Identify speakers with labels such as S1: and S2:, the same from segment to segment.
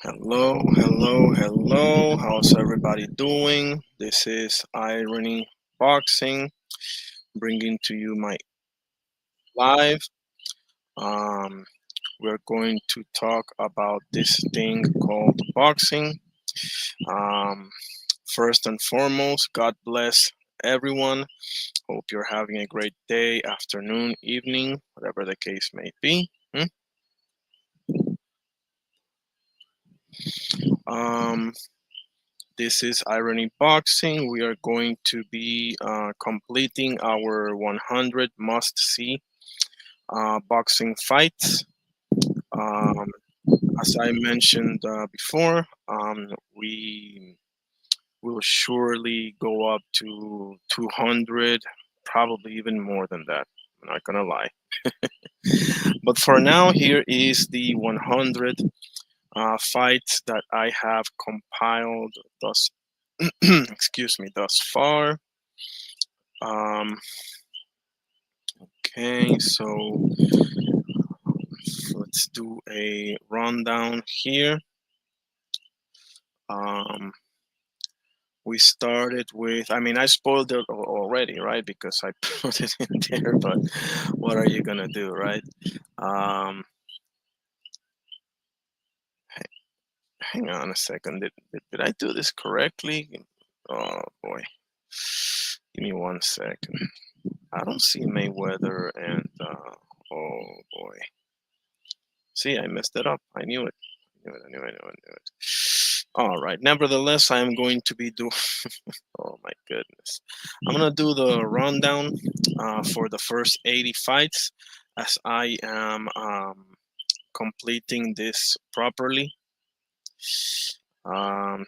S1: Hello, hello, hello. How's everybody doing? This is Irony Boxing, bringing to you my live. Um, we're going to talk about this thing called boxing. Um, First and foremost, God bless everyone. Hope you're having a great day, afternoon, evening, whatever the case may be. Um, This is Irony Boxing. We are going to be completing our 100 must-see boxing fights. Um, as I mentioned before, we will surely go up to 200, probably even more than that. I'm not gonna lie. But for now, here is the 100 fights that I have compiled thus, excuse me, thus far. Um, okay, so let's do a rundown here. Um, we started with, I mean, I spoiled it already, right? Because I put it in there, but what are you gonna do, right? Um, Hang on a second. Did I do this correctly? Oh boy. Give me 1 second. I don't see Mayweather and, oh boy. See, I messed it up. I knew it. I knew it. All right. Nevertheless, I am going to be doing. Oh my goodness. I'm gonna do the rundown for the first 80 fights, as I am completing this properly. Um,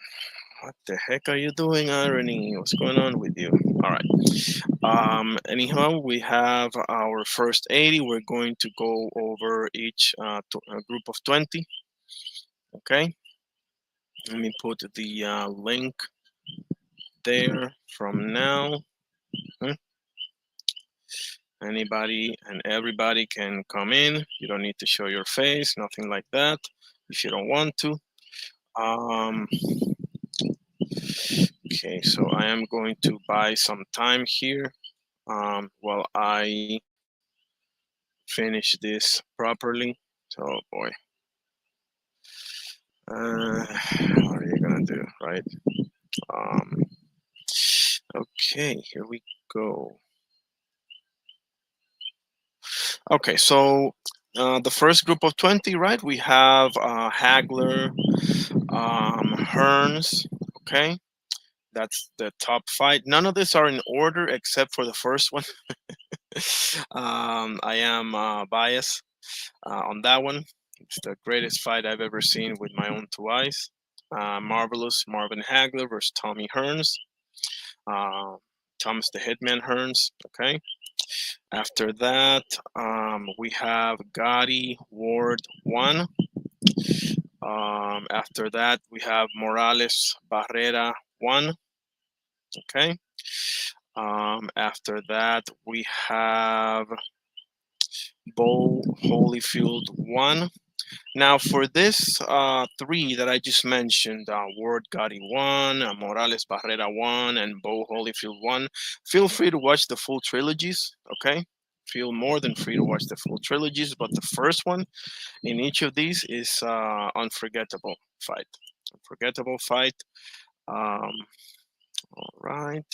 S1: what the heck are you doing, Irony? What's going on with you? All right. Anyhow, we have our first 80. We're going to go over each group of 20. Okay. Let me put the link there from now. Anybody and everybody can come in. You don't need to show your face, nothing like that, if you don't want to. Okay, so I am going to buy some time here while I finish this properly. So, boy, what are you gonna do, right? Um, okay, here we go. Okay, so the first group of 20, right? We have Hagler, Hearns, okay? That's the top fight. None of these are in order except for the first one. I am biased on that one. It's the greatest fight I've ever seen with my own two eyes. Marvelous Marvin Hagler versus Tommy Hearns. Thomas the Hitman Hearns, okay? After that, we have Gotti Ward 1. After that, we have Morales Barrera 1. Okay. After that, we have Bo Holyfield 1. Now, for this three that I just mentioned, Ward Gotti 1, Morales Barrera 1, and Bo Holyfield 1, feel free to watch the full trilogies, okay? Feel more than free to watch the full trilogies, but the first one in each of these is unforgettable fight. Unforgettable fight. Um, all right.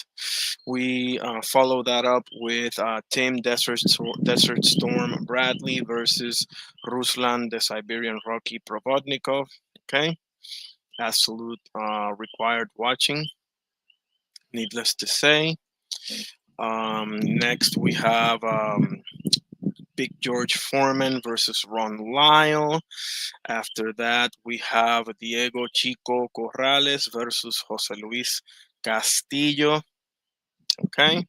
S1: We follow that up with Team Desert Storm Bradley versus Ruslan the Siberian Rocky Provodnikov. Okay. Absolute required watching, needless to say. Next, we have Big George Foreman versus Ron Lyle. After that, we have Diego Chico Corrales versus Jose Luis Castillo. Okay.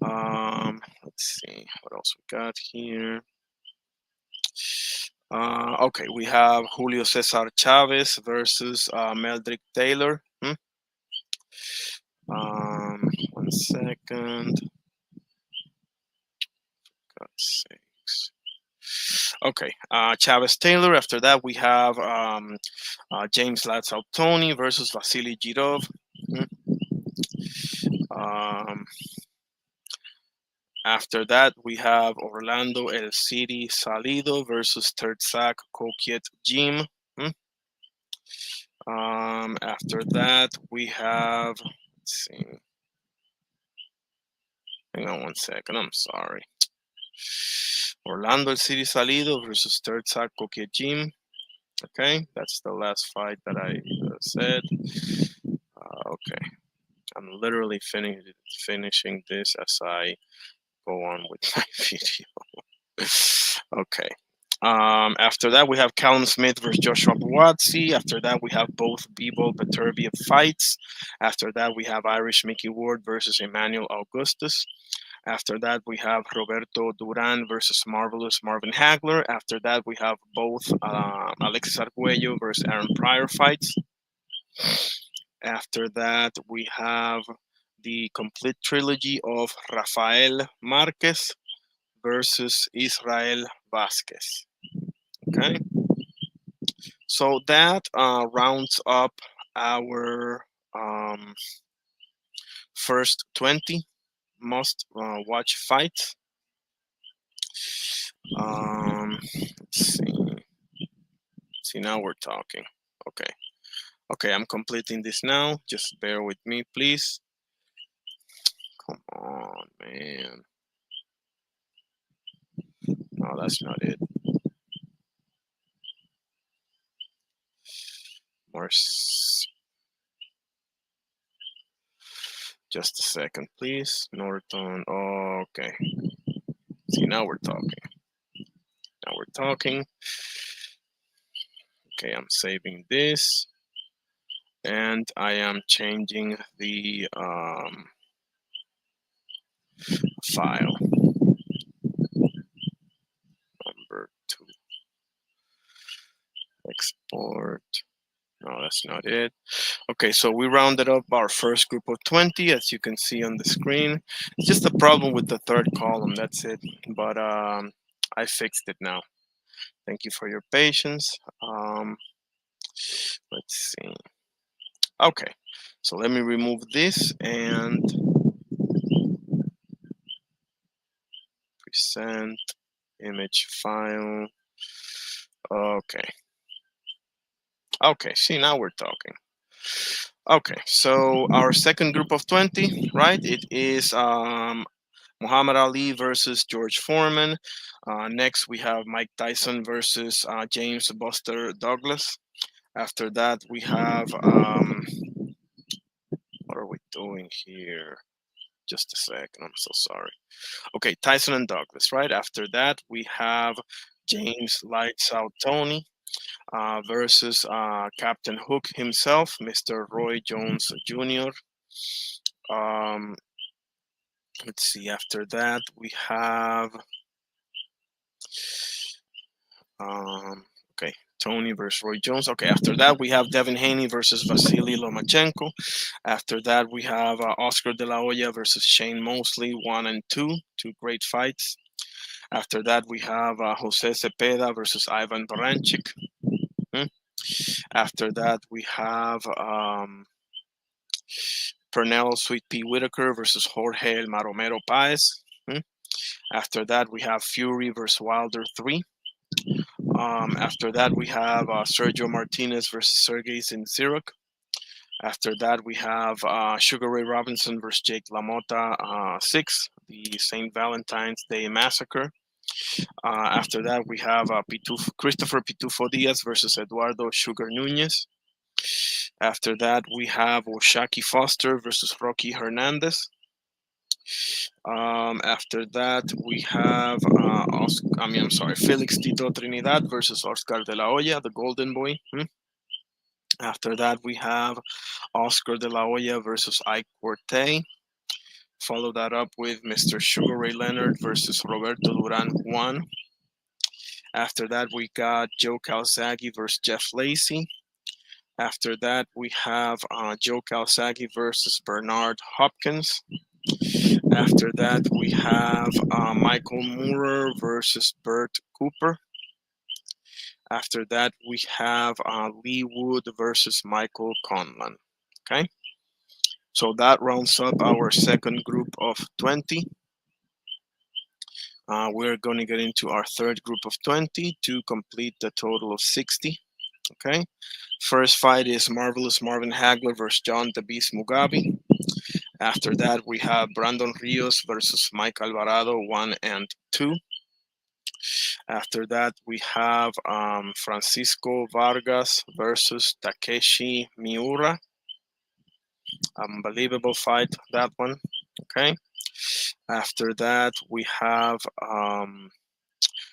S1: Let's see what else we got here. Okay, we have Julio Cesar Chavez versus Meldrick Taylor. 1 second. God's sakes. Okay, Chavez Taylor. After that, we have James Latsau-Tony versus Vasily Girov. Um, After that, we have Orlando El City Salido versus Terzak Kokiet Jim. After that, we have, let's see, hang on one second, I'm sorry. Orlando El City Salido versus Terzak Kokiet Jim. Okay, that's the last fight that I said. Okay, I'm literally finishing this as I go on with my video. Okay. After that, we have Callum Smith versus Joshua Buatsi. After that, we have both Bebo Beterbiev fights. After that, we have Irish Mickey Ward versus Emmanuel Augustus. After that, we have Roberto Duran versus Marvelous Marvin Hagler. After that, we have both Alexis Arguello versus Aaron Pryor fights. After that, we have the complete trilogy of Rafael Marquez versus Israel Vasquez. Okay, so that rounds up our first 20 must watch fights. Let's see, now we're talking. Okay, I'm completing this now. Just bear with me, please. Come on, man. No, that's not it. More. Just a second, please. Norton. Okay. See, now we're talking. Okay, I'm saving this. And I am changing the file. Number 2. Export. No, that's not it. Okay, so we rounded up our first group of 20, as you can see on the screen. It's just a problem with the third column, that's it. But I fixed it now. Thank you for your patience. Let's see. Okay, so let me remove this and present image file. Okay, see, now we're talking. Okay, so our second group of 20, right? It is Muhammad Ali versus George Foreman. Next, we have Mike Tyson versus James Buster Douglas. After that, we have, what are we doing here? Just a second, I'm so sorry. Okay, Tyson and Douglas, right? After that, we have James Lights Out Tony versus Captain Hook himself, Mr. Roy Jones Jr. Let's see, after that, we have, okay, Tony versus Roy Jones. Okay, after that, we have Devin Haney versus Vasily Lomachenko. After that, we have Oscar De La Hoya versus Shane Mosley, 1 and 2, two great fights. After that, we have Jose Cepeda versus Ivan Baranchik. After that, we have Pernell Sweet Pea Whitaker versus Jorge El Maromero Paez. After that, we have Fury versus Wilder 3. After that, we have Sergio Martinez versus Sergey Zinziruk. After that, we have Sugar Ray Robinson versus Jake LaMotta 6, the St. Valentine's Day Massacre. After that, we have Christopher Pitufo Diaz versus Eduardo Sugar Nunez. After that, we have Oshaki Foster versus Rocky Hernandez. After that, we have Felix Tito Trinidad versus Oscar De La Hoya, the Golden Boy. After that, we have Oscar De La Hoya versus Ike Corte. Follow that up with Mr. Sugar Ray Leonard versus Roberto Duran 1. After that, we got Joe Calzaghe versus Jeff Lacey. After that, we have Joe Calzaghe versus Bernard Hopkins. After that, we have Michael Moorer versus Bert Cooper. After that, we have Lee Wood versus Michael Conlan. Okay, so that rounds up our second group of 20. We're going to get into our third group of 20 to complete the total of 60. Okay, first fight is Marvelous Marvin Hagler versus John the Beast Mugabe. After that, we have Brandon Rios versus Mike Alvarado 1 and 2. After that, we have Francisco Vargas versus Takeshi Miura. Unbelievable fight, that one. Okay. After that, we have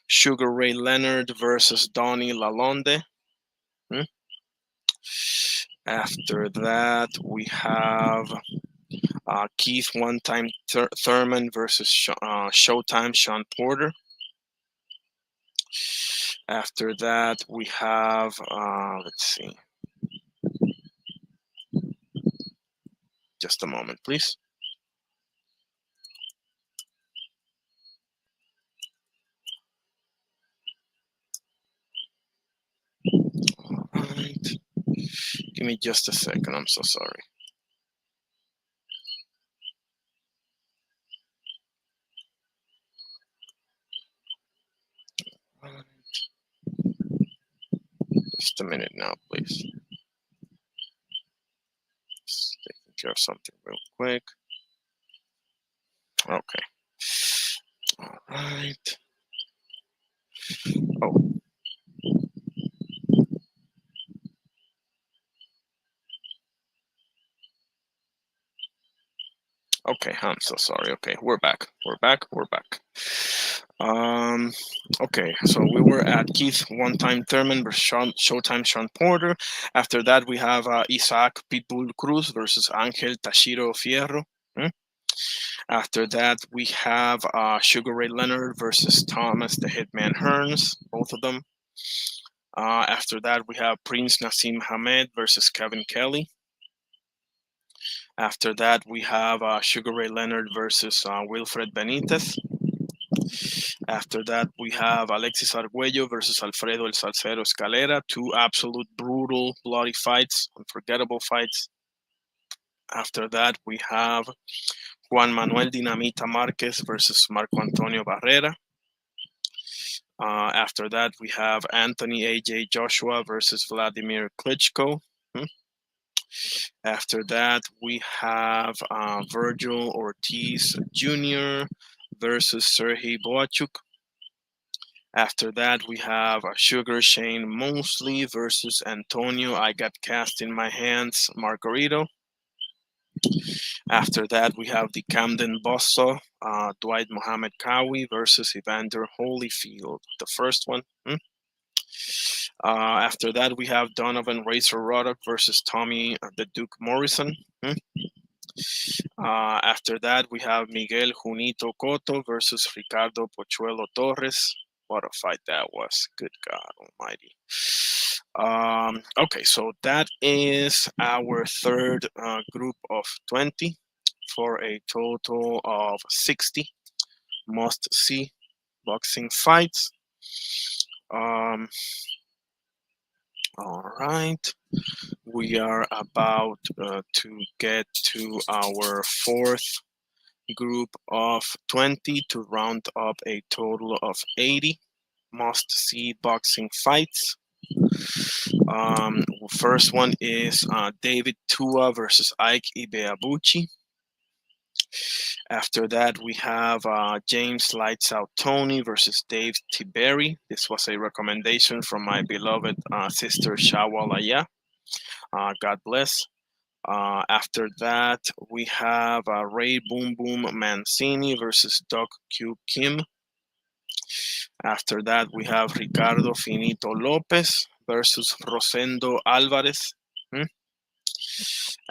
S1: Sugar Ray Leonard versus Donnie Lalonde. After that, we have Keith One Time Thurman versus Showtime Sean Porter. After that, we have, let's see. Just a moment, please. All right. Give me just a second. I'm so sorry. Just a minute now, please. Just taking care of something real quick. Okay. All right. Oh. Okay, I'm so sorry. Okay, we're back. We're back. We're back. Okay, so we were at Keith One Time Thurman versus Showtime Sean Porter. After that, we have Isaac Pitbull Cruz versus Angel Tashiro Fierro. After that, we have Sugar Ray Leonard versus Thomas the Hitman Hearns, both of them. After that, we have Prince Nassim Hamed versus Kevin Kelly. After that, we have Sugar Ray Leonard versus Wilfred Benitez. After that, we have Alexis Arguello versus Alfredo El Salcero Escalera. Two absolute brutal, bloody fights, unforgettable fights. After that, we have Juan Manuel Dinamita Marquez versus Marco Antonio Barrera. After that, we have Anthony A.J. Joshua versus Vladimir Klitschko. After that, we have Virgil Ortiz Jr. versus Sergey Boachuk. After that, we have Sugar Shane Mosley versus Antonio I Got Cast in My Hands Margarito. After that, we have the Camden Bosso, Dwight Mohammed Kawi versus Evander Holyfield, the first one. After that, we have Donovan Razor Ruddock versus Tommy the Duke Morrison. After that, we have Miguel Junito Cotto versus Ricardo Pochuelo Torres. What a fight that was. Good God almighty. Okay, so that is our third group of 20 for a total of 60 must-see boxing fights. All right, we are about to get to our fourth group of 20 to round up a total of 80 must-see boxing fights. First one is David Tua versus Ike Ibeabuchi. After that, we have James Lights Out Tony versus Dave Tiberi. This was a recommendation from my beloved sister Shawalaya. God bless. After that, we have Ray Boom Boom Mancini versus Doug Q Kim. After that, we have Ricardo Finito Lopez versus Rosendo Alvarez.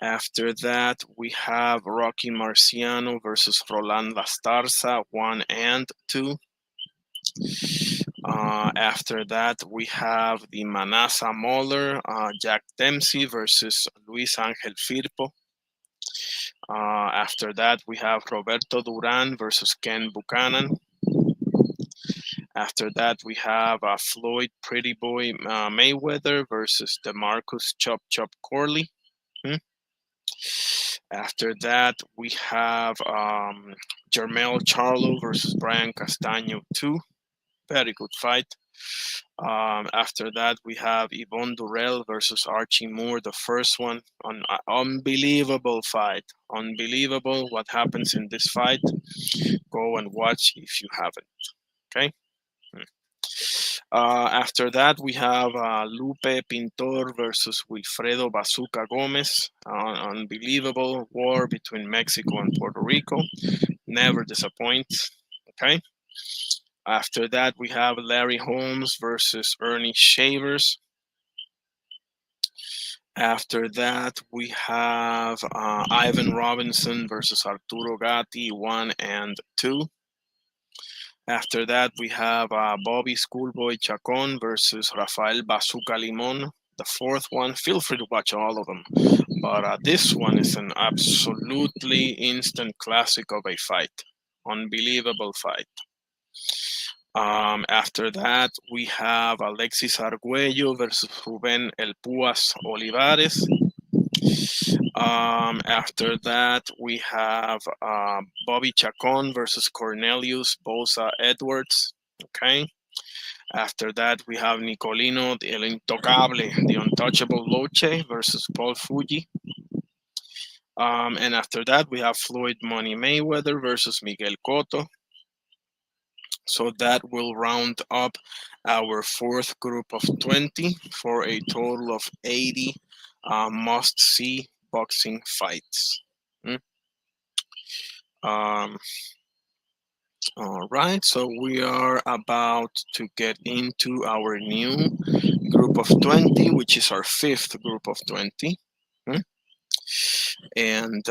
S1: After that, we have Rocky Marciano versus Roland Lastarza, 1 and 2. After that, we have the Manasa Moller, Jack Dempsey versus Luis Angel Firpo. After that, we have Roberto Duran versus Ken Buchanan. After that, we have Floyd Pretty Boy Mayweather versus DeMarcus Chop Chop Corley. After that, we have Jermell Charlo versus Brian Castaño 2. Very good fight. After that, we have Yvonne Durrell versus Archie Moore, the first one. Unbelievable fight. Unbelievable what happens in this fight. Go and watch if you haven't. Okay. After that, we have Lupe Pintor versus Wilfredo Bazooka Gomez. Unbelievable war between Mexico and Puerto Rico. Never disappoints. Okay. After that, we have Larry Holmes versus Ernie Shavers. After that, we have Ivan Robinson versus Arturo Gatti, 1 and 2. After that, we have Bobby Schoolboy Chacon versus Rafael Bazooka Limon, the fourth one. Feel free to watch all of them, but this one is an absolutely instant classic of a fight. Unbelievable fight. After that, we have Alexis Arguello versus Ruben El Puas Olivares. After that, we have Bobby Chacon versus Cornelius Bosa Edwards. Okay. After that, we have Nicolino El Intocable, the untouchable Loche versus Paul Fuji. And after that, we have Floyd Money Mayweather versus Miguel Cotto. So that will round up our fourth group of 20 for a total of 80 must-see boxing fights. All right, so we are about to get into our new group of 20, which is our fifth group of 20. And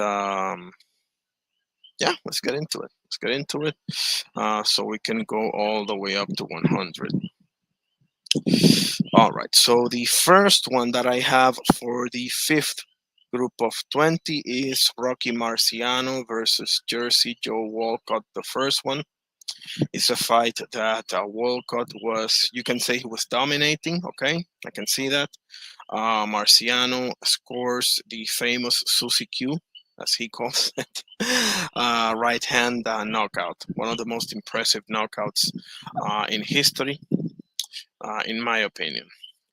S1: yeah, let's get into it. Let's get into it so we can go all the way up to 100. All right, so the first one that I have for the fifth group of 20 is Rocky Marciano versus Jersey Joe Walcott. The first one is a fight that Walcott was, you can say he was dominating, okay? I can see that. Marciano scores the famous Susie Q, as he calls it, right hand knockout. One of the most impressive knockouts in history. In my opinion,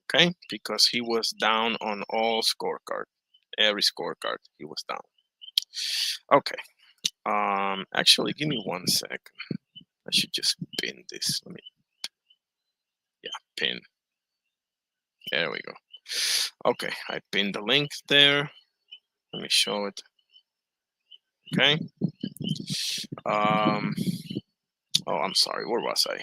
S1: okay? Because he was down on all scorecard, every scorecard he was down. Okay. Actually, give me 1 second. I should just pin this. Let me, yeah, pin. There we go. Okay, I pinned the link there. Let me show it. Okay. Oh, I'm sorry. Where was I?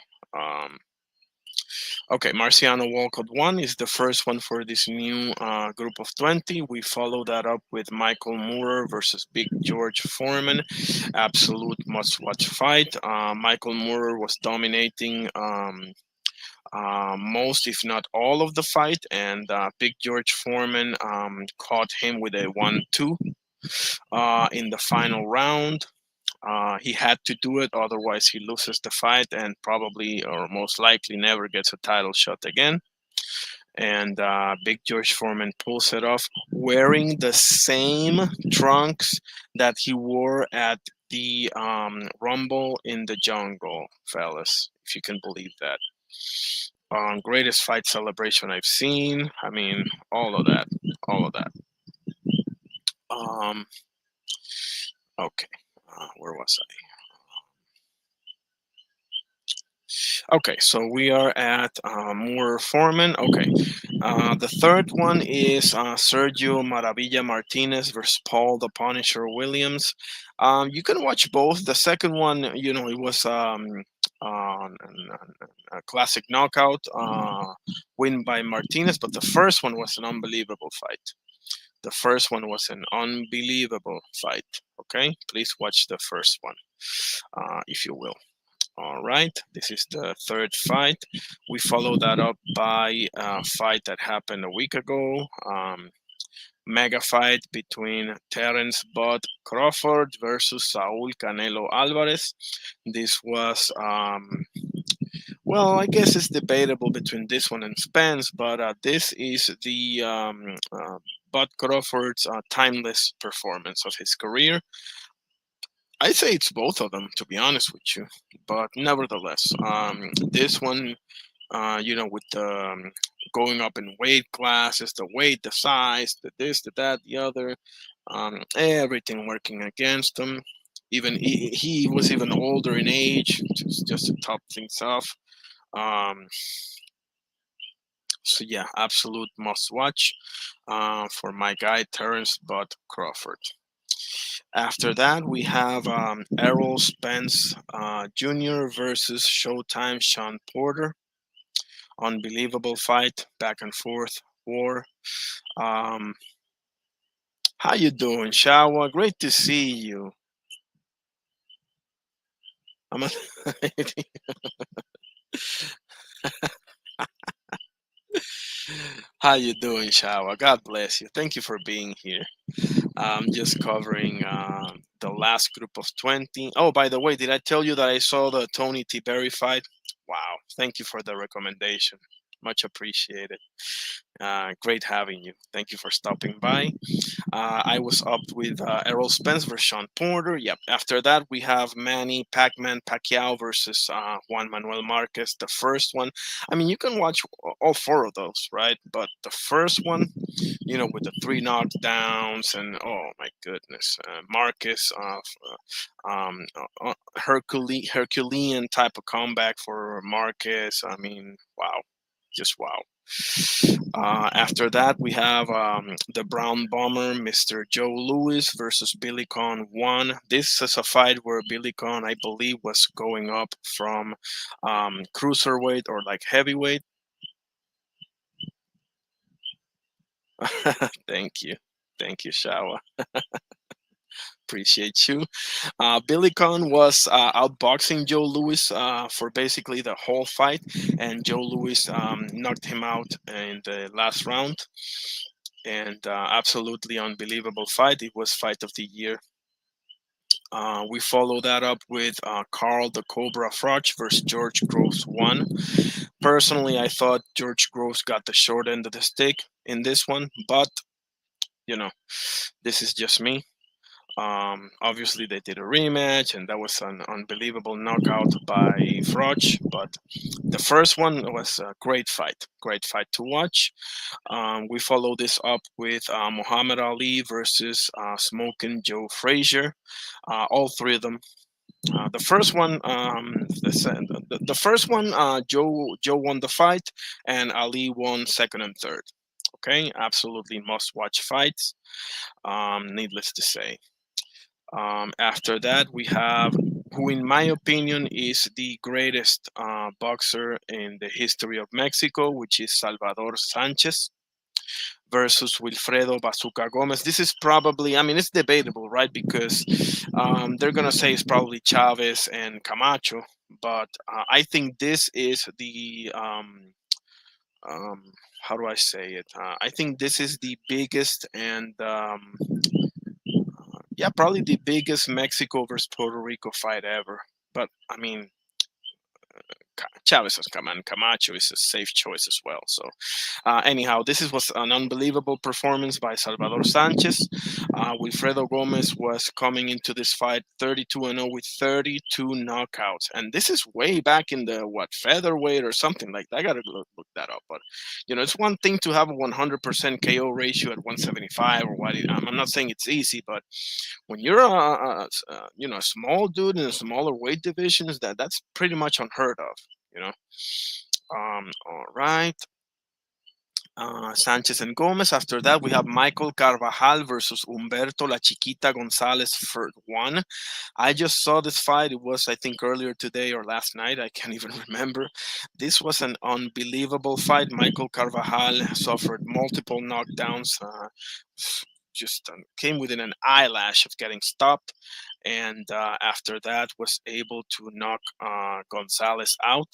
S1: Okay, Marciano Walcott 1 is the first one for this new group of 20. We follow that up with Michael Moorer versus Big George Foreman. Absolute must-watch fight. Michael Moorer was dominating most, if not all, of the fight, and Big George Foreman caught him with a 1-2 in the final round. He had to do it, otherwise he loses the fight and probably or most likely never gets a title shot again. And Big George Foreman pulls it off wearing the same trunks that he wore at the Rumble in the Jungle, fellas, if you can believe that. Greatest fight celebration I've seen. I mean, all of that. Okay, where was I? Okay, so we are at Moore Foreman. Okay, the third one is Sergio Maravilla Martinez versus Paul the Punisher Williams. You can watch both. The second one, you know, it was a classic knockout win by Martinez, but the first one was an unbelievable fight. The first one was an unbelievable fight. Okay, please watch the first one, if you will. All right, this is the third fight. We follow that up by a fight that happened a week ago. Mega fight between Terence Bud Crawford versus Saul Canelo Alvarez. This was Well, I guess it's debatable between this one and Spence, but this is the Bud Crawford's timeless performance of his career. I'd say it's both of them, to be honest with you. But nevertheless, this one, with the going up in weight classes, the weight, the size, the this, the that, the other, everything working against him. Even he was even older in age, just to top things off. Um, so yeah, absolute must watch for my guy Terrence Bud Crawford. After that, we have Errol Spence Jr. versus Showtime Sean Porter. Unbelievable fight, back and forth war. Um, how you doing, Shawa? Great to see you. I'm a How you doing, Shawa? God bless you. Thank you for being here. I'm just covering the last group of 20. Oh, by the way, did I tell you that I saw the Tony Tiberi fight? Wow. Thank you for the recommendation. Much appreciated. Great having you. Thank you for stopping by. I was up with Errol Spence versus Sean Porter. Yep. After that, we have Manny Pac-Man Pacquiao versus Juan Manuel Marquez. The first one, I mean, you can watch all four of those, right? But the first one, with the three knockdowns and oh my goodness, Marcus, Herculean type of comeback for Marcus. I mean, wow, just wow. After that, we have the Brown Bomber, Mr. Joe Louis versus Billy Conn 1. This is a fight where Billy Conn, I believe, was going up from cruiserweight or like heavyweight. Thank you. Thank you, Shawa. Appreciate you. Billy Conn was outboxing Joe Louis for basically the whole fight, and Joe Louis knocked him out in the last round. And absolutely unbelievable fight. It was fight of the year. We follow that up with Carl the Cobra Froch versus George Groves 1. Personally, I thought George Groves got the short end of the stick in this one, but this is just me. Obviously, they did a rematch, and that was an unbelievable knockout by Froch. But the first one was a great fight to watch. We follow this up with Muhammad Ali versus Smoking Joe Frazier. All three of them. The first one, the first one, Joe won the fight, and Ali won second and third. Okay, absolutely must-watch fights. Needless to say. After that, we have who, in my opinion, is the greatest boxer in the history of Mexico, which is Salvador Sanchez versus Wilfredo Bazooka Gomez. This is probably, I mean, it's debatable, right? Because they're going to say it's probably Chavez and Camacho, but I think this is the, how do I say it? I think this is the biggest and yeah, probably the biggest Mexico versus Puerto Rico fight ever. But I mean, Chavez and Camacho is a safe choice as well. So, anyhow, was an unbelievable performance by Salvador Sanchez. Wilfredo Gomez was coming into this fight 32-0 with 32 knockouts, and this is way back in the featherweight or something like that. I gotta look that up. But it's one thing to have a 100% KO ratio at 175 or what. I'm not saying it's easy, but when you're a small dude in a smaller weight divisions, that's pretty much unheard of. All right. Sanchez and Gomez. After that, we have Michael Carvajal versus Humberto La Chiquita Gonzalez for 1. I just saw this fight. It was, I think, earlier today or last night. I can't even remember. This was an unbelievable fight. Michael Carvajal suffered multiple knockdowns. Just came within an eyelash of getting stopped. And after that, was able to knock Gonzalez out.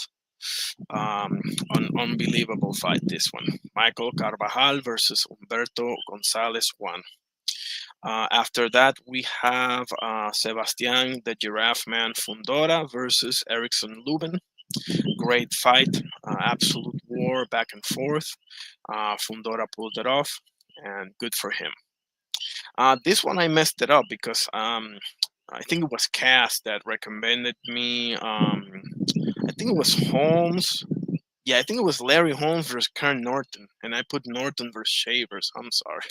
S1: An unbelievable fight, this one. Michael Carvajal versus Humberto Gonzalez 1. After that, we have Sebastian the Giraffe Man Fundora versus Erickson Lubin. Great fight, absolute war back and forth. Fundora pulled it off, and good for him. This one I messed it up because I think it was Cass that recommended me. I think it was Holmes. Yeah, I think it was Larry Holmes versus Kern Norton, and I put Norton versus Shavers. I'm sorry,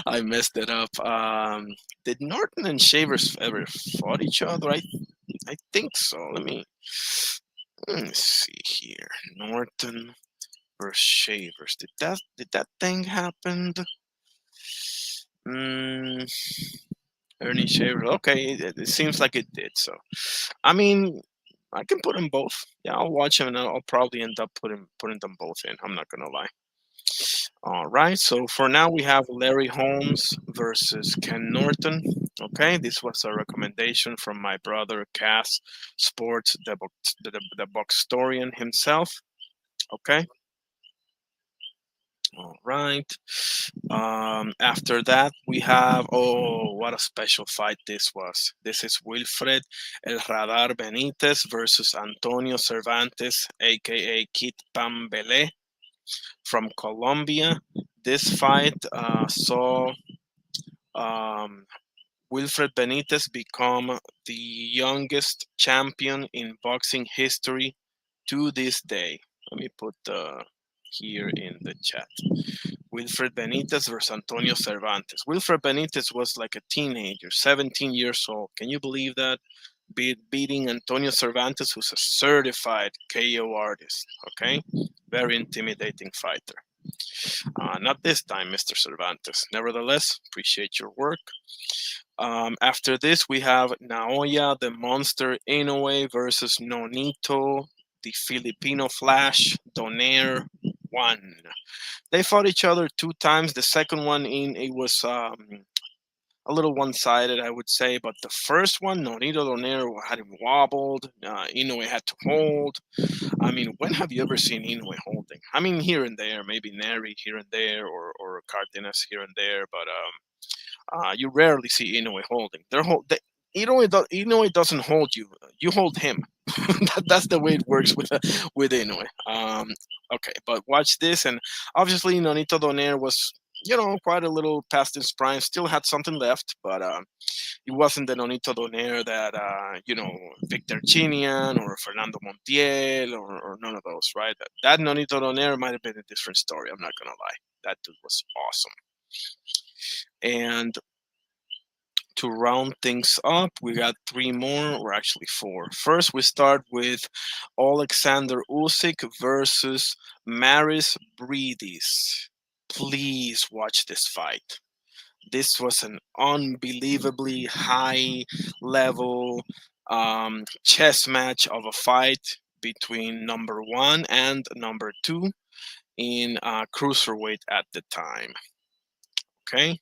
S1: I messed it up. Did Norton and Shavers ever fought each other? I think so. Let me see here. Norton versus Shavers. Did that thing happen? Mm, Ernie Shavers. Okay, it seems like it did. So, I mean, I can put them both. Yeah, I'll watch them and I'll probably end up putting them both in. I'm not gonna lie. All right. So for now we have Larry Holmes versus Ken Norton. Okay, this was a recommendation from my brother Cass Sports, the boxtorian himself. Okay. All right. After that, we have, oh, what a special fight this was. This is Wilfred El Radar Benitez versus Antonio Cervantes, aka Kit Pambele from Colombia. This fight saw um, Wilfred Benitez become the youngest champion in boxing history to this day. Let me put here in the chat. Wilfred Benitez versus Antonio Cervantes. Wilfred Benitez was like a teenager, 17 years old. Can you believe that? Beating Antonio Cervantes, who's a certified KO artist. Okay, very intimidating fighter. Not this time, Mr. Cervantes. Nevertheless, appreciate your work. After this, we have Naoya the Monster Inoue versus Nonito the Filipino Flash Donaire 1. They fought each other two times. The second one it was a little one-sided, I would say. But the first one, Nonito Donaire had him wobbled. Inoue had to hold. I mean, when have you ever seen Inoue holding? I mean, here and there, maybe Neri here and there, or Cardenas here and there, but you rarely see Inoue holding. Inoue doesn't hold you; you hold him. That's the way it works with Inoue. Okay, but watch this, and obviously Nonito Donaire was, quite a little past his prime. Still had something left, but it wasn't the Nonito Donaire that Victor Chinian or Fernando Montiel or none of those, right? That Nonito Donaire might have been a different story. I'm not gonna lie. That dude was awesome. And to round things up, we got three more, or actually four. First, we start with Alexander Usyk versus Maris Breedis. Please watch this fight. This was an unbelievably high level chess match of a fight between number one and number two in cruiserweight at the time. Okay.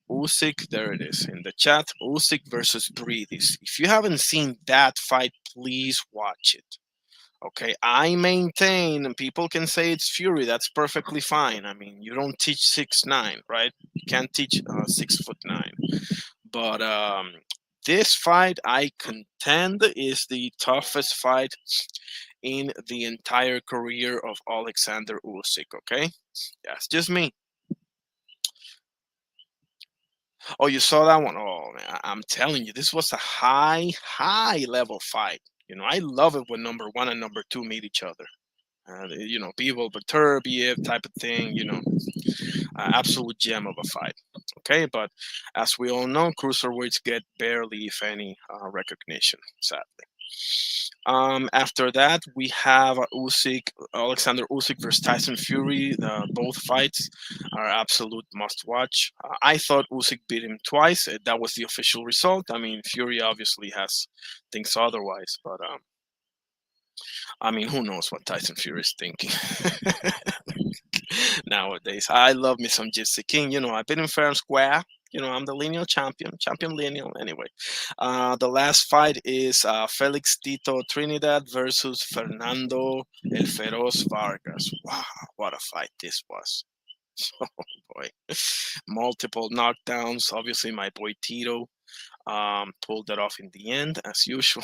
S1: Usyk, there it is in the chat. Usyk versus Breedis. If you haven't seen that fight, please watch it. Okay, I maintain, and people can say it's Fury. That's perfectly fine. I mean, you don't teach 6'9", right? You can't teach 6'9". But this fight, I contend, is the toughest fight in the entire career of Alexander Usyk. Okay, that's just me. Oh, you saw that one? Oh man, I'm telling you, this was a high level fight. I love it when number one and number two meet each other. Bivol Beterbiev type of thing. Absolute gem of a fight. Okay, but as we all know, cruiserweights get barely, if any, recognition, sadly. After that, we have Alexander Usyk versus Tyson Fury. Both fights are absolute must-watch. I thought Usyk beat him twice. That was the official result. I mean, Fury obviously has thinks otherwise, but I mean, who knows what Tyson Fury is thinking nowadays. I love me some Jitsi King. I've been in fair and square. I'm the lineal champion lineal. Anyway, the last fight is Felix Tito Trinidad versus Fernando El Feroz Vargas. Wow, what a fight this was. Oh boy. Multiple knockdowns. Obviously, my boy Tito Pulled it off in the end, as usual.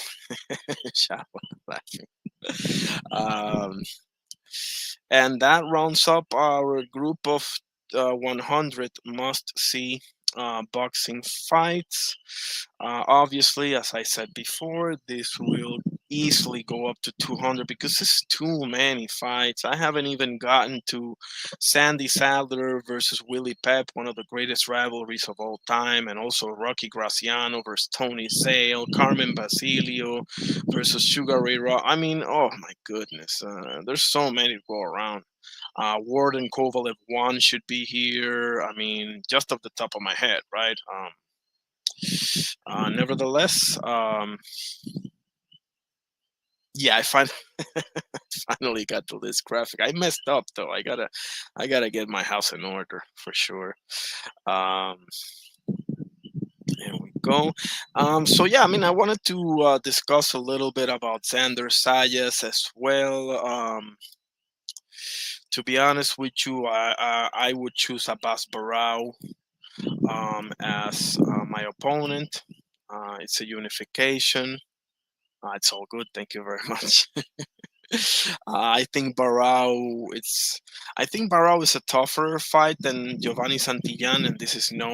S1: Shower laughing. Um, and that rounds up our group of 100 must see boxing fights. Obviously, as I said before, this will easily go up to 200 because it's too many fights. I haven't even gotten to Sandy Sadler versus Willie Pep, one of the greatest rivalries of all time, and also Rocky Graciano versus Tony Sale, Carmen Basilio versus Sugar Ray Rock. I mean, oh my goodness, there's so many to go around. Warden Kovalev 1 should be here. I mean, just off the top of my head, right? Nevertheless, yeah, finally got to this graphic. I messed up though. I gotta get my house in order for sure. Um, there we go. So yeah, I mean, I wanted to discuss a little bit about Xander Sayas as well. To be honest with you, I would choose Abbas Barao as my opponent. It's a unification. It's all good. Thank you very much. I think Barao. I think Barao is a tougher fight than Giovanni Santillan, and this is no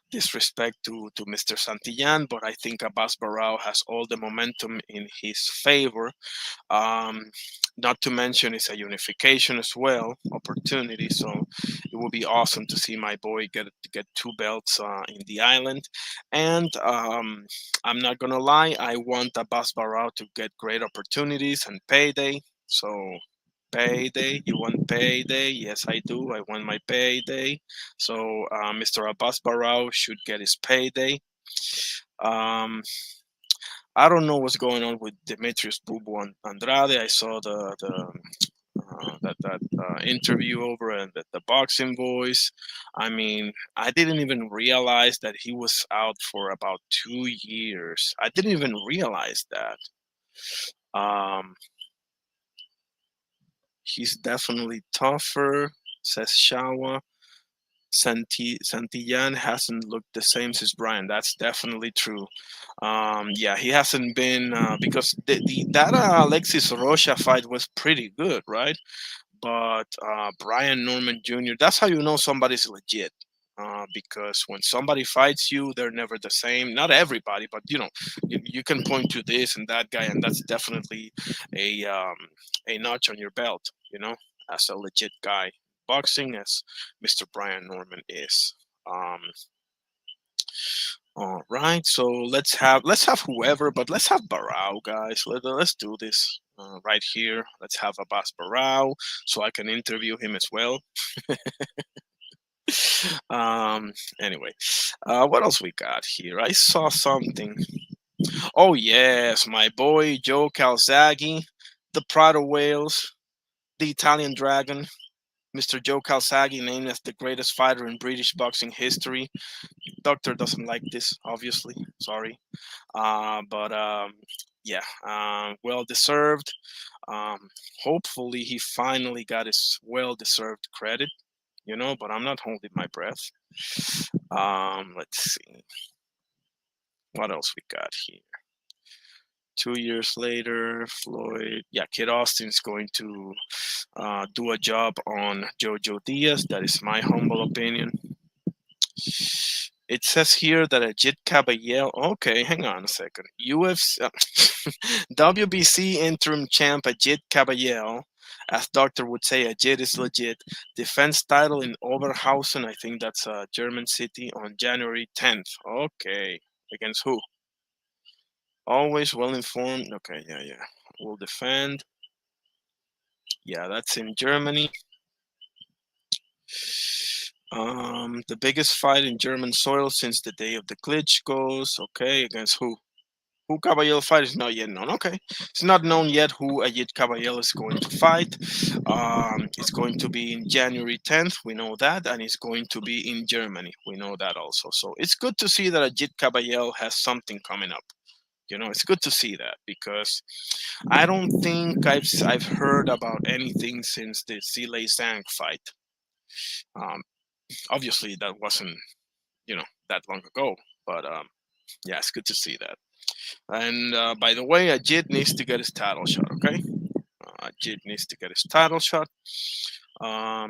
S1: disrespect to Mr. Santillan, but I think Abbas Barao has all the momentum in his favor. Um, Not to mention it's a unification as well opportunity, so it will be awesome to see my boy get two belts in the island. And I'm not gonna lie, I want Abbas Barao to get great opportunities and payday. So payday, you want payday? Yes, I do. I want my payday. So Mr. Abbas Barao should get his payday. Um, I don't know what's going on with Demetrius Bubu Andrade. I saw that interview over at the Boxing Voice. I mean, I didn't even realize that he was out for about 2 years. I didn't even realize that. Um, he's definitely tougher, says Shawa. Santillan hasn't looked the same since Brian. That's definitely true. Yeah, he hasn't been because that Alexis Rocha fight was pretty good, right? But Brian Norman Jr. That's how you know somebody's legit. Because when somebody fights you, they're never the same. Not everybody, but you can point to this and that guy, and that's definitely a notch on your belt. As a legit guy boxing, as Mr. Brian Norman is. Um, all right, so let's have whoever, but let's have Barao, guys. Let's do this right here. Let's have Abbas Barao, so I can interview him as well. um, anyway, what else we got here? I saw something. Oh yes, my boy Joe Calzaghe, the Pride of Wales, the Italian Dragon. Mr. Joe Calzaghe, named as the greatest fighter in British boxing history. Doctor doesn't like this, obviously. Sorry. But yeah, well deserved. Um, Hopefully, he finally got his well deserved credit, but I'm not holding my breath. Let's see. What else we got here? 2 years later, Floyd, yeah, Kid Austin's going to do a job on Jojo Diaz. That is my humble opinion. It says here that Ajit Caballero. Okay, hang on a second. UFC, WBC interim champ Ajit Caballero, as Doctor would say, Ajit is legit. Defense title in Oberhausen. I think that's a German city on January 10th. Okay, against who? Always well informed. Okay, yeah. Will defend. Yeah, that's in Germany. The biggest fight in German soil since the day of the Klitschko's. Okay, against who? Who Caballero fight is not yet known. Okay, it's not known yet who Ajit Caballero is going to fight. It's going to be in January 10th. We know that, and it's going to be in Germany. We know that also. So it's good to see that Ajit Caballero has something coming up. It's good to see that because I don't think I've heard about anything since the Zile Zhang fight. Um, Obviously, that wasn't that long ago. But yeah, it's good to see that. And by the way, Ajit needs to get his title shot. Okay, Ajit needs to get his title shot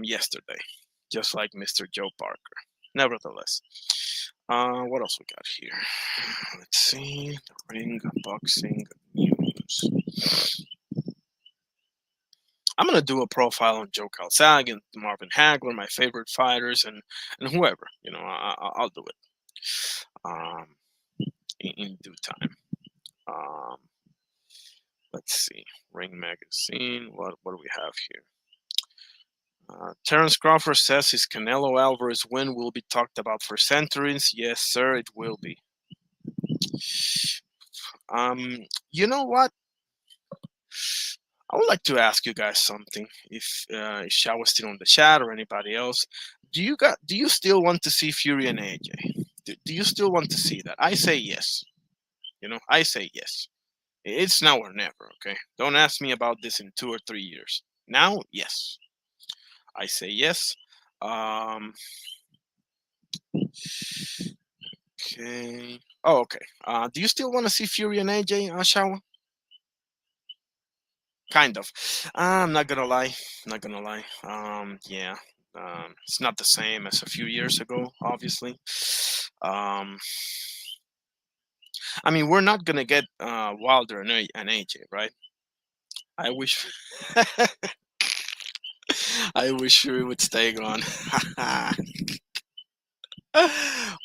S1: yesterday, just like Mr. Joe Parker. Nevertheless, what else we got here? Let's see. The ring boxing news. I'm gonna do a profile on Joe Calzaghe and Marvin Hagler, my favorite fighters, and whoever. I'll do it in due time. Um, let's see. Ring magazine. What do we have here? Terence Crawford says his Canelo Alvarez win will be talked about for centuries. Yes, sir, it will be. You know what? I would like to ask you guys something. If Shah was still on the chat or anybody else, do you still want to see Fury and AJ? Do you still want to see that? I say yes. I say yes. It's now or never. Okay, don't ask me about this in 2 or 3 years. Now, yes, I say yes. Um, okay. Oh, okay. Do you still want to see Fury and AJ, Shawa? Kind of. I'm not gonna lie. Not gonna lie. Yeah. It's not the same as a few years ago, obviously. Um, I mean, we're not gonna get Wilder and AJ, right? I wish. I wish we would stay gone.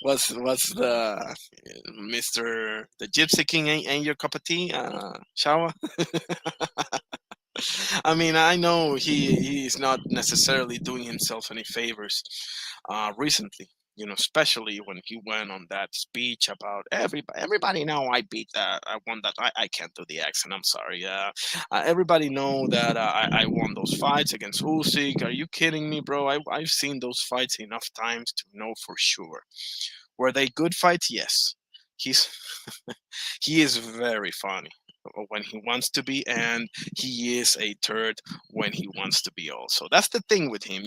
S1: What's the Mr. the Gypsy King ain't your cup of tea, Shawa? I mean, I know he's not necessarily doing himself any favors recently. Especially when he went on that speech about everybody know I beat that. I won that. I can't do the accent. I'm sorry. Everybody know that I won those fights against Usyk. Are you kidding me, bro? I've seen those fights enough times to know for sure. Were they good fights? Yes. He's he is very funny when he wants to be, and he is a turd when he wants to be also. That's the thing with him.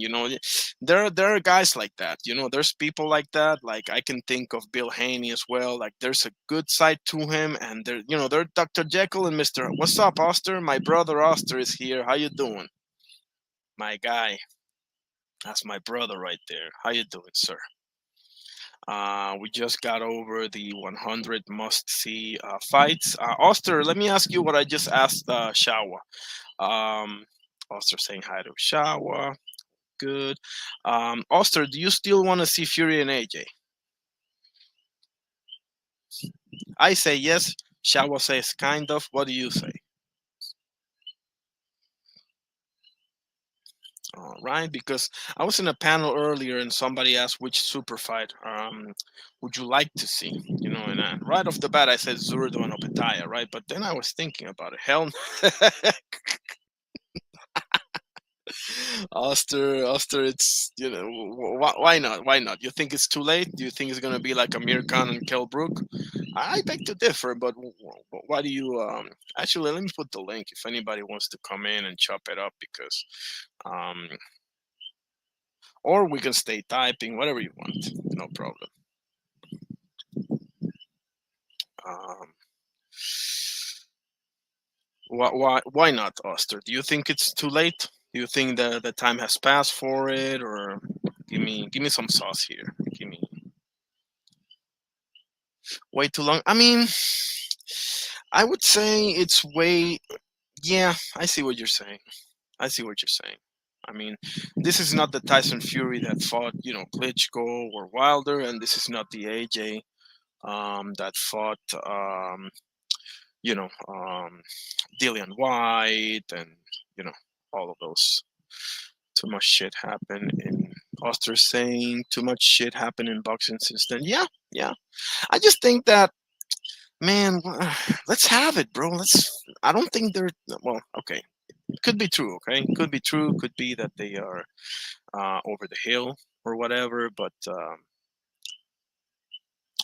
S1: There are guys like that. There's people like that. Like, I can think of Bill Haney as well. Like, there's a good side to him, and they're Dr. Jekyll and Mr. What's up, Oster? My brother Oster is here. How you doing? My guy. That's my brother right there. How you doing, sir? We just got over the 100 must-see fights. Oster, let me ask you what I just asked Shawa. Oster saying hi to Shawa. Good. Oster, do you still want to see Fury and AJ? I say yes. Shawa says kind of. What do you say? All right, because I was in a panel earlier and somebody asked which super fight would you like to see, and right off the bat I said Zurdo and Opetaya, right? But then I was thinking about it. Hell, Oster, it's why not? Why not? You think it's too late? Do you think it's gonna be like Amir Khan and Kell Brook? I beg to differ, but why do you? Actually, let me put the link if anybody wants to come in and chop it up because um, or we can stay typing, whatever you want, no problem. Um, why not, Oster? Do you think it's too late? Do you think the time has passed for it, or give me some sauce here? Give me way too long. I mean, I would say it's way. Yeah, I see what you're saying. I see what you're saying. I mean, this is not the Tyson Fury that fought, Klitschko or Wilder, and this is not the AJ that fought, you know, um, Dillian White, and you know, all of those. Too much shit happened in Oster saying too much shit happened in boxing since then. Yeah, yeah. I just think that, man, let's have it, bro. I don't think they're. Well, okay. Could be true. Okay, could be true. Could be that they are over the hill or whatever. But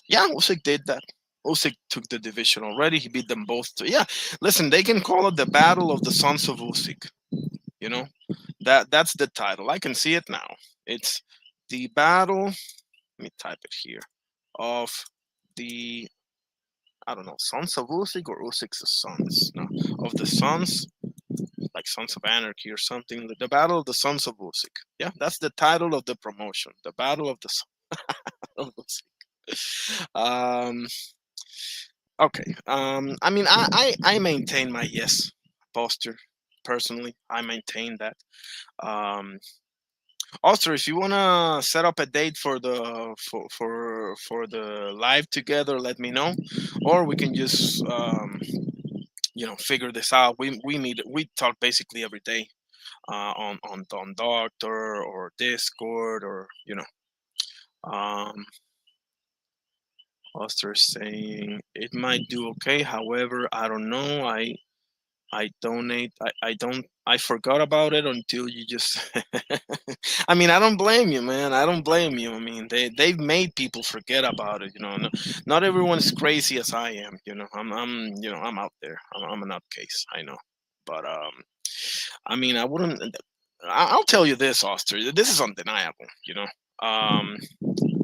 S1: yeah, Usyk did that. Usyk took the division already. He beat them both. Yeah, listen, they can call it the Battle of the Sons of Usyk. You know, that's the title. I can see it now. It's the battle. Let me type it here. Of the, I don't know, Sons of Usyk or Usyk's Sons? No, of the Sons, like Sons of Anarchy or something. The Battle of the Sons of Usyk. Yeah, that's the title of the promotion. The Battle of the Sons of Usyk. Okay. I mean, I maintain my yes poster personally. I maintain that. Um, Also, if you wanna set up a date for the for the live together, let me know, or we can just figure this out. We talk basically every day on Doctor or Discord or Um, Oster saying it might do okay. However, I don't know. I donate. I don't. I forgot about it until you just. I mean, I don't blame you, man. I don't blame you. I mean, they've made people forget about it. Not everyone's crazy as I am. I'm out there. I'm a nutcase. I know, but I mean, I wouldn't. I'll tell you this, Oster. This is undeniable. Um,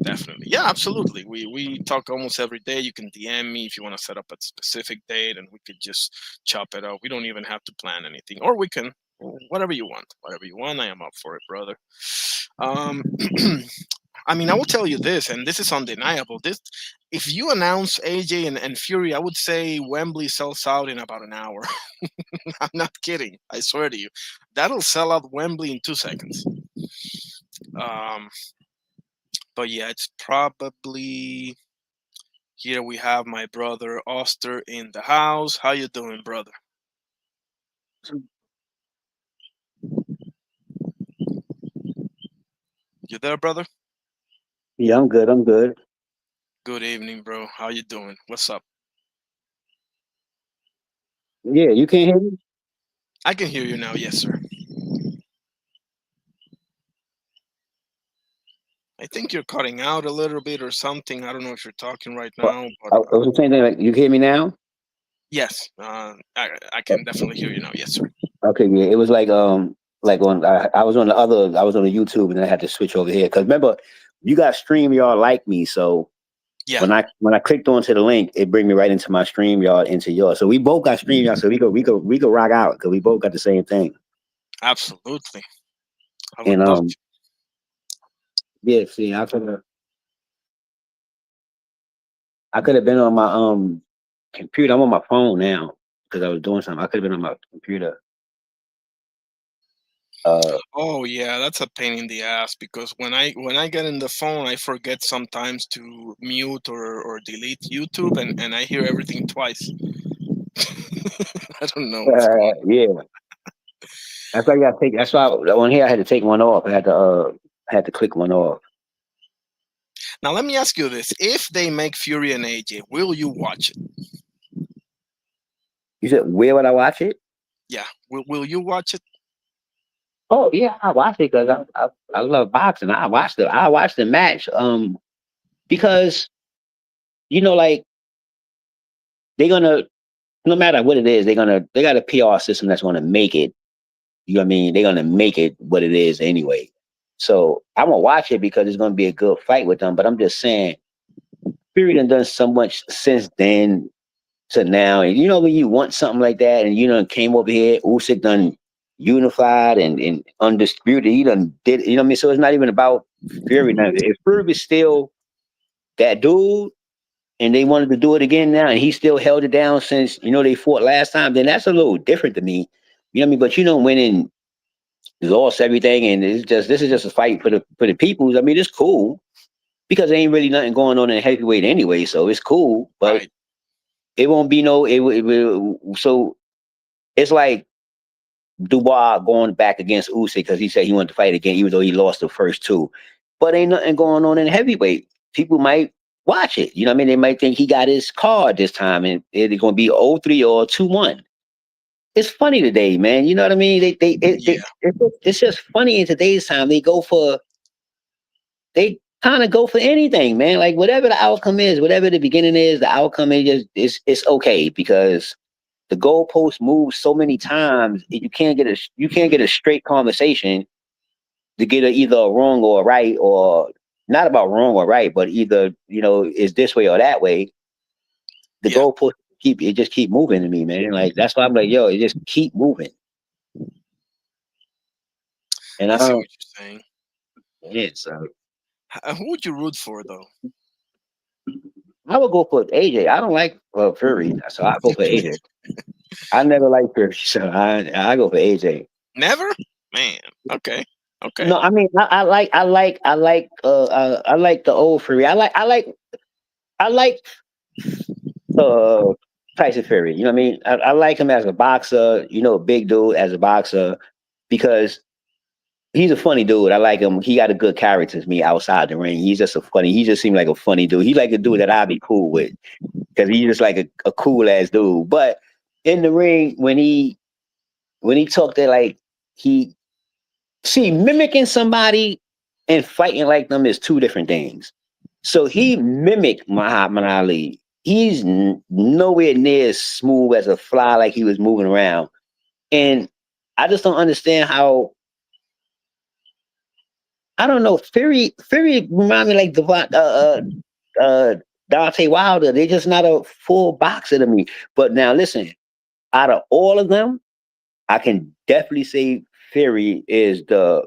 S1: Definitely. Yeah, absolutely. We talk almost every day. You can DM me if you want to set up a specific date and we could just chop it up. We don't even have to plan anything. Or we can whatever you want. Whatever you want, I am up for it, brother. Um I mean, I will tell you this, and this is undeniable. This if you announce AJ and Fury, I would say Wembley sells out in about an hour. I'm not kidding. I swear to you. That'll sell out Wembley in 2 seconds. Um but yeah, it's probably here we have my brother Oster in the house. How you doing, brother? You there, brother?
S2: Yeah, I'm good. I'm good.
S1: Good evening, bro. How you doing? What's up?
S2: Yeah, you can't hear me?
S1: I can hear you now. Yes, sir. I think you're cutting out a little bit or something. I don't know if you're talking right
S2: What?
S1: now, but
S2: I was saying that, like, you hear me now?
S1: yes, I can definitely hear you now. Yes, sir.
S2: Okay, yeah. It was like on I was on the other I was on the YouTube and then I had to switch over here because remember you got StreamYard like me, so
S1: Yeah,
S2: when I clicked onto the link, it bring me right into my StreamYard into yours. So we both got StreamYard, so we go rock out because we both got the same thing.
S1: absolutely. I would
S2: And
S1: love
S2: yeah, see, I could have been on my computer. I'm on my phone now because I was doing something. I could have been on my computer. Uh,
S1: Oh yeah, that's a pain in the ass because when I get in the phone, I forget sometimes to mute or delete YouTube, and I hear everything twice. I don't know what's going on.
S2: yeah. That's why you gotta take. That's why on here I had to take one off. I had to click one off.
S1: Now let me ask you this: if they make Fury and AJ, will you watch it?
S2: You said where would I watch it?
S1: Yeah, will you watch it?
S2: Oh yeah, I watch it because I love boxing. I watched the match. Because like they're gonna no matter what it is, they got a PR system that's gonna make it. You know what I mean? They're gonna make it what it is anyway. So I'm gonna watch it because it's gonna be a good fight with them. But I'm just saying, Fury done so much since then to now. And when you want something like that and you done came over here, Usyk done unified and undisputed. He done did you know what I mean? So it's not even about Fury now. If Fury is still that dude and they wanted to do it again now and he still held it down since they fought last time, then that's a little different to me. You know what I mean? But winning lost everything and this is just a fight for the peoples. I mean, it's cool because there ain't really nothing going on in heavyweight anyway, so it's cool. But
S1: Right.
S2: it won't be no so it's like Dubois going back against Usyk because he said he wanted to fight again, even though he lost the first two. But ain't nothing going on in heavyweight. People might watch it. You know what I mean? They might think he got his card this time and it's going to be 0-3 or 2-1. It's funny today, man. You know what I mean?
S1: Yeah.
S2: It's just funny in today's time. They kind of go for anything, man. Like whatever the outcome is, whatever the beginning is, the outcome is just it's okay because the goalpost moves so many times you can't get a straight conversation to get either a wrong or a right or not about wrong or right, but either is this way or that way. The
S1: Yeah,
S2: goalpost just keep moving to me, man. Like that's why I'm like, yo, it just keep moving. And
S1: I
S2: I
S1: see what
S2: don't.
S1: you're saying.
S2: Yeah, so
S1: Who would you root for though?
S2: I would go for AJ. I don't like Fury, so I go for AJ. I never liked Fury, so I go for AJ.
S1: Never? Man. Okay. Okay.
S2: No, I mean I like the old Fury. I like uh Tyson Fury. You know what I mean? I like him as a boxer. Big dude as a boxer because he's a funny dude. I like him. He got a good character to me outside the ring. He's just a funny. He just seemed like a funny dude. He like a dude that I'd be cool with because he's just like a cool ass dude. But in the ring, when he talked that like he see mimicking somebody and fighting like them is two different things. So he mimicked Muhammad Ali. He's nowhere near as smooth as a fly like he was moving around. And I just don't understand how I don't know. Fury remind me like Dante Wilder. They're just not a full boxer to me. But now listen, out of all of them, I can definitely say Fury is the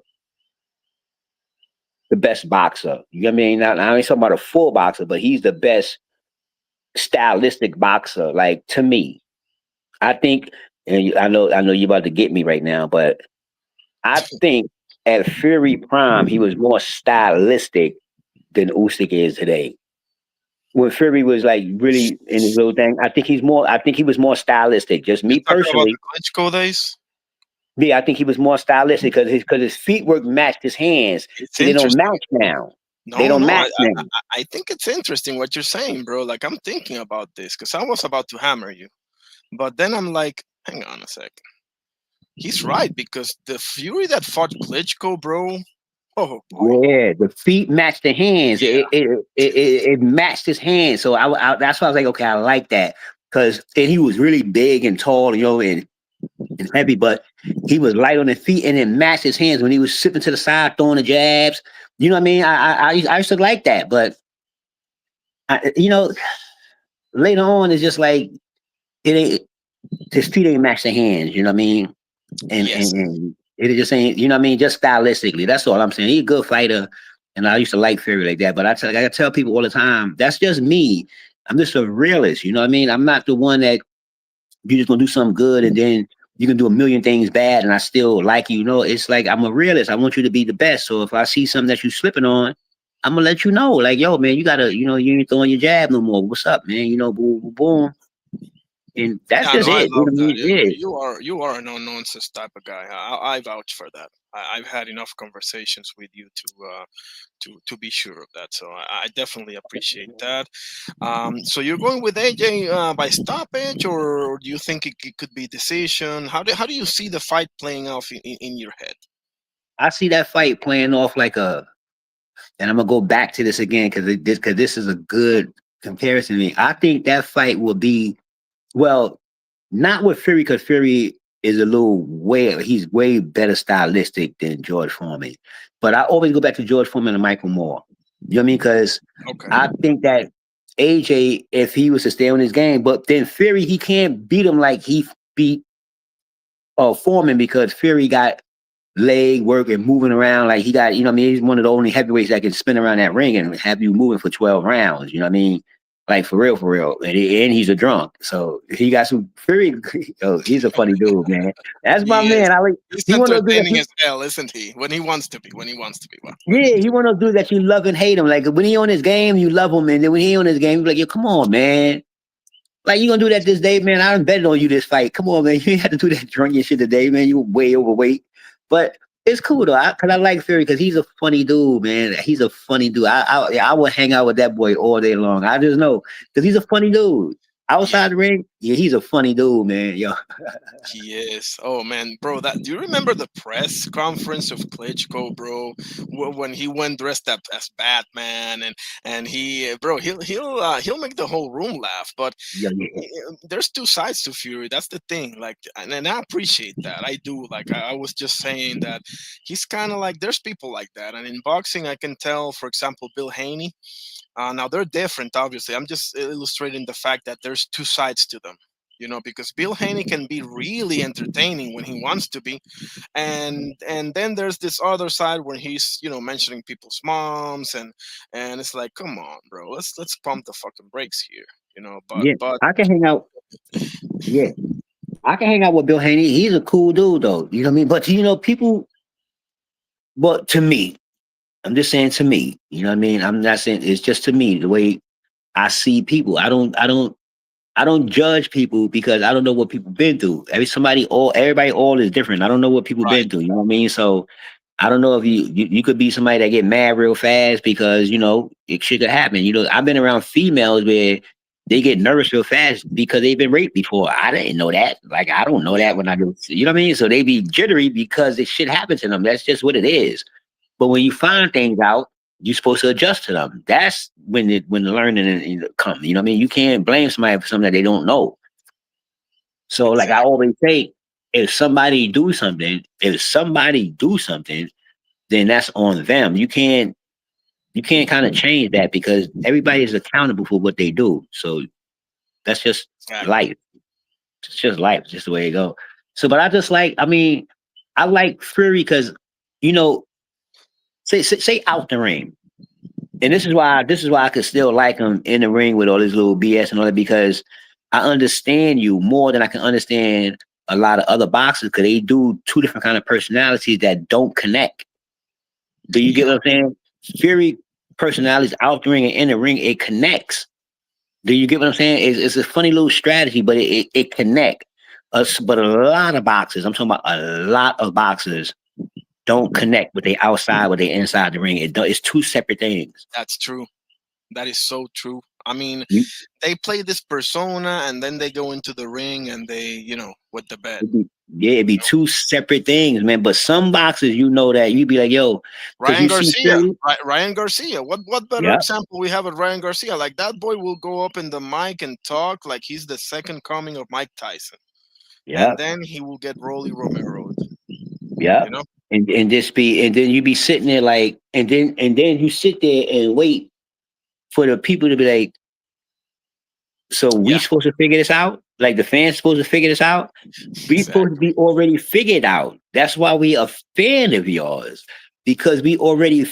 S2: best boxer. You know what I mean? Not I ain't talking about a full boxer, but he's the best stylistic boxer. Like to me, I think, and I know you're about to get me right now, but I think at Fury Prime he was more stylistic than Usyk is today. When Fury was like really in his little thing, I think he's more. I think he was more stylistic. Just
S1: You're
S2: me
S1: talking about the
S2: personally.
S1: Klitschko days?
S2: Yeah, I think he was more stylistic because his feet work matched his hands.
S1: It's
S2: See, they don't
S1: interesting.
S2: match now. They
S1: No,
S2: don't
S1: no,
S2: match now.
S1: I think it's interesting what you're saying, bro. Like I'm thinking about this because I was about to hammer you, but then I'm like, hang on a sec. He's right because the Fury that fought Klitschko, bro. Oh boy.
S2: Yeah, the feet match the hands.
S1: Yeah.
S2: It matched his hands. So that's why I was like, okay, I like that because he was really big and tall, and heavy, but he was light on the feet and it matched his hands when he was slipping to the side, throwing the jabs. You know what I mean? I used to like that, but later on it's just like it ain't his feet ain't match the hands. You know what I mean? and
S1: Yes.
S2: and, and it just ain't, you know what I mean, just stylistically. That's all I'm saying. He's a good fighter, and I used to like Fury like that. But I tell people all the time, that's just me. I'm just a realist. You know what I mean? I'm not the one that you're just gonna do something good and then you can do a million things bad and I still like you. It's like I'm a realist. I want you to be the best. So if I see something that you slipping on, I'm gonna let you know. Like, yo, man, you gotta, you ain't throwing your jab no more. What's up, man? Boom, boom, boom. And that's
S1: Yeah, no,
S2: just
S1: I
S2: it. You
S1: love
S2: know what I
S1: that.
S2: mean? Yeah.
S1: You are a no nonsense type of guy. I vouch for that. I've had enough conversations with you to be sure of that. So I definitely appreciate that. So you're going with AJ by stoppage, or do you think it could be decision? How do you see the fight playing out in your head?
S2: I see that fight playing off like and I'm gonna go back to this again because this is a good comparison to me. I think that fight will be well, not with Fury because Fury is a little he's way better stylistic than George Foreman. But I always go back to George Foreman and Michael Moore. You know what I mean? Because
S1: Okay.
S2: I think that AJ, if he was to stay on his game, but then Fury, he can't beat him like he beat Foreman because Fury got leg work and moving around like he got, you know what I mean? He's one of the only heavyweights that can spin around that ring and have you moving for 12 rounds, you know what I mean? Like for real, for real. And he's a drunk. So he got some Fury. Oh, he's a funny dude, man. That's my
S1: He is.
S2: man.
S1: He's
S2: He one of those dudes
S1: entertaining
S2: that
S1: as hell, isn't he? When he wants to be. When he wants to be. Well,
S2: yeah, he one of those dudes that you love and hate him. Like when he on his game, you love him. And then when he on his game, you're like, yo, come on, man. Like you gonna do that this day, man? I done betted on you this fight. Come on, man. You ain't had to do that drunken shit today, man. You were way overweight. But it's cool though, cause I like Fury because he's a funny dude, man. He's a funny dude. I would hang out with that boy all day long. I just know because he's a funny dude.
S1: yeah.
S2: Outside the ring, Yeah, he's a funny dude, man. Yo,
S1: He is. Oh man, bro, that do you remember the press conference of Klitschko, bro? When he went dressed up as Batman, and he, bro, he'll make the whole room laugh. But
S2: yeah, yeah,
S1: there's two sides to Fury. That's the thing. Like, and I appreciate that. I do. Like, I was just saying that he's kind of like there's people like that, and in boxing, I can tell. For example, Bill Haney. Now they're different, obviously. I'm just illustrating the fact that there's two sides to them. You know, because Bill Haney can be really entertaining when he wants to be, and then there's this other side where he's mentioning people's moms, and it's like, come on, bro, let's pump the fucking brakes here. But
S2: yeah. I can hang out. Yeah, I can hang out with Bill Haney. He's a cool dude, though. You know what I mean? But people. But to me, I'm just saying to me. You know what I mean? I'm not saying it's just to me the way I see people. I don't judge people because I don't know what people been through. Everybody all is different. I don't know what people
S1: right,
S2: been through. You know what I mean? So I don't know if you could be somebody that get mad real fast because it shit could happen. I've been around females where they get nervous real fast because they've been raped before. I didn't know that. Like I don't know
S1: yeah,
S2: that when I do. You know what I mean? So they be jittery because this shit happens to them. That's just what it is. But when you find things out, you're supposed to adjust to them. That's when the learning come. You know what I mean? You can't blame somebody for something that they don't know. So like I
S1: exactly,
S2: always say, if somebody do something, then that's on them. You can't kind of change that because everybody is accountable for what they do. So that's just
S1: exactly.
S2: life. It's just life. It's just the way it go. So, but I like Fury because you know, say out the ring. And this is why I could still like him in the ring with all this little BS and all that because I understand you more than I can understand a lot of other boxers because they do two different kind of personalities that don't connect. Do you get
S1: Yeah,
S2: what I'm saying? Fury personalities out the ring and in the ring, it connects. Do you get what I'm saying? It's a funny little strategy, but it connect us. But a lot of boxers, I'm talking about a lot of boxers, don't connect with they outside with they inside the ring. It's two separate things.
S1: that's true. That is so true. I mean,
S2: You,
S1: they play this persona and then they go into the ring and they, with the bed.
S2: it'd be two separate things, man. But some boxers, that you'd be like, yo, because
S1: Ryan
S2: you see
S1: Garcia,
S2: Fury.
S1: Ryan Garcia. What better
S2: Yeah,
S1: example we have of Ryan Garcia? Like that boy will go up in the mic and talk like he's the second coming of Mike Tyson,
S2: yeah,
S1: and then he will get Rolly Romero.
S2: yeah.
S1: You know?
S2: And then you be sitting there like, and then you sit there and wait for the people to be like, so we
S1: Yeah,
S2: supposed to figure this out? Like the fans supposed to figure this out? We supposed to
S1: exactly.
S2: be already figured out. That's why we a fan of yours because we already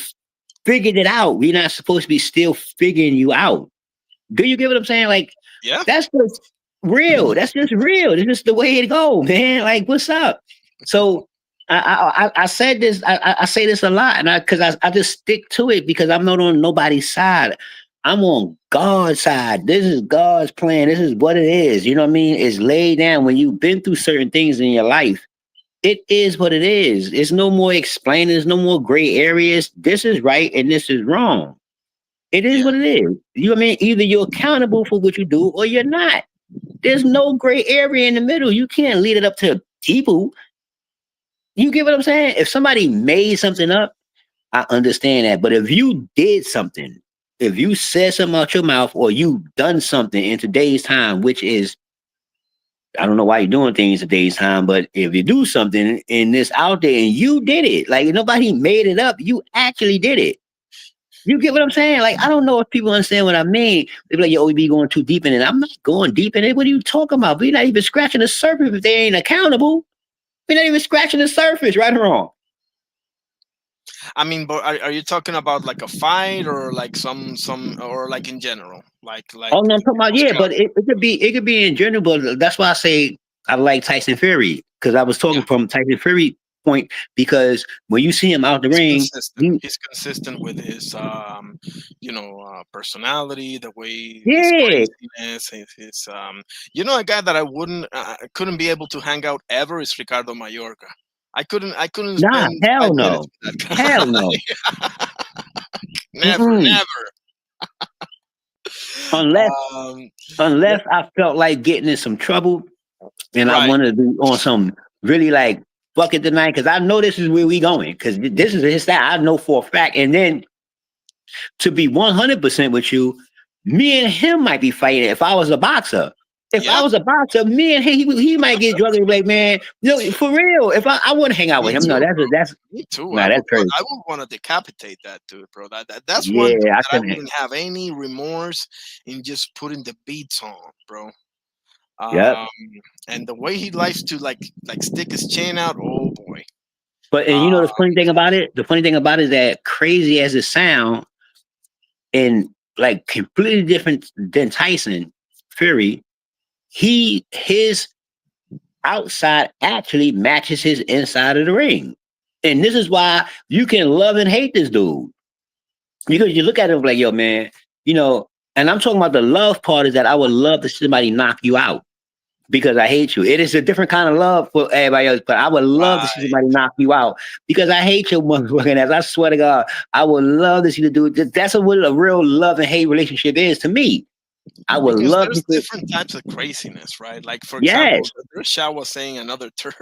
S2: figured it out. We're not supposed to be still figuring you out. Do you get what I'm saying? Like
S1: Yeah,
S2: that's just real. That's just real. This is the way it go, man. Like what's up? So I said this. I say this a lot, and I just stick to it because I'm not on nobody's side. I'm on God's side. This is God's plan. This is what it is. You know what I mean? It's laid down when you've been through certain things in your life. It is what it is. It's no more explaining. There's no more gray areas. This is right and this is wrong. It is
S1: yeah,
S2: what it is. You know what I mean? Either you're accountable for what you do or you're not. There's no gray area in the middle. You can't lead it up to people. You get what I'm saying? If somebody made something up, I understand that. But if you did something, if you said something out your mouth or you done something in today's time, which is I don't know why you're doing things today's time, but if you do something in this out there and you did it, like nobody made it up, you actually did it. You get what I'm saying? Like, I don't know if people understand what I mean. They be like, yo, we be going too deep in it. I'm not going deep in it. What are you talking about? We're not even scratching the surface if they ain't accountable. We're not even scratching the surface, right or wrong.
S1: I mean, but are you talking about like a fight or like some or like in general, like
S2: Oh no, I'm talking about
S1: people's
S2: yeah, but
S1: character?
S2: it could be in general, but that's why I say I like Tyson Fury. Because I was
S1: Yeah,
S2: talking from Tyson Fury point because when you see him out the
S1: he's
S2: ring,
S1: consistent.
S2: you
S1: He's consistent with his personality, the way his
S2: yeah,
S1: craziness, a guy that I wouldn't couldn't be able to hang out ever is Ricardo Mayorga. I couldn't
S2: nah,
S1: spend
S2: hell
S1: 5 minutes
S2: no.
S1: with that
S2: Hell
S1: guy.
S2: no.
S1: Never,
S2: Mm-mm.
S1: never.
S2: unless
S1: um, let,
S2: unless I felt like getting in some trouble and I
S1: right.
S2: wanted to be on some really like fuck it tonight because I know this is where we going because this is his style. I know for a fact. And then to be 100% with you, me and him might be fighting if I was a boxer. If I
S1: Yep.
S2: was a boxer, me and he might get drunk and be like, man, no, for real. If I wouldn't hang out
S1: Me
S2: with him, no,
S1: too, bro.
S2: that's
S1: Me too.
S2: no, that's crazy.
S1: I would want to decapitate that dude, bro. That's one dude
S2: Yeah, I
S1: that I
S2: couldn't.
S1: wouldn't have any remorse in just putting the beats on, bro.
S2: Yep.
S1: Um, and the way he likes to like stick his chin out, oh boy.
S2: But and
S1: Uh,
S2: you know the funny thing about it, the funny thing about it is that crazy as it sound, and like completely different than Tyson Fury, his outside actually matches his inside of the ring. And this is why you can love and hate this dude. Because you look at him like, yo, man, you know, and I'm talking about the love part is that I would love to see somebody knock you out because I hate you. It is a different kind of love for everybody else, but I would love to see
S1: right.
S2: somebody knock you out because I hate your motherfucking ass. I swear to God, I would love to see you do it. That's what a real love and hate relationship is to me. I would
S1: Because
S2: love
S1: there's
S2: you to,
S1: different types of craziness, right? Like for example,
S2: yes,
S1: there's Shawa saying another turd.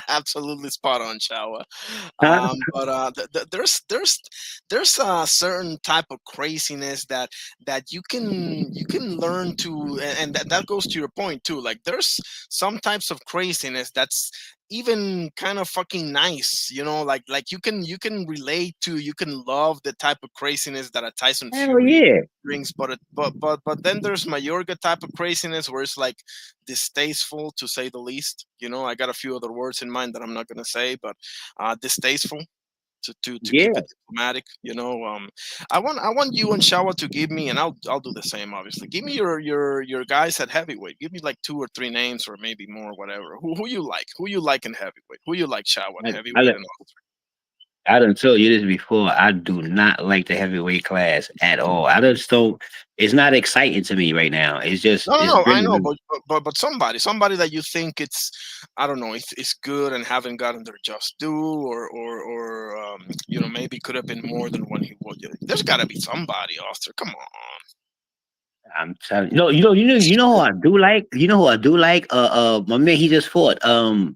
S1: Absolutely spot on, Shawa.
S2: huh?
S1: But there's a certain type of craziness that you can learn to, and that goes to your point too. Like there's some types of craziness that's even kind of fucking nice, like you can relate to, you can love the type of craziness that a Tyson
S2: Hell
S1: Fury
S2: yeah.
S1: brings, but then there's Mayorga type of craziness where it's like distasteful to say the least. I got a few other words in mind that I'm not gonna say, but distasteful to keep
S2: Yeah.
S1: it diplomatic. I want you and Shawa to give me, and I'll do the same. Obviously, give me your guys at heavyweight. Give me like two or three names, or maybe more, whatever. Who you like in heavyweight? Who you like, Shawa, in
S2: I,
S1: heavyweight
S2: I,
S1: and all?
S2: I done told you this before. I do not like the heavyweight class at all. I just don't. It's not exciting to me right now. It's just.
S1: No, no,
S2: It's
S1: no. I
S2: really.
S1: know, but somebody that you think it's, I don't know, it's good and haven't gotten their just due, or maybe could have been more than what he was. There's got to be somebody, Oster. Come on,
S2: I'm telling you. No, you know who I do like. You know who I do like. My man, he just fought. Uh,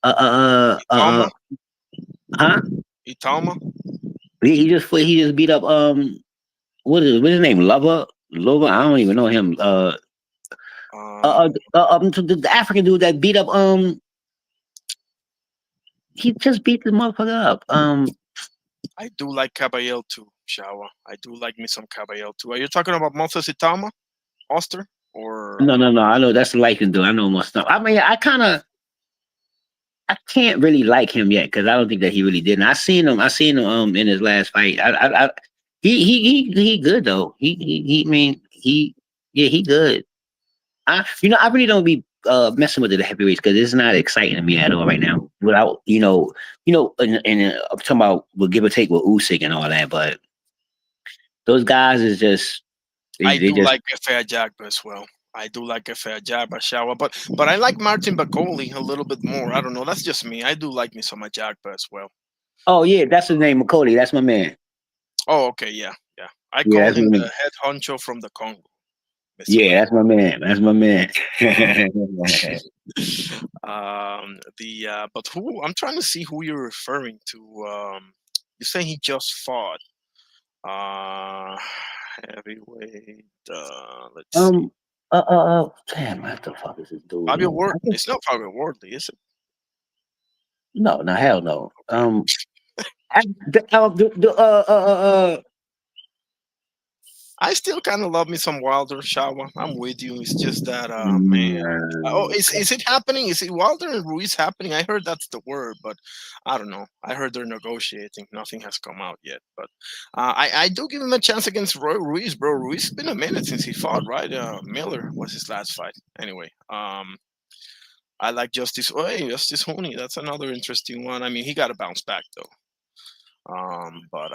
S2: uh, uh,
S1: Itama,
S2: uh huh?
S1: Itama.
S2: He just fought. He just beat up. What's his name? Lover. I don't even know him.
S1: Um,
S2: The African dude that beat up. He just beat the motherfucker up.
S1: I do like Caballel too, Shawa. I do like me some Caballel too. Are you talking about Moses Itama, Oster, or
S2: No, no, no. I know that's the Lycan dude. I know most stuff. I mean, I can't really like him yet because I don't think that he really did. And I seen him. I seen him in his last fight. He good though. I mean yeah, he good. I really don't be messing with the heavyweights because it's not exciting to me at all right now. Without and I'm talking about with give or take with Usyk and all that, but those guys is just
S1: I
S2: they
S1: do
S2: just
S1: like Efe Ajagba as well. I do like Efe Ajagba, Shawa, but I like Martin Bakoli a little bit more. I don't know. That's just me. I do like me some Ajagba as well.
S2: oh yeah, that's his name, McCody. That's my man.
S1: Oh, okay, yeah, yeah. I
S2: Yeah,
S1: call
S2: that's my
S1: him the
S2: man.
S1: head honcho from the Congo, Mr.
S2: Yeah, that's
S1: McCoy.
S2: my man. That's my man.
S1: But who I'm trying to see who you're referring to. You say he just fought. Uh, heavyweight. Let's see.
S2: um, damn, what the fuck is this dude
S1: Fabio
S2: name?
S1: Wharton. It's not Fabio Wardley, is it?
S2: No, no, hell no.
S1: Okay.
S2: I,
S1: I still kind of love me some Wilder, Shawa. I'm with you. It's just that, man. Oh,
S2: mm,
S1: is it happening? Is it Wilder and Ruiz happening? I heard that's the word, but I don't know. I heard they're negotiating. Nothing has come out yet, but I do give him a chance against Ruiz, bro. Ruiz has been a minute since he fought, right? Miller was his last fight. Anyway, I like Justice. Oh, hey, Justice Honey. That's another interesting one. I mean, he got to bounce back though. But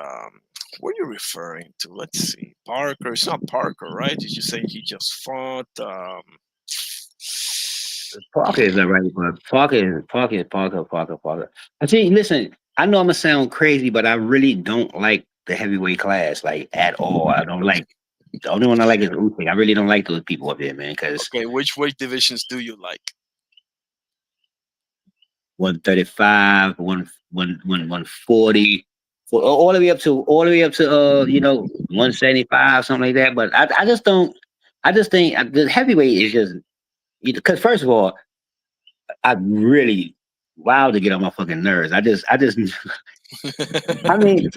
S1: what are you referring to? Let's see. Parker. It's not Parker, right? Did you say he just fought?
S2: Parker is alright, but Parker. I see. Listen, I know I'm gonna sound crazy, but I really don't like the heavyweight class like at all. I don't like. The only one I like is Usyk. I really don't like those people up there, man, because
S1: Okay, which weight divisions do you like?
S2: 135, 140, all the way up to 175, something like that. But I just don't. I just think the heavyweight is just because first of all, I really wild to get on my fucking nerves. I just I mean,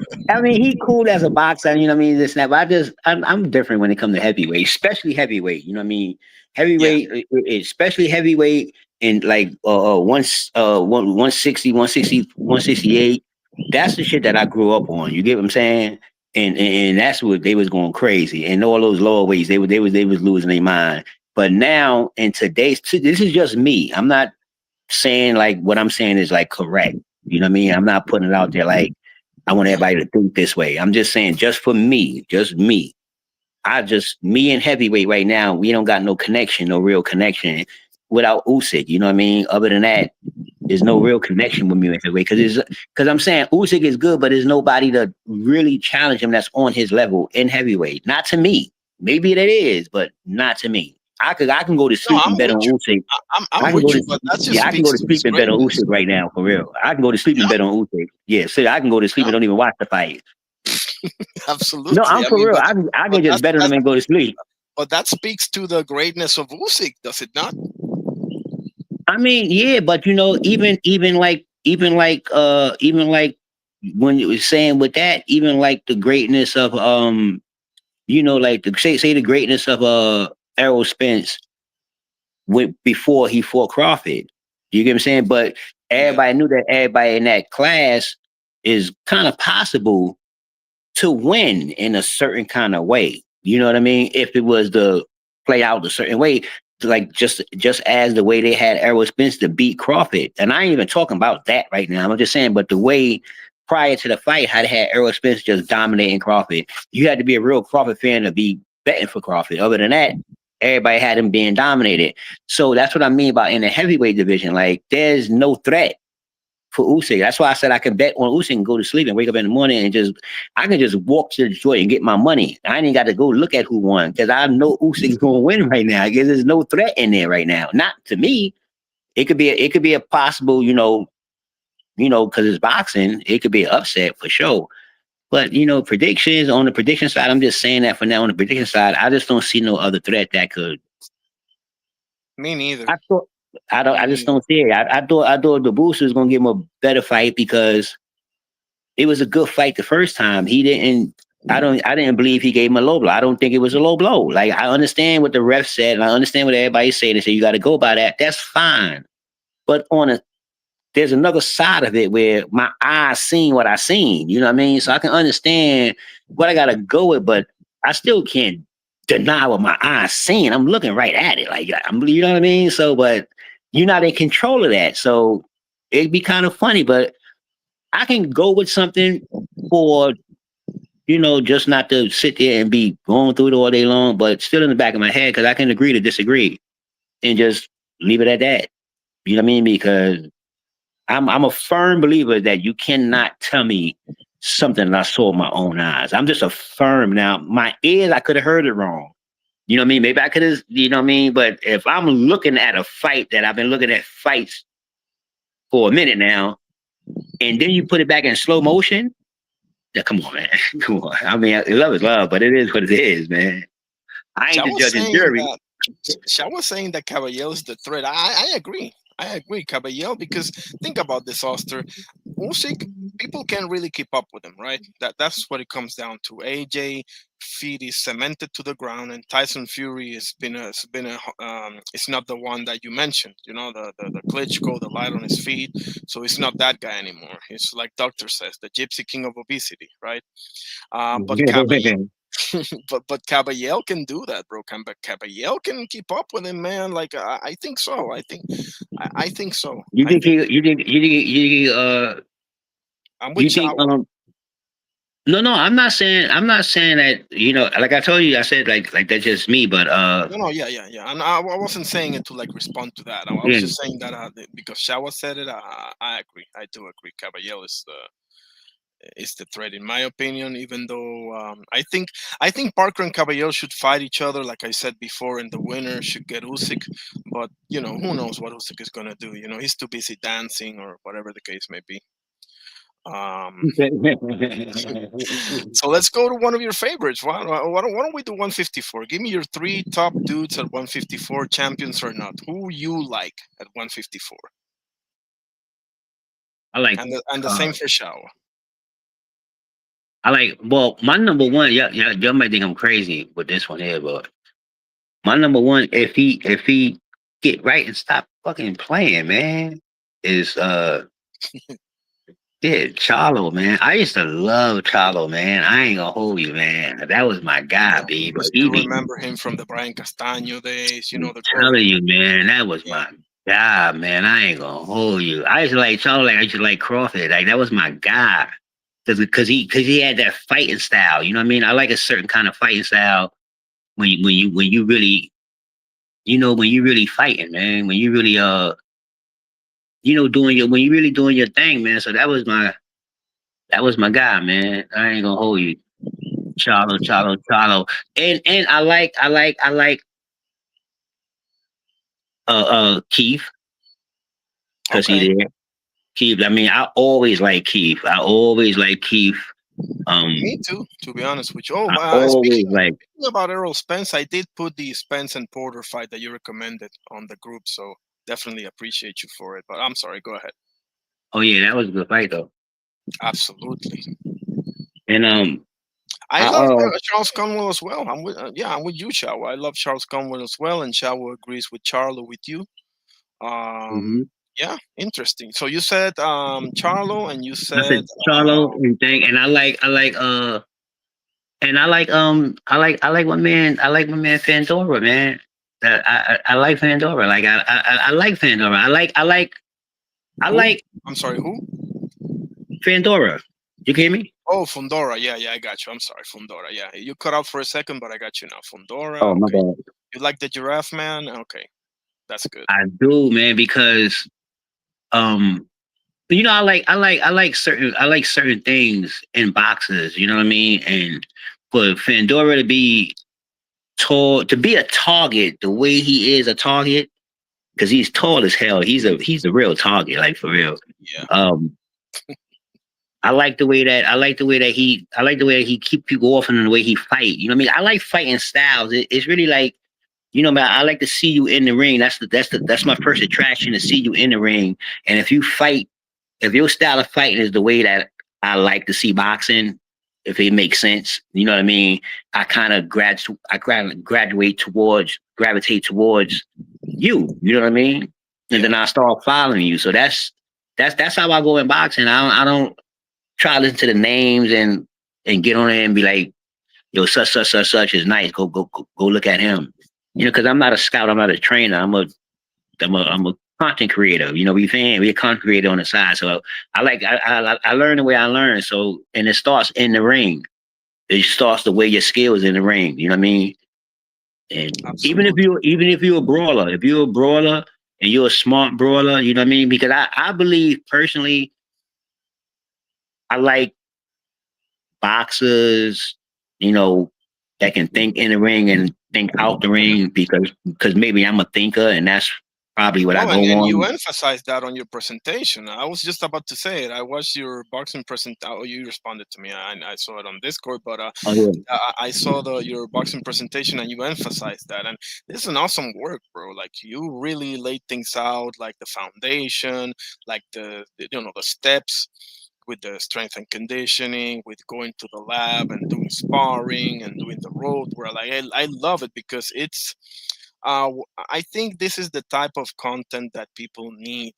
S2: he cool as a boxer, you know what I mean, this and that. But I'm different when it comes to heavyweight, especially heavyweight. You know what I mean,
S1: Yeah,
S2: heavyweight, especially heavyweight, and like one sixty, 168. That's the shit that I grew up on. You get what I'm saying? And that's what they was going crazy. And all those lower weights, they was losing their mind. But now in today's, this is just me. I'm not saying like what I'm saying is like correct. You know what I mean? I'm not putting it out there like I want
S1: yeah.
S2: everybody to think this way. I'm just saying, just for me, just me. Me and heavyweight right now, we don't got no connection, no real connection without Usyk. You know what I mean? Other than that, there's no real connection with me with heavyweight because I'm saying Usyk is good, but there's nobody to really challenge him that's on his level in heavyweight. Not to me. Maybe that is, but not to me. I can go to
S1: No,
S2: sleep
S1: I'm
S2: and bet
S1: with
S2: on
S1: you.
S2: Usyk.
S1: I'm
S2: I can go
S1: with
S2: to
S1: you, but that just
S2: yeah, I can go
S1: speaks
S2: to
S1: to
S2: sleep
S1: his
S2: and bet on
S1: greatness.
S2: Usyk right now for real. I can go to sleep and
S1: Yeah,
S2: bet on Usyk. Yeah, so I can go to sleep and
S1: yeah,
S2: don't even watch the fight. No,
S1: absolutely.
S2: I'm
S1: I
S2: for
S1: mean,
S2: real. I can just bet on them and go to sleep.
S1: but that speaks to the greatness of Usyk, does it not?
S2: I mean, yeah, but even like when you was saying with that, even like the greatness of like the say the greatness of Errol Spence went before he fought Crawford. You get what I'm saying? But
S1: Yeah,
S2: everybody knew that everybody in that class is kind of possible to win in a certain kind of way. You know what I mean? If it was to play out a certain way, like just as the way they had Errol Spence to beat Crawford. And I ain't even talking about that right now. I'm just saying, but the way prior to the fight, how they had Errol Spence just dominating Crawford, you had to be a real Crawford fan to be betting for Crawford. Other than that, everybody had him being dominated. So that's what I mean about in the heavyweight division. Like, there's no threat for Usyk. That's why I said I can bet on Usyk and go to sleep and wake up in the morning and I can just walk to Detroit and get my money. I ain't got to go look at who won because I know Usyk's going to win right now because there's no threat in there right now. Not to me. It could be a possible, because it's boxing. It could be an upset for sure. But predictions on the prediction side, I'm just saying that for now. On the prediction side, I just don't see no other threat that could.
S1: me neither.
S2: I thought I don't.
S1: Me
S2: I just
S1: neither.
S2: don't see it. I thought the Booster was gonna give him a better fight because it was a good fight the first time. He didn't. I didn't believe he gave him a low blow. I don't think it was a low blow. Like, I understand what the ref said, and I understand what everybody said. They say you got to go by that. That's fine. But there's another side of it where my eyes seen what I seen. You know what I mean? So I can understand what I got to go with, but I still can't deny what my eyes seen. I'm looking right at it. Like, you know what I mean? So, but you're not in control of that. So it'd be kind of funny, but I can go with something for just not to sit there and be going through it all day long, but still in the back of my head because I can agree to disagree and just leave it at that. You know what I mean? Because I'm a firm believer that you cannot tell me something that I saw with my own eyes. I'm just a firm now. My ears, I could have heard it wrong. You know what I mean? Maybe I could have, you know what I mean? But if I'm looking at a fight that I've been looking at fights for a minute now, and then you put it back in slow motion, yeah, come on, man. Come on. I mean, love is love, but it is what it is, man. I ain't
S1: Shah
S2: the
S1: was
S2: judge and
S1: saying
S2: jury.
S1: that Shah was saying that Caballero is the threat. I agree. I agree, Caballero, because think about this, Oster. Usyk, people can't really keep up with him, right? That's what it comes down to. AJ feet is cemented to the ground, and Tyson Fury it's not the one that you mentioned. You know, the Klitschko, the light on his feet. So it's not that guy anymore. It's like Doctor says, the Gypsy King of obesity, right? But Caballero but Caballero can do that, bro. Caballero can keep up with him, man. Like I think so. I think so.
S2: you
S1: I
S2: think
S1: think I'm with
S2: you think
S1: Shower.
S2: no, I'm not saying that, like I told you, I said like that's just me, but
S1: No, no, yeah, yeah, yeah. And I wasn't saying it to like respond to that. I was
S2: yeah.
S1: just saying that because Shower said it. I agree. I do agree. Caballero is the is the threat, in my opinion. Even though I think Parker and Caballero should fight each other, like I said before, and the winner should get Usyk. But who knows what Usyk is gonna do? He's too busy dancing or whatever the case may be. Um, so let's go to one of your favorites. Why don't we do 154? Give me your three top dudes at 154, champions or not. Who you like at 154,
S2: I like
S1: and the
S2: uh
S1: same for Shao.
S2: well, my number one, yeah, yeah, y'all might think I'm crazy with this one here, but my number one, if he get right and stop fucking playing, man, is yeah, Charlo, man. I used to love Charlo, man. I ain't gonna hold you, man. That was my guy,
S1: Yeah,
S2: B.
S1: I
S2: But he
S1: still
S2: be
S1: remember him from the Brian Castaño days.
S2: I'm
S1: The
S2: telling
S1: early.
S2: you, man, that was
S1: Yeah,
S2: my guy, man. I ain't gonna hold you. I used to like Charlo, like I used to like Crawford. Like that was my guy. Cause he had that fighting style. You know what I mean? I like a certain kind of fighting style when you really when you really fighting, man. When you really doing your when you really doing your thing, man. So that was my guy, man. I ain't gonna hold you. Charlo, Charlo, Charlo. And I like Keith, because he
S1: okay,
S2: there. Keith, I mean, I always like Keith. I always like Keith.
S1: me
S2: Um
S1: too. To be honest with you. Oh,
S2: I always like
S1: speaking about Errol Spence, I did put the Spence and Porter fight that you recommended on the group, so definitely appreciate you for it. But I'm sorry. Go ahead.
S2: oh yeah, that was a good fight though.
S1: Absolutely.
S2: And
S1: I
S2: I
S1: love Charles Conwell as well. I'm with you, Chao. I love Charles Conwell as well, and Chao agrees with Charlo with you. Um,
S2: mhm.
S1: yeah, interesting. So you said Charlo, and you
S2: I
S1: said
S2: said Charlo and thing, and I like my man Fandora, man. I like Fandora. Like I like Fandora. I
S1: who?
S2: like
S1: I'm sorry, who?
S2: Fandora. You hear me?
S1: Oh, Fundora. Yeah, yeah, I got you. I'm sorry, Fundora. Yeah, you cut out for a second, but I got you now. Fundora.
S2: Oh my
S1: Okay.
S2: bad.
S1: You like the giraffe man? Okay, that's good.
S2: I do, man, because um I like certain things in boxes, you know what I mean? And for Fandora to be a target the way he is a target, because he's tall as hell. He's a real target, like for real.
S1: Yeah,
S2: Um I like the way that he keep people off and the way he fight. You know what I mean? I like fighting styles. It's really like, man, I like to see you in the ring. That's my first attraction, to see you in the ring. And if your style of fighting is the way that I like to see boxing, if it makes sense, you know what I mean. Gravitate towards you. You know what I mean. And
S1: yeah,
S2: then I start following you. So that's how I go in boxing. I don't try to listen to the names and get on it and be like, yo, such is nice. Go look at him. Because I'm not a scout. I'm not a trainer. I'm a content creator. You know what I'm saying? We're a content creator on the side. So I learn the way I learn. So, and it starts in the ring. It starts the way your skills in the ring. You know what I mean? And even if
S1: absolutely.
S2: you even if you're a brawler, if you're a brawler and you're a smart brawler, you know what I mean? Because I believe personally, I like boxers, you know, that can think in the ring and think out the ring, because maybe I'm a thinker, and that's probably what I
S1: No,
S2: go
S1: and you
S2: on.
S1: emphasized that on your presentation. I was just about to say it. I watched your boxing present. Oh, you responded to me. I saw it on Discord, but
S2: Oh yeah.
S1: I saw your boxing presentation, and you emphasized that. And this is an awesome work, bro. Like you really laid things out, like the foundation, like the steps with the strength and conditioning, with going to the lab and doing sparring and doing the road. Where like I love it because I think this is the type of content that people need.